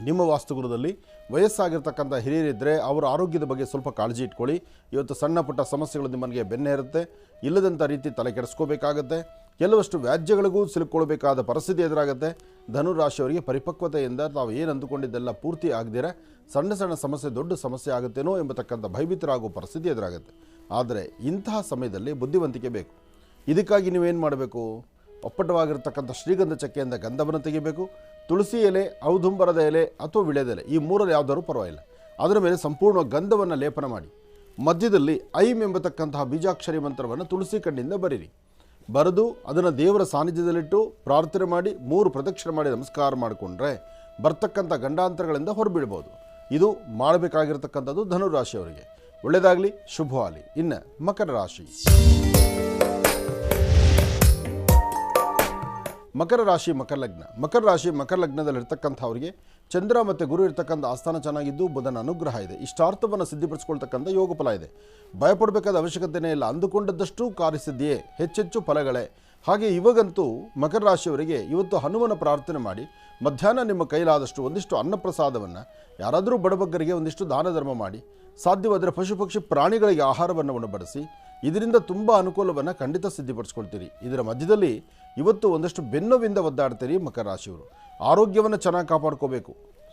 ನಿಮ್ಮ ವಾಸ್ತುಗುರದಲ್ಲಿ ವಯಸ್ಸಾಗಿರ್ತಕ್ಕಂಥ ಹಿರಿಯರಿದ್ದರೆ ಅವರ ಆರೋಗ್ಯದ ಬಗ್ಗೆ ಸ್ವಲ್ಪ ಕಾಳಜಿ ಇಟ್ಕೊಳ್ಳಿ. ಇವತ್ತು ಸಣ್ಣ ಪುಟ್ಟ ಸಮಸ್ಯೆಗಳು ನಿಮ್ಮನಿಗೆ ಬೆನ್ನೆ ಇರುತ್ತೆ, ಇಲ್ಲದಂಥ ರೀತಿ ತಲೆ ಕೆಡಿಸ್ಕೋಬೇಕಾಗತ್ತೆ, ಕೆಲವಷ್ಟು ವ್ಯಾಜ್ಯಗಳಿಗೂ ಸಿಲುಕೊಳ್ಬೇಕಾದ ಪರಿಸ್ಥಿತಿ ಎದುರಾಗುತ್ತೆ. ಧನುರಾಶಿಯವರಿಗೆ ಪರಿಪಕ್ವತೆಯಿಂದ ತಾವು ಏನು ಅಂದುಕೊಂಡಿದ್ದೆಲ್ಲ ಪೂರ್ತಿ ಆಗದಿರ ಸಣ್ಣ ಸಣ್ಣ ಸಮಸ್ಯೆ ದೊಡ್ಡ ಸಮಸ್ಯೆ ಆಗುತ್ತೇನೋ ಎಂಬತಕ್ಕಂಥ ಭಯಭೀತರಾಗುವ ಪರಿಸ್ಥಿತಿ ಎದುರಾಗುತ್ತೆ. ಆದರೆ ಇಂತಹ ಸಮಯದಲ್ಲಿ ಬುದ್ಧಿವಂತಿಕೆ ಬೇಕು. ಇದಕ್ಕಾಗಿ ನೀವೇನು ಮಾಡಬೇಕು? ಒಪ್ಪಟವಾಗಿರ್ತಕ್ಕಂಥ ಶ್ರೀಗಂಧ ಚಕ್ಕೆಯಿಂದ ಗಂಧವನ್ನು ತೆಗಿಬೇಕು. ತುಳಸಿ ಎಲೆ, ಔದುಂಬರದ ಎಲೆ ಅಥವಾ ವಿಳೆದೆಲೆ, ಈ ಮೂರಲ್ಲಿ ಯಾವುದಾದ್ರೂ ಪರವಾಗಿಲ್ಲ, ಅದರ ಮೇಲೆ ಸಂಪೂರ್ಣ ಗಂಧವನ್ನು ಲೇಪನ ಮಾಡಿ ಮಧ್ಯದಲ್ಲಿ ಐಂ ಎಂಬತಕ್ಕಂತಹ ಬೀಜಾಕ್ಷರಿ ಮಂತ್ರವನ್ನು ತುಳಸಿ ಕಣ್ಣಿಂದ ಬರೀರಿ. ಬರೆದು ಅದನ್ನು ದೇವರ ಸಾನ್ನಿಧ್ಯದಲ್ಲಿಟ್ಟು ಪ್ರಾರ್ಥನೆ ಮಾಡಿ 3 ಪ್ರದಕ್ಷಿಣೆ ಮಾಡಿ ನಮಸ್ಕಾರ ಮಾಡಿಕೊಂಡ್ರೆ ಬರ್ತಕ್ಕಂಥ ಗಂಡಾಂತರಗಳಿಂದ ಹೊರಬಿಡ್ಬೋದು. ಇದು ಮಾಡಬೇಕಾಗಿರ್ತಕ್ಕಂಥದ್ದು ಧನುರಾಶಿಯವರಿಗೆ. ಒಳ್ಳೆಯದಾಗಲಿ, ಶುಭವಾಗಲಿ. ಇನ್ನು ಮಕರ ರಾಶಿ. ಮಕರ ರಾಶಿ ಮಕರ ಲಗ್ನ. ಮಕರ ರಾಶಿ ಮಕರ ಲಗ್ನದಲ್ಲಿರ್ತಕ್ಕಂಥವ್ರಿಗೆ ಚಂದ್ರ ಮತ್ತು ಗುರು ಇರ್ತಕ್ಕಂಥ ಆಸ್ಥಾನ ಚೆನ್ನಾಗಿದ್ದು ಬುಧನ ಅನುಗ್ರಹ ಇದೆ. ಇಷ್ಟಾರ್ಥವನ್ನು ಸಿದ್ಧಿಪಡಿಸ್ಕೊಳ್ತಕ್ಕಂಥ ಯೋಗ ಫಲ ಇದೆ. ಭಯಪಡಬೇಕಾದ ಅವಶ್ಯಕತೆಯೇ ಇಲ್ಲ. ಅಂದುಕೊಂಡದ್ದಷ್ಟು ಕಾರ್ಯಸಿದ್ಧಿಯೇ, ಹೆಚ್ಚೆಚ್ಚು ಫಲಗಳೇ. ಹಾಗೆ ಇವಾಗಂತೂ ಮಕರ ರಾಶಿಯವರಿಗೆ ಇವತ್ತು ಹನುಮನ ಪ್ರಾರ್ಥನೆ ಮಾಡಿ ಮಧ್ಯಾಹ್ನ ನಿಮ್ಮ ಕೈಲಾದಷ್ಟು ಒಂದಿಷ್ಟು ಅನ್ನಪ್ರಸಾದವನ್ನು ಯಾರಾದರೂ ಬಡಬಗ್ಗರಿಗೆ ಒಂದಿಷ್ಟು ದಾನ ಧರ್ಮ ಮಾಡಿ, ಸಾಧ್ಯವಾದರೆ ಪಶು ಪಕ್ಷಿ ಪ್ರಾಣಿಗಳಿಗೆ ಆಹಾರವನ್ನು ಉಣಬಡಿಸಿ ಇದರಿಂದ ತುಂಬ ಅನುಕೂಲವನ್ನು ಖಂಡಿತ ಸಿದ್ಧಿಪಡಿಸ್ಕೊಳ್ತೀರಿ. ಇದರ ಮಧ್ಯದಲ್ಲಿ ಇವತ್ತು ಒಂದಷ್ಟು ಬೆನ್ನೋವಿಂದ ಒದ್ದಾಡ್ತೀರಿ ಮಕರ ರಾಶಿಯವರು. ಆರೋಗ್ಯವನ್ನು ಚೆನ್ನಾಗಿ ಕಾಪಾಡ್ಕೋಬೇಕು.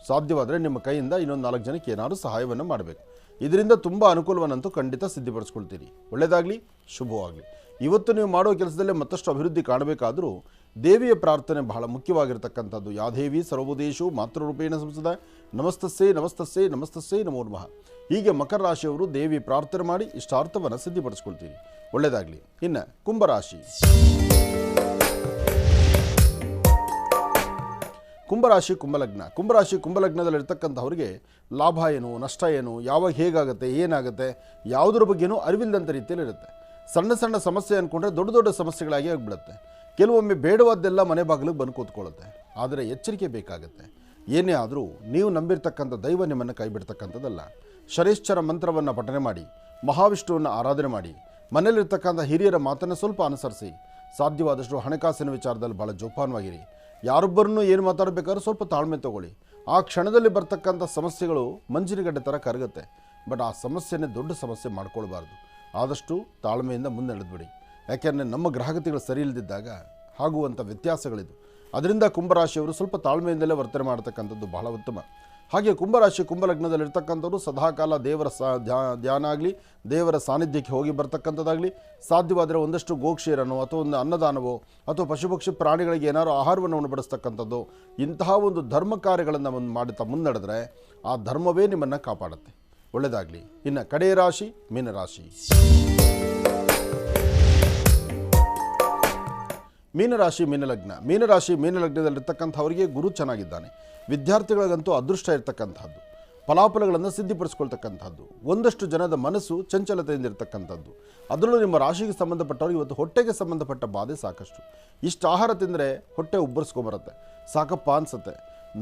ಸಾಧ್ಯವಾದರೆ ನಿಮ್ಮ ಕೈಯಿಂದ ಇನ್ನೊಂದು 4 ಜನಕ್ಕೆ ಏನಾದರೂ ಸಹಾಯವನ್ನು ಮಾಡಬೇಕು. ಇದರಿಂದ ತುಂಬ ಅನುಕೂಲವನ್ನಂತೂ ಖಂಡಿತ ಸಿದ್ಧಿಪಡಿಸ್ಕೊಳ್ತೀರಿ. ಒಳ್ಳೆಯದಾಗಲಿ, ಶುಭವಾಗಲಿ. ಇವತ್ತು ನೀವು ಮಾಡೋ ಕೆಲಸದಲ್ಲೇ ಮತ್ತಷ್ಟು ಅಭಿವೃದ್ಧಿ ಕಾಣಬೇಕಾದರೂ ದೇವಿಯ ಪ್ರಾರ್ಥನೆ ಬಹಳ ಮುಖ್ಯವಾಗಿರ್ತಕ್ಕಂಥದ್ದು. ಯಾದೇವಿ ಸರ್ವಭೂತೇಷು ಮಾತೃರೂಪೇಣ ಸಂಸದ ನಮಸ್ತಸ್ಸೇ ನಮಸ್ತಸ್ಸೇ ನಮಸ್ತಸ್ಸೇ ನಮೋ ನಮಃ. ಹೀಗೆ ಮಕರ ರಾಶಿಯವರು ದೇವಿ ಪ್ರಾರ್ಥನೆ ಮಾಡಿ ಇಷ್ಟಾರ್ಥವನ್ನು ಸಿದ್ಧಿಪಡಿಸ್ಕೊಳ್ತೀರಿ. ಒಳ್ಳೆಯದಾಗಲಿ. ಇನ್ನು ಕುಂಭರಾಶಿ. ಕುಂಭರಾಶಿ ಕುಂಭಲಗ್ನ. ಕುಂಭರಾಶಿ ಕುಂಭಲಗ್ನದಲ್ಲಿರ್ತಕ್ಕಂಥವ್ರಿಗೆ ಲಾಭ ಏನು, ನಷ್ಟ ಏನು, ಯಾವಾಗ ಹೇಗಾಗುತ್ತೆ, ಏನಾಗುತ್ತೆ, ಯಾವುದರ ಬಗ್ಗೆನೂ ಅರಿವಿಲ್ಲದಂಥ ರೀತಿಯಲ್ಲಿರುತ್ತೆ. ಸಣ್ಣ ಸಣ್ಣ ಸಮಸ್ಯೆ ಅಂದ್ಕೊಂಡ್ರೆ ದೊಡ್ಡ ದೊಡ್ಡ ಸಮಸ್ಯೆಗಳಾಗಿ ಆಗಿಬಿಡುತ್ತೆ. ಕೆಲವೊಮ್ಮೆ ಬೇಡವಾದ್ದೆಲ್ಲ ಮನೆ ಬಾಗಿಲಿಗೆ ಬಂದು ಕೂತ್ಕೊಳ್ಳುತ್ತೆ. ಆದರೆ ಎಚ್ಚರಿಕೆ ಬೇಕಾಗುತ್ತೆ. ಏನೇ ಆದರೂ ನೀವು ನಂಬಿರ್ತಕ್ಕಂಥ ದೈವ ನಿಮ್ಮನ್ನು ಕೈ ಬಿಡ್ತಕ್ಕಂಥದ್ದಲ್ಲ. ಶನೈಶ್ಚರ ಮಂತ್ರವನ್ನು ಪಠನೆ ಮಾಡಿ, ಮಹಾವಿಷ್ಣುವನ್ನು ಆರಾಧನೆ ಮಾಡಿ, ಮನೆಯಲ್ಲಿರ್ತಕ್ಕಂಥ ಹಿರಿಯರ ಮಾತನ್ನು ಸ್ವಲ್ಪ ಅನುಸರಿಸಿ, ಸಾಧ್ಯವಾದಷ್ಟು ಹಣಕಾಸಿನ ವಿಚಾರದಲ್ಲಿ ಭಾಳ ಜೋಪಾನವಾಗಿರಿ. ಯಾರೊಬ್ಬರನ್ನು ಏನು ಮಾತಾಡಬೇಕಾದ್ರೂ ಸ್ವಲ್ಪ ತಾಳ್ಮೆ ತಗೊಳ್ಳಿ. ಆ ಕ್ಷಣದಲ್ಲಿ ಬರ್ತಕ್ಕಂಥ ಸಮಸ್ಯೆಗಳು ಮಂಜಿನಗಡ್ಡೆ ಥರ ಕರಗುತ್ತೆ. ಬಟ್ ಆ ಸಮಸ್ಯೆನೇ ದೊಡ್ಡ ಸಮಸ್ಯೆ ಮಾಡ್ಕೊಳ್ಬಾರ್ದು. ಆದಷ್ಟು ತಾಳ್ಮೆಯಿಂದ ಮುನ್ನಡೆದ್ಬಿಡಿ. ಯಾಕೆಂದರೆ ನಮ್ಮ ಗ್ರಹಗತಿಗಳು ಸರಿ ಇಲ್ಲದಿದ್ದಾಗ ಆಗುವಂಥ ವ್ಯತ್ಯಾಸಗಳಿದು. ಅದರಿಂದ ಕುಂಭರಾಶಿಯವರು ಸ್ವಲ್ಪ ತಾಳ್ಮೆಯಿಂದಲೇ ವರ್ತನೆ ಮಾಡ್ತಕ್ಕಂಥದ್ದು ಬಹಳ ಉತ್ತಮ. ಹಾಗೆ ಕುಂಭರಾಶಿ ಕುಂಭಲಗ್ನದಲ್ಲಿರ್ತಕ್ಕಂಥವ್ರು ಸದಾಕಾಲ ದೇವರ ಧ್ಯಾನ ಆಗಲಿ, ದೇವರ ಸಾನ್ನಿಧ್ಯಕ್ಕೆ ಹೋಗಿ ಬರ್ತಕ್ಕಂಥದ್ದಾಗಲಿ, ಸಾಧ್ಯವಾದರೆ ಒಂದಷ್ಟು ಗೋಕ್ಷೀರನೋ ಅಥವಾ ಒಂದು ಅನ್ನದಾನವೋ ಅಥವಾ ಪಶುಪಕ್ಷಿ ಪ್ರಾಣಿಗಳಿಗೆ ಏನಾದರೂ ಆಹಾರವನ್ನು ಉಣಬಡಿಸ್ತಕ್ಕಂಥದ್ದು, ಇಂತಹ ಒಂದು ಧರ್ಮ ಕಾರ್ಯಗಳನ್ನು ಮಾಡುತ್ತಾ ಮುನ್ನಡೆದ್ರೆ ಆ ಧರ್ಮವೇ ನಿಮ್ಮನ್ನು ಕಾಪಾಡುತ್ತೆ. ಒಳ್ಳೆಯದಾಗಲಿ. ಇನ್ನು ಕಡೆಯ ರಾಶಿ ಮೀನರಾಶಿ. ಮೀನರಾಶಿ ಮೀನಲಗ್ನ. ಮೀನರಾಶಿ ಮೀನಲಗ್ನದಲ್ಲಿರ್ತಕ್ಕಂಥವರಿಗೆ ಗುರು ಚೆನ್ನಾಗಿದ್ದಾನೆ. ವಿದ್ಯಾರ್ಥಿಗಳಿಗಂತೂ ಅದೃಷ್ಟ ಇರ್ತಕ್ಕಂಥದ್ದು, ಫಲಾಫಲಗಳನ್ನು ಸಿದ್ಧಿಪಡಿಸ್ಕೊಳ್ತಕ್ಕಂಥದ್ದು. ಒಂದಷ್ಟು ಜನದ ಮನಸ್ಸು ಚಂಚಲತೆಯಿಂದ ಇರ್ತಕ್ಕಂಥದ್ದು. ಅದರಲ್ಲೂ ನಿಮ್ಮ ರಾಶಿಗೆ ಸಂಬಂಧಪಟ್ಟವ್ರಿಗೆ ಇವತ್ತು ಹೊಟ್ಟೆಗೆ ಸಂಬಂಧಪಟ್ಟ ಬಾಧೆ ಸಾಕಷ್ಟು. ಇಷ್ಟು ಆಹಾರ ತಿಂದರೆ ಹೊಟ್ಟೆ ಉಬ್ಬರಿಸ್ಕೊಂಬರುತ್ತೆ, ಸಾಕಪ್ಪ ಅನಿಸುತ್ತೆ,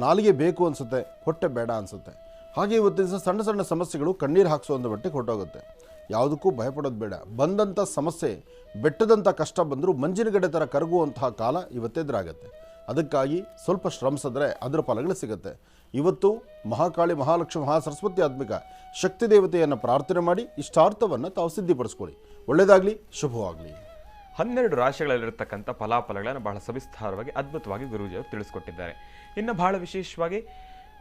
ನಾಲಿಗೆ ಬೇಕು ಅನಿಸುತ್ತೆ, ಹೊಟ್ಟೆ ಬೇಡ ಅನಿಸುತ್ತೆ. ಹಾಗೆ ಇವತ್ತಿನ ದಿವಸ ಸಣ್ಣ ಸಣ್ಣ ಸಮಸ್ಯೆಗಳು ಕಣ್ಣೀರು ಹಾಕಿಸೋ ಒಂದು ಮಟ್ಟಿಗೆ ಹೊರಟೋಗುತ್ತೆ. ಯಾವುದಕ್ಕೂ ಭಯಪಡೋದು ಬೇಡ. ಬಂದಂಥ ಸಮಸ್ಯೆ ಬೆಟ್ಟದಂಥ ಕಷ್ಟ ಬಂದರೂ ಮಂಜಿನಗಡ್ಡೆ ಥರ ಕರಗುವಂತಹ ಕಾಲ ಇವತ್ತೆದುರಾಗತ್ತೆ. ಅದಕ್ಕಾಗಿ ಸ್ವಲ್ಪ ಶ್ರಮಿಸಿದ್ರೆ ಅದರ ಫಲಗಳು ಸಿಗುತ್ತೆ. ಇವತ್ತು ಮಹಾಕಾಳಿ, ಮಹಾಲಕ್ಷ್ಮಿ, ಮಹಾಸರಸ್ವತಿ ಆತ್ಮಿಕ ಶಕ್ತಿ ದೇವತೆಯನ್ನು ಪ್ರಾರ್ಥನೆ ಮಾಡಿ ಇಷ್ಟಾರ್ಥವನ್ನು ತಾವು ಸಿದ್ಧಿಪಡಿಸ್ಕೊಳ್ಳಿ. ಒಳ್ಳೆಯದಾಗಲಿ, ಶುಭವಾಗಲಿ. 12 ರಾಶಿಗಳಲ್ಲಿರ್ತಕ್ಕಂಥ ಫಲಾಫಲಗಳನ್ನು ಬಹಳ ಸವಿಸ್ತಾರವಾಗಿ ಅದ್ಭುತವಾಗಿ ಗುರೂಜಿಯವರು ತಿಳಿಸ್ಕೊಟ್ಟಿದ್ದಾರೆ. ಇನ್ನು ಬಹಳ ವಿಶೇಷವಾಗಿ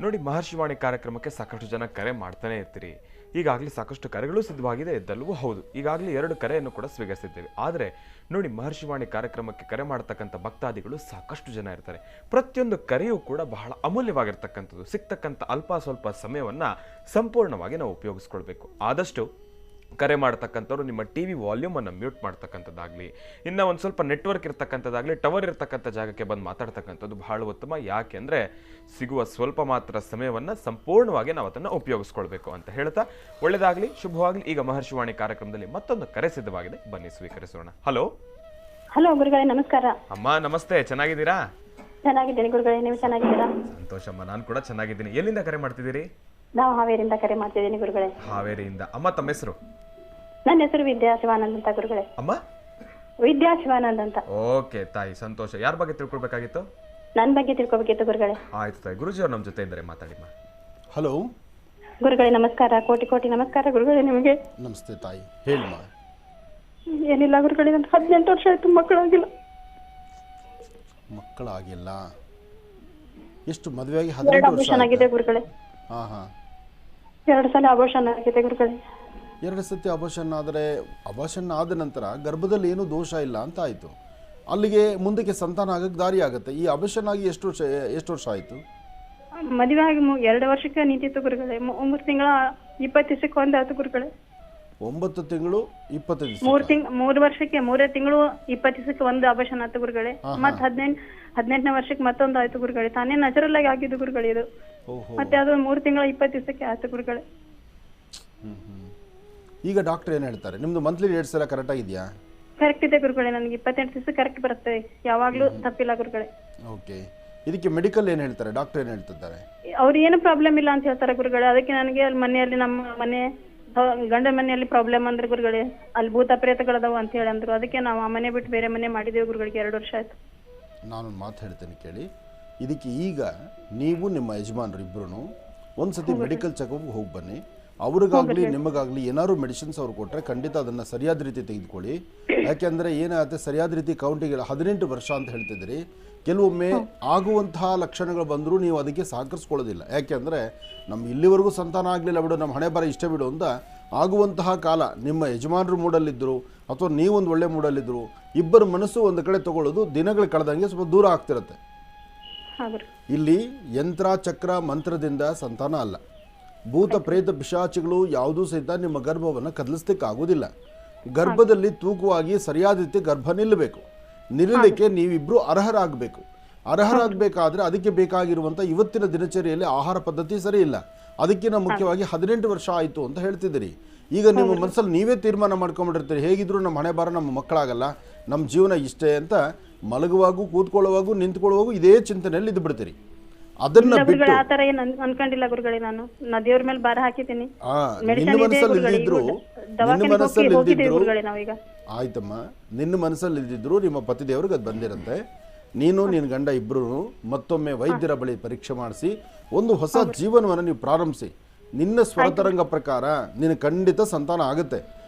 ನೋಡಿ, ಮಹರ್ಷಿವಾಣಿ ಕಾರ್ಯಕ್ರಮಕ್ಕೆ ಸಾಕಷ್ಟು ಜನ ಕರೆ ಮಾಡ್ತಾನೆ ಇರ್ತೀರಿ. ಈಗಾಗಲೇ ಸಾಕಷ್ಟು ಕರೆಗಳು ಸಿದ್ಧವಾಗಿದೆ ಇದ್ದಲ್ಲವೂ ಹೌದು. ಈಗಾಗಲೇ 2 ಕರೆಯನ್ನು ಕೂಡ ಸ್ವೀಕರಿಸಿದ್ದೇವೆ. ಆದರೆ ನೋಡಿ, ಮಹರ್ಷಿವಾಣಿ ಕಾರ್ಯಕ್ರಮಕ್ಕೆ ಕರೆ ಮಾಡತಕ್ಕಂಥ ಭಕ್ತಾದಿಗಳು ಸಾಕಷ್ಟು ಜನ ಇರ್ತಾರೆ. ಪ್ರತಿಯೊಂದು ಕರೆಯೂ ಕೂಡ ಬಹಳ ಅಮೂಲ್ಯವಾಗಿರ್ತಕ್ಕಂಥದ್ದು. ಸಿಗ್ತಕ್ಕಂಥ ಅಲ್ಪ ಸ್ವಲ್ಪ ಸಮಯವನ್ನು ಸಂಪೂರ್ಣವಾಗಿ ನಾವು ಉಪಯೋಗಿಸ್ಕೊಳ್ಬೇಕು. ಆದಷ್ಟು ಕರೆ ಮಾಡ್ತಕ್ಕಂಥವ್ರು ನಿಮ್ಮ ಟಿ ವಿ ವಾಲ್ಯೂಮನ್ನು ಮ್ಯೂಟ್ ಮಾಡ್ತಕ್ಕಂಥದ್ದಾಗಲಿ, ಇನ್ನು ಒಂದು ಸ್ವಲ್ಪ ನೆಟ್ವರ್ಕ್ ಇರ್ತಕ್ಕಂಥದ್ದಾಗಲಿ, ಟವರ್ ಇರ್ತಕ್ಕಂಥ ಜಾಗಕ್ಕೆ ಬಂದು ಮಾತಾಡ್ತಕ್ಕಂಥದ್ದು ಬಹಳ ಉತ್ತಮ. ಯಾಕೆಂದರೆ ಸಿಗುವ ಸ್ವಲ್ಪ ಮಾತ್ರ ಸಮಯವನ್ನು ಸಂಪೂರ್ಣವಾಗಿ ನಾವು ಅದನ್ನು ಉಪಯೋಗಿಸ್ಕೊಳ್ಬೇಕು ಅಂತ ಹೇಳ್ತಾ ಒಳ್ಳೆಯದಾಗಲಿ, ಶುಭವಾಗಲಿ. ಈಗ ಮಹರ್ಷಿವಾಣಿ ಕಾರ್ಯಕ್ರಮದಲ್ಲಿ ಮತ್ತೊಂದು ಕರೆ ಸಿದ್ಧವಾಗಿದೆ, ಬನ್ನಿ ಸ್ವೀಕರಿಸೋಣ. ಹಲೋ ಹಲೋ ಗುರುಗಳೇ, ನಮಸ್ಕಾರ. ಅಮ್ಮ ನಮಸ್ತೆ, ಚೆನ್ನಾಗಿದ್ದೀರಾ? ಚೆನ್ನಾಗಿದ್ದೀನಿ ಗುರುಗಳೇ, ನೀವು ಚೆನ್ನಾಗಿದ್ದೀರಾ? ಸಂತೋಷಮ್ಮ, ನಾನು ಕೂಡ ಚೆನ್ನಾಗಿದ್ದೀನಿ. ಎಲ್ಲಿಂದ ಕರೆ ಮಾಡ್ತಿದ್ದೀರಿ? ನಾವು ಹಾವೇರಿಯಿಂದ ಕರೆ ಮಾಡ್ತಿದ್ದೀನಿ ಗುರುಗಳೇ. ಹಾವೇರಿಯಿಂದ. ಅಮ್ಮ ತಮ್ಮ ಹೆಸರು? ನನ್ನ ಹೆಸರು ವಿದ್ಯಾ ಶಿವಾನಂದ್ ಅಂತ ಗುರುಗಳೇ. ಅಮ್ಮ ವಿದ್ಯಾ ಶಿವಾನಂದ್ ಅಂತ. ಓಕೆ ತಾಯಿ, ಸಂತೋಷ. ಯಾರ ಬಗ್ಗೆ ತಿಳ್ಕೊಳ್ಬೇಕಾಗಿತ್ತು? ನನ್ನ ಬಗ್ಗೆ ತಿಳ್ಕೊಬೇಕಿತ್ತು ಗುರುಗಳೇ. ಆಯ್ತು ತಾಯಿ, ಗುರುಜಿಯವ್ರು ನಮ್ಮ ಜೊತೆ ಇದ್ದಾರೆ, ಮಾತಾಡಿಮ್ಮ. ಹಲೋ ಗುರುಗಳೇ ನಮಸ್ಕಾರ, ಕೋಟಿ ಕೋಟಿ ನಮಸ್ಕಾರ ಗುರುಗಳೇ ನಿಮಗೆ. ನಮಸ್ತೆ ತಾಯಿ, ಹೇಳಿಮ್ಮ. ಏನಿಲ್ಲ ಗುರುಗಳೇ, ನನ್ನ 18 ವರ್ಷ ಆಯ್ತು, ಮಕ್ಕಳಾಗಿಲ್ಲ. ಮಕ್ಕಳಾಗಿಲ್ಲ? ಎಷ್ಟು ಮದುವೆಯಾಗಿ 2 18 ವರ್ಷ ಅಬೋಷನ್ ಆಗಿದೆ ಗುರುಗಳೇ. ಹಾಂ ಹಾಂ 2 ಸಲ ಅಬೋಷನ್ ಆಗಿದೆ ಗುರುಗಳೇ. 2 ಸತಿ ಅಬೋಷನ್ ಆದರೆ, ಅಬೋಷನ್ ಆದ ನಂತರ ಗರ್ಭದಲ್ಲಿ ಏನೂ ದೋಷ ಇಲ್ಲ ಅಂತ ಆಯಿತು. ಅಲ್ಲಿಗೆ ಮುಂದಕ್ಕೆ ಸಂತಾನ ಆಗಕ್ಕೆ ದಾರಿ ಆಗುತ್ತೆ. ಈ ಅಬೋಷನ್ ಆಗಿ ಎಷ್ಟು ವರ್ಷ ಆಯಿತು? ಮದುವೆ ಆಗಿ 2 ವರ್ಷಕ್ಕೆ ನಿಂತಿತ್ತು ಗುರುಗಳೇ. 3 ತಿಂಗಳ 20 ದಿವಸಕ್ಕೆ ಒಂದಾಯ್ತು ಗುರುಗಳೇ. 9 ತಿಂಗಳು 20 ದಿವಸ? 3 ವರ್ಷಕ್ಕೆ 3 ತಿಂಗಳು 20 ದಿವಸಕ್ಕೆ ಒಂದು ಅಬೋಷನ್ ಆಯ್ತು ಗುರುಗಳೇ. ಮತ್ತೆ 18ನೇ ವರ್ಷಕ್ಕೆ ಮತ್ತೊಂದು ಆಯ್ತು ಗುರುಗಳೇ. ತಾನೇ ನ್ಯಾಚುರಲ್ ಆಗಿ ಆಗಿದ್ದು ಗುರುಗಳೇ ಇದು. ಮತ್ತೆ ಅದು 3 ತಿಂಗಳ 20 ದಿವಸಕ್ಕೆ ಆಯ್ತು ಗುರುಗಳೇ. ಈಗ ಡಾಕ್ಟರ್ ಏನು ಹೇಳ್ತಾರೆ? ನಿಮ್ದು ಮಂತ್ಲಿ ಡೇಟ್ಸ್ ಎಲ್ಲ ಕರೆಕ್ಟ್ ಆಗಿದೆಯಾ? ಕರೆಕ್ಟ್ ಇದೆ ಗುರುಗಳೇ, ನನಗೆ 28 ದಿವಸ ಕರೆಕ್ಟ್ ಬರುತ್ತೆ, ಯಾವಾಗ್ಲೂ ತಪ್ಪಿಲ್ಲ ಗುರುಗಳೇ. ಓಕೆ, ಇದಕ್ಕೆ ಮೆಡಿಕಲ್ ಏನು ಹೇಳ್ತಾರೆ? ಡಾಕ್ಟರ್ ಏನು ಹೇಳ್ತಿದ್ದಾರೆ? ಅವ್ರು ಏನು ಪ್ರಾಬ್ಲಮ್ ಇಲ್ಲ ಅಂತ ಹೇಳ್ತಾರೆ ಗುರುಗಳೇ. ಅದಕ್ಕೆ ನನಗೆ ಅಲ್ಲಿ ಮನೆಯಲ್ಲಿ, ನಮ್ಮ ಮನೆ ಗಂಡ ಮನೆಯಲ್ಲಿ ಪ್ರಾಬ್ಲಮ್ ಅಂದ್ರೆ ಗುರುಗಳೇ, ಅಲ್ಲಿ ಭೂತ ಪ್ರೇತಗಳದಾವು ಅಂತ ಹೇಳಿ ಅಂದ್ರು. ಅದಕ್ಕೆ ನಾವು ಆ ಮನೆ ಬಿಟ್ಟು ಬೇರೆ ಮನೆ ಮಾಡಿದ್ದೇವೆ ಗುರುಗಳಿಗೆ. 2 ವರ್ಷ ಆಯ್ತು. ನಾನೊಂದು ಮಾತು ಹೇಳ್ತೇನೆ ಕೇಳಿ. ಇದಕ್ಕೆ ಈಗ ನೀವು ನಿಮ್ಮ ಯಜಮಾನರು ಇಬ್ಬರೂ ಒಂದ್ಸತಿ ಮೆಡಿಕಲ್ ಚೆಕಪ್ಗೆ ಹೋಗಿ ಬನ್ನಿ. ಅವ್ರಿಗಾಗಲಿ ನಿಮಗಾಗಲಿ ಏನಾದ್ರು ಮೆಡಿಸಿನ್ಸ್ ಅವ್ರು ಕೊಟ್ಟರೆ ಖಂಡಿತ ಅದನ್ನು ಸರಿಯಾದ ರೀತಿ ತೆಗೆದುಕೊಳ್ಳಿ. ಯಾಕೆಂದರೆ ಏನಾಗುತ್ತೆ, ಸರಿಯಾದ ರೀತಿ ಕೌಂಟಿಗೆ 18 ವರ್ಷ ಅಂತ ಹೇಳ್ತಿದ್ದೀರಿ. ಕೆಲವೊಮ್ಮೆ ಆಗುವಂತಹ ಲಕ್ಷಣಗಳು ಬಂದರೂ ನೀವು ಅದಕ್ಕೆ ಸಹಕರಿಸ್ಕೊಳ್ಳೋದಿಲ್ಲ. ಯಾಕೆಂದರೆ ನಮ್ಮ ಇಲ್ಲಿವರೆಗೂ ಸಂತಾನ ಆಗಲಿಲ್ಲ ಬಿಡು, ನಮ್ಮ ಹಣೆ ಬರ ಇಷ್ಟ ಬಿಡು ಅಂತ ಆಗುವಂತಹ ಕಾಲ ನಿಮ್ಮ ಯಜಮಾನರು ಮೂಡಲ್ಲಿದ್ದರು ಅಥವಾ ನೀವೊಂದು ಒಳ್ಳೆ ಮೂಡಲ್ಲಿದ್ದರು, ಇಬ್ಬರ ಮನಸ್ಸು ಒಂದು ಕಡೆ ತಗೊಳ್ಳೋದು ದಿನಗಳು ಕಳೆದಂಗೆ ಸ್ವಲ್ಪ ದೂರ ಆಗ್ತಿರುತ್ತೆ. ಇಲ್ಲಿ ಯಂತ್ರ ಚಕ್ರ ಮಂತ್ರದಿಂದ ಸಂತಾನ ಅಲ್ಲ, ಭೂತ ಪ್ರೇತ ಪಿಶಾಚಿಗಳು ಯಾವುದೂ ಸಹಿತ ನಿಮ್ಮ ಗರ್ಭವನ್ನು ಕದಲಿಸ್ಲಿಕ್ಕೆ ಆಗೋದಿಲ್ಲ. ಗರ್ಭದಲ್ಲಿ ತೂಕವಾಗಿ ಸರಿಯಾದ ರೀತಿ ಗರ್ಭ ನಿಲ್ಲಬೇಕು. ನಿಲ್ಲಲಿಕ್ಕೆ ನೀವಿಬ್ಬರು ಅರ್ಹರಾಗಬೇಕು. ಅರ್ಹರಾಗಬೇಕಾದ್ರೆ ಅದಕ್ಕೆ ಬೇಕಾಗಿರುವಂಥ ಇವತ್ತಿನ ದಿನಚರಿಯಲ್ಲಿ ಆಹಾರ ಪದ್ಧತಿ ಸರಿ ಇಲ್ಲ. ಅದಕ್ಕಿಂತ ಮುಖ್ಯವಾಗಿ 18 ವರ್ಷ ಆಯಿತು ಅಂತ ಹೇಳ್ತಿದ್ದೀರಿ. ಈಗ ನಿಮ್ಮ ಮನಸ್ಸಲ್ಲಿ ನೀವೇ ತೀರ್ಮಾನ ಮಾಡ್ಕೊಂಡ್ಬಿಟ್ಟಿರ್ತೀರಿ, ಹೇಗಿದ್ರು ನಮ್ಮ ಹಣೆ ಬಾರ ನಮ್ಮ ಮಕ್ಕಳಾಗಲ್ಲ, ನಮ್ಮ ಜೀವನ ಇಷ್ಟೇ ಅಂತ ಮಲಗುವಾಗೂ ಕೂತ್ಕೊಳ್ಳುವಾಗೂ ನಿಂತ್ಕೊಳ್ಳುವಾಗೂ ಇದೇ ಚಿಂತನೆಯಲ್ಲಿ ಇದ್ದು ಬಿಡ್ತೀರಿ. ಅದನ್ನ ಬಿಟ್ಟು ಆತರ ಏನು ಅನ್ಕೊಂಡಿಲ್ಲ ಗುರುಗಳೇ. ನಾನು ದೇವ್ರ ಮೇಲೆ ಭಾರ ಹಾಕಿದ್ದೀನಿ. ನಿನ್ನ ಮನಸ್ಸಲ್ಲಿ ಇಲ್ದಿದ್ರು ಆಯ್ತಮ್ಮ, ನಿನ್ನ ಮನಸ್ಸಲ್ಲಿ ಇಲ್ದಿದ್ರು ನಿಮ್ಮ ಪತಿ ದೇವ್ರಿಗೆ ಅದು ಬಂದಿರುತ್ತೆ. ನೀನು ನಿನ್ನ ಗಂಡ ಇಬ್ಬರು ಮತ್ತೊಮ್ಮೆ ವೈದ್ಯರ ಬಳಿ ಪರೀಕ್ಷೆ ಮಾಡಿಸಿ ಒಂದು ಹೊಸ ಜೀವನವನ್ನು ನೀವು ಪ್ರಾರಂಭಿಸಿ. ನಿನ್ನ ಸ್ವರತರಂಗ ಪ್ರಕಾರ ನಿನ್ನ ಖಂಡಿತ ಸಂತಾನ ಆಗುತ್ತೆ.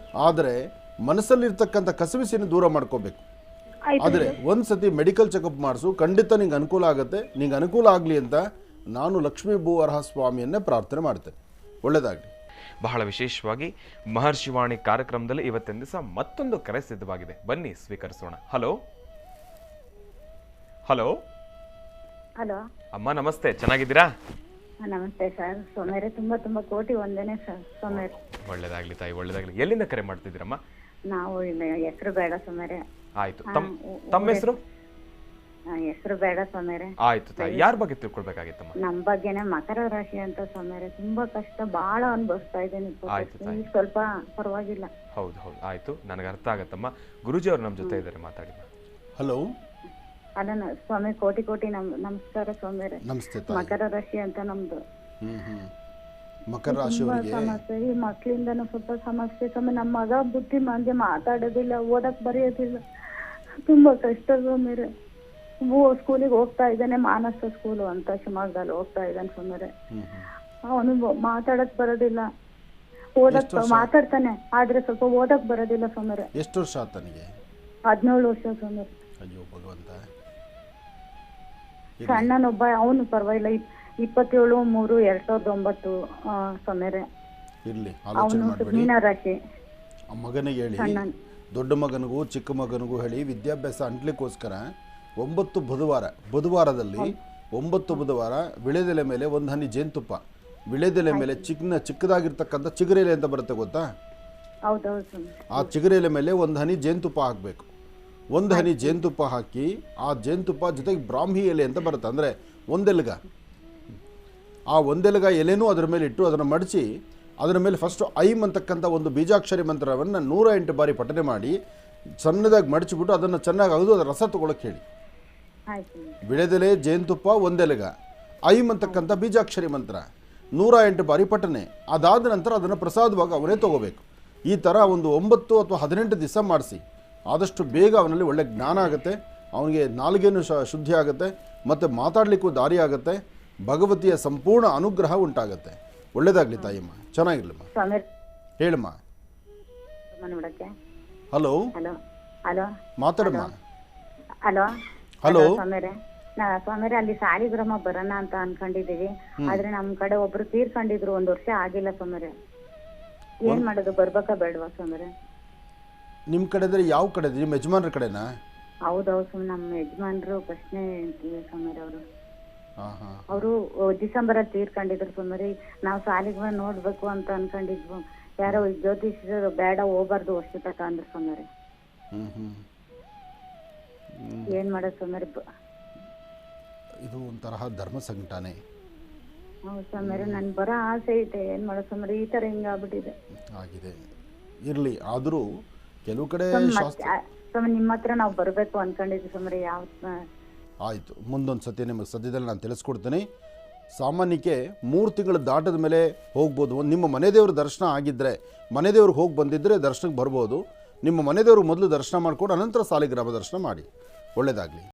ಆದರೆ ಮನಸ್ಸಲ್ಲಿರ್ತಕ್ಕಂಥ ಕಸವಿಸಿನ ದೂರ ಮಾಡ್ಕೋಬೇಕು. ಆದರೆ ಒಂದ್ಸತಿ ಮೆಡಿಕಲ್ ಚೆಕಪ್ ಮಾಡಿಸು, ಖಂಡಿತ ನಿಂಗೆ ಅನುಕೂಲ ಆಗುತ್ತೆ. ನಿಂಗೆ ಅನುಕೂಲ ಆಗಲಿ ಅಂತ ನಾನು ಲಕ್ಷ್ಮೀ ಭೂವರಹ ಸ್ವಾಮಿಯನ್ನೇ ಪ್ರಾರ್ಥನೆ ಮಾಡ್ತೇನೆ. ಒಳ್ಳೆಯದಾಗಲಿ. ಬಹಳ ವಿಶೇಷವಾಗಿ ಮಹರ್ಷಿವಾಣಿ ಕಾರ್ಯಕ್ರಮದಲ್ಲಿ ಇವತ್ತಿನ ದಿವಸ ಮತ್ತೊಂದು ಕರೆ ಸಿದ್ಧವಾಗಿದೆ, ಬನ್ನಿ ಸ್ವೀಕರಿಸೋಣ. ಹಲೋ ಹಲೋ ಹಲೋ ಅಮ್ಮ ನಮಸ್ತೆ, ಚೆನ್ನಾಗಿದ್ದೀರಾ? ನಮಸ್ತೆ ಸರ್. ಸೋಮೇರೆ ತುಂಬಾ ತುಂಬಾ ಕೋಟಿ ವಂದನೆ ಸರ್. ಸೋಮೇರೆ ಒಳ್ಳೇದಾಗ್ಲಿ ತಾಯಿ, ಒಳ್ಳೇದಾಗ್ಲಿ. ಎಲ್ಲಿಂದ ಕರೆ ಮಾಡ್ತಿದ್ದೀರಮ್ಮ? ನಾವು ಹೆಸರು ಬೇಡ ಸೋಮೇರೆ. ಆಯ್ತು, ತಮ್ಮ ಹೆಸರು? ಹೆಸರು ಬೇಡ ಸೋಮೇರೆ. ಆಯ್ತು ತಾಯಿ, ಯಾರ ಬಗ್ಗೆ ತಿಳ್ಕೊಳ್ಬೇಕಾಗಿತ್ತಮ್ಮ? ನಮ್ ಬಗ್ಗೆನೆ ಮಕರ ರಾಶಿ ಅಂತ ಸೋಮೇರೆ. ತುಂಬಾ ಕಷ್ಟ ಬಹಳ ಅನುಭವಿಸ್ತಾ ಇದ್ದೇನೆ. ಸ್ವಲ್ಪ ಪರವಾಗಿಲ್ಲ. ಹೌದು ಹೌದು, ಆಯ್ತು, ನನಗೆ ಅರ್ಥ ಆಗತ್ತಮ್ಮ. ಗುರುಜಿ ಅವ್ರು ನಮ್ಮ ಜೊತೆ ಇದ್ದಾರೆ, ಮಾತಾಡಿ. ಹಲೋ ಅಲ್ಲ ಸ್ವಾಮಿ, ಕೋಟಿ ಕೋಟಿ ನಮಸ್ಕಾರ ಸೋಮೇರೆ. ನಮಸ್ತೆ. ಮಕರ ರಾಶಿ ಅಂತ ನಮ್ದು. ಮಕರ ರಾಶಿಯವರಿಗೆ ಸಮಸ್ಯೆ, ಈ ಮಕ್ಳಿಂದನೂ ಸ್ವಲ್ಪ ಸಮಸ್ಯೆ ಸ್ವಾಮಿ. ನಮ್ಮ ಮಗ ಬುದ್ಧಿ ಮಂದಿ ಮಾತಾಡೋದಿಲ್ಲ, ಓದಕ್ ಬರೆಯೋದಿಲ್ಲ, ತುಂಬಾ ಕಷ್ಟ ಸೋಮೇರೆ. ಸ್ಕೂಲಿಗೆ ಹೋಗ್ತಾ ಇದ್ದಾನೆ, ಮಾನಸ ಸ್ಕೂಲು ಅಂತ ಶಿವಮೊಗ್ಗದಲ್ಲಿ ಹೋಗ್ತಾ ಇದ್ದಾನೆ ಸೋಮೇರೆ. ಅವನು ಮಾತಾಡಕ್ ಬರೋದಿಲ್ಲ, ಓದಕ್ ಮಾತಾಡ್ತಾನೆ ಆದ್ರೆ ಸ್ವಲ್ಪ ಓದಕ್ ಬರೋದಿಲ್ಲ ಸೋಮೇರೆ. ಎಷ್ಟು ವರ್ಷ ಆತನಿಗೆ? 17 ವರ್ಷ ಸೋಮೇರೆ. ಅಯ್ಯೋ ಭಗವಂತ. ಸಣ್ಣನೊಬ್ಬ, ಅವನು ಪರವಾಗಿಲ್ಲ. 27/3/2009 ಸೋಮೇರೆ. ಇರ್ಲಿ, ಆಲೋಚನೆ ಮಾಡಬೇಡಿ. ಮೀನರಾಶಿ. ಮಗನಿಗೆ ಹೇಳಿ, ದೊಡ್ಡ ಮಗನಿಗೂ ಚಿಕ್ಕ ಮಗನಿಗೂ ಹೇಳಿ, ವಿದ್ಯಾಭ್ಯಾಸ ಅಂಟ್ಲಿಕ್ಕೋಸ್ಕರ 9 ಬುಧವಾರದಲ್ಲಿ 9 ಬುಧವಾರ ವಿಳೆದೆಲೆ ಮೇಲೆ 1 ಹನಿ ಜೇನುತುಪ್ಪ, ವಿಳೆದೆಲೆ ಮೇಲೆ ಚಿಕ್ಕದಾಗಿರ್ತಕ್ಕಂಥ ಚಿಗುರೆಲೆ ಅಂತ ಬರುತ್ತೆ ಗೊತ್ತಾ? ಹೌದೌದು ಸ್ವಾಮಿ. ಆ ಚಿಗುರೆ ಎಲೆ ಮೇಲೆ ಒಂದು ಹನಿ ಜೇನುತುಪ್ಪ ಹಾಕಬೇಕು. ಒಂದು ಹನಿ ಜೇನುತುಪ್ಪ ಹಾಕಿ ಆ ಜೇನುತುಪ್ಪ ಜೊತೆಗೆ ಬ್ರಾಹ್ಮಿ ಎಲೆ ಅಂತ ಬರುತ್ತೆ, ಅಂದರೆ ಒಂದೆಲಗ. ಆ ಒಂದೆಲಗ ಎಲೆನೂ ಅದರ ಮೇಲೆ ಇಟ್ಟು ಅದನ್ನು ಮಡಚಿ ಅದರ ಮೇಲೆ ಫಸ್ಟು ಐಮ್ ಅಂತಕ್ಕಂಥ ಒಂದು ಬೀಜಾಕ್ಷರಿ ಮಂತ್ರವನ್ನು 108 ಬಾರಿ ಪಠನೆ ಮಾಡಿ ಸಣ್ಣದಾಗಿ ಮಡಚಿಬಿಟ್ಟು ಅದನ್ನು ಚೆನ್ನಾಗಿ ಅಗದು ಅದರ ರಸ ತೊಗೊಳಕ್ಕೆ ಹೇಳಿ. ಆಯ್ತು ವಿಳೆದೆಲೆ, ಜೇನುತುಪ್ಪ, ಒಂದೆಲಗ, ಐಮ್ ಅಂತಕ್ಕಂಥ ಬೀಜಾಕ್ಷರಿ ಮಂತ್ರ 108 ಬಾರಿ ಪಠನೆ. ಅದಾದ ನಂತರ ಅದನ್ನು ಪ್ರಸಾದವಾಗಿ ಅವನೇ ತೊಗೋಬೇಕು. ಈ ಥರ ಒಂದು 9 ಅಥವಾ 18 ದಿವಸ ಮಾಡಿಸಿ. ಆದಷ್ಟು ಬೇಗ ಅವನಲ್ಲಿ ಒಳ್ಳೆ ಜ್ಞಾನ ಆಗುತ್ತೆ, ಅವನಿಗೆ ನಾಲಿಗೆನೂ ಶುದ್ಧಿ ಆಗುತ್ತೆ, ಮತ್ತು ಮಾತಾಡಲಿಕ್ಕೂ ದಾರಿ ಆಗುತ್ತೆ, ಭಗವತಿಯ ಸಂಪೂರ್ಣ ಅನುಗ್ರಹ ಉಂಟಾಗುತ್ತೆ. ಒಳ್ಳೇದಾಗಲಿ ತಾಯಿಮ್ಮ, ಚೆನ್ನಾಗಿರ್ಲಮ್ಮ. ಸ್ವಾಮಿ ಹೇಳಮ್ಮ. ನೋಡಕ್ಕೆ. ಹಲೋ ಹಲೋ ಹಲೋ ಮಾತಾಡಮ್ಮ. ಹಲೋ ಹಲೋ ಸ್ವಾಮಿರೆ, ಸ್ವಾಮಿರೆ ಅಲ್ಲಿ ಸಾಲಿಗ್ರಾಮ ಬರೋಣ ಅಂತ ಅನ್ಕೊಂಡಿದೀವಿ. ಆದ್ರೆ ನಮ್ ಕಡೆ ಒಬ್ರು ತೀರ್ಕೊಂಡಿದ್ರು, 1 ವರ್ಷ ಆಗಿಲ್ಲ ಸ್ವಾಮಿರೆ. ಏನ್ ಮಾಡೋದು, ಬರ್ಬೇಕಾ ಬೇಡವಾ ಸ್ವಾಮಿರೆ? ನಿಮ್ಮ ಕಡೆ ಅಂದರೆ ಯಾವ ಕಡೆ? ನಿಮ್ಮ ಯಜಮಾನ್ರ ಕಡೆನಾ? ಹೌದೌದು ಸ್ವಾಮಿ, ನಮ್ಮ ಯಜಮಾನ್ರು ಪ್ರಶ್ನೆ ಸ್ವಾಮಿರೆ. ಹಾಂ ಅವರು ಡಿಸೆಂಬರ್ ಅಲ್ಲಿ ತೀರ್ಕೊಂಡಿದ್ರು ಸ್ವಾಮಿರಿ. ನಾವು ಸಾಲಿಗ್ರಾಮ ನೋಡ್ಬೇಕು ಅಂತ ಅನ್ಕೊಂಡಿದ್ವು. ಯಾರೋ ಜ್ಯೋತಿಷರು ಬೇಡ ಹೋಗ್ಬಾರ್ದು ವರ್ಷ ತಕ ಅಂದ್ರು ಸ್ವಾಮಿರೆ. ಏನ್ ಮಾಡೋದು ಸ್ವಾಮಿರಿ? ಇದು ಒಂಥರ ಧರ್ಮ ಸಂಕಟನೇ. ಹೌದು ಸ್ವಾಮಿರೆ, ನನ್ ಬರೋ ಆಸೆ ಐತೆ, ಏನ್ ಮಾಡೋದು ಸ್ವಾಮಿರಿ? ಈ ತರ ಹಿಂಗಾಗ್ಬಿಟ್ಟಿದೆ ಆಗಿದೆ. ಇರಲಿ, ಆದರೂ ಕೆಲವು ಕಡೆ ಸ್ವಾಮಿ ನಿಮ್ಮ ಹತ್ರ ನಾವು ಬರಬೇಕು ಅನ್ಕೊಂಡಿದ್ವಿ ಸ್ವಾಮಿರಿ. ಯಾವ ಆಯಿತು, ಮುಂದೊಂದು ಸತಿ ನಿಮಗೆ ಸದ್ಯದಲ್ಲಿ ನಾನು ತಿಳಿಸ್ಕೊಡ್ತೀನಿ. ಸಾಮಾನ್ಯಕ್ಕೆ 3 ತಿಂಗಳು ದಾಟದ ಮೇಲೆ ಹೋಗ್ಬೋದು. ನಿಮ್ಮ ಮನೆದೇವ್ರ ದರ್ಶನ ಆಗಿದ್ದರೆ, ಮನೆದೇವ್ರಿಗೆ ಹೋಗಿ ಬಂದಿದ್ದರೆ ದರ್ಶನಕ್ಕೆ ಬರ್ಬೋದು. ನಿಮ್ಮ ಮನೆದೇವ್ರಿಗೆ ಮೊದಲು ದರ್ಶನ ಮಾಡಿಕೊಂಡು ಅನಂತರ ಸಾಲಿಗ್ರಾಮ ದರ್ಶನ ಮಾಡಿ. ಒಳ್ಳೆಯದಾಗಲಿ.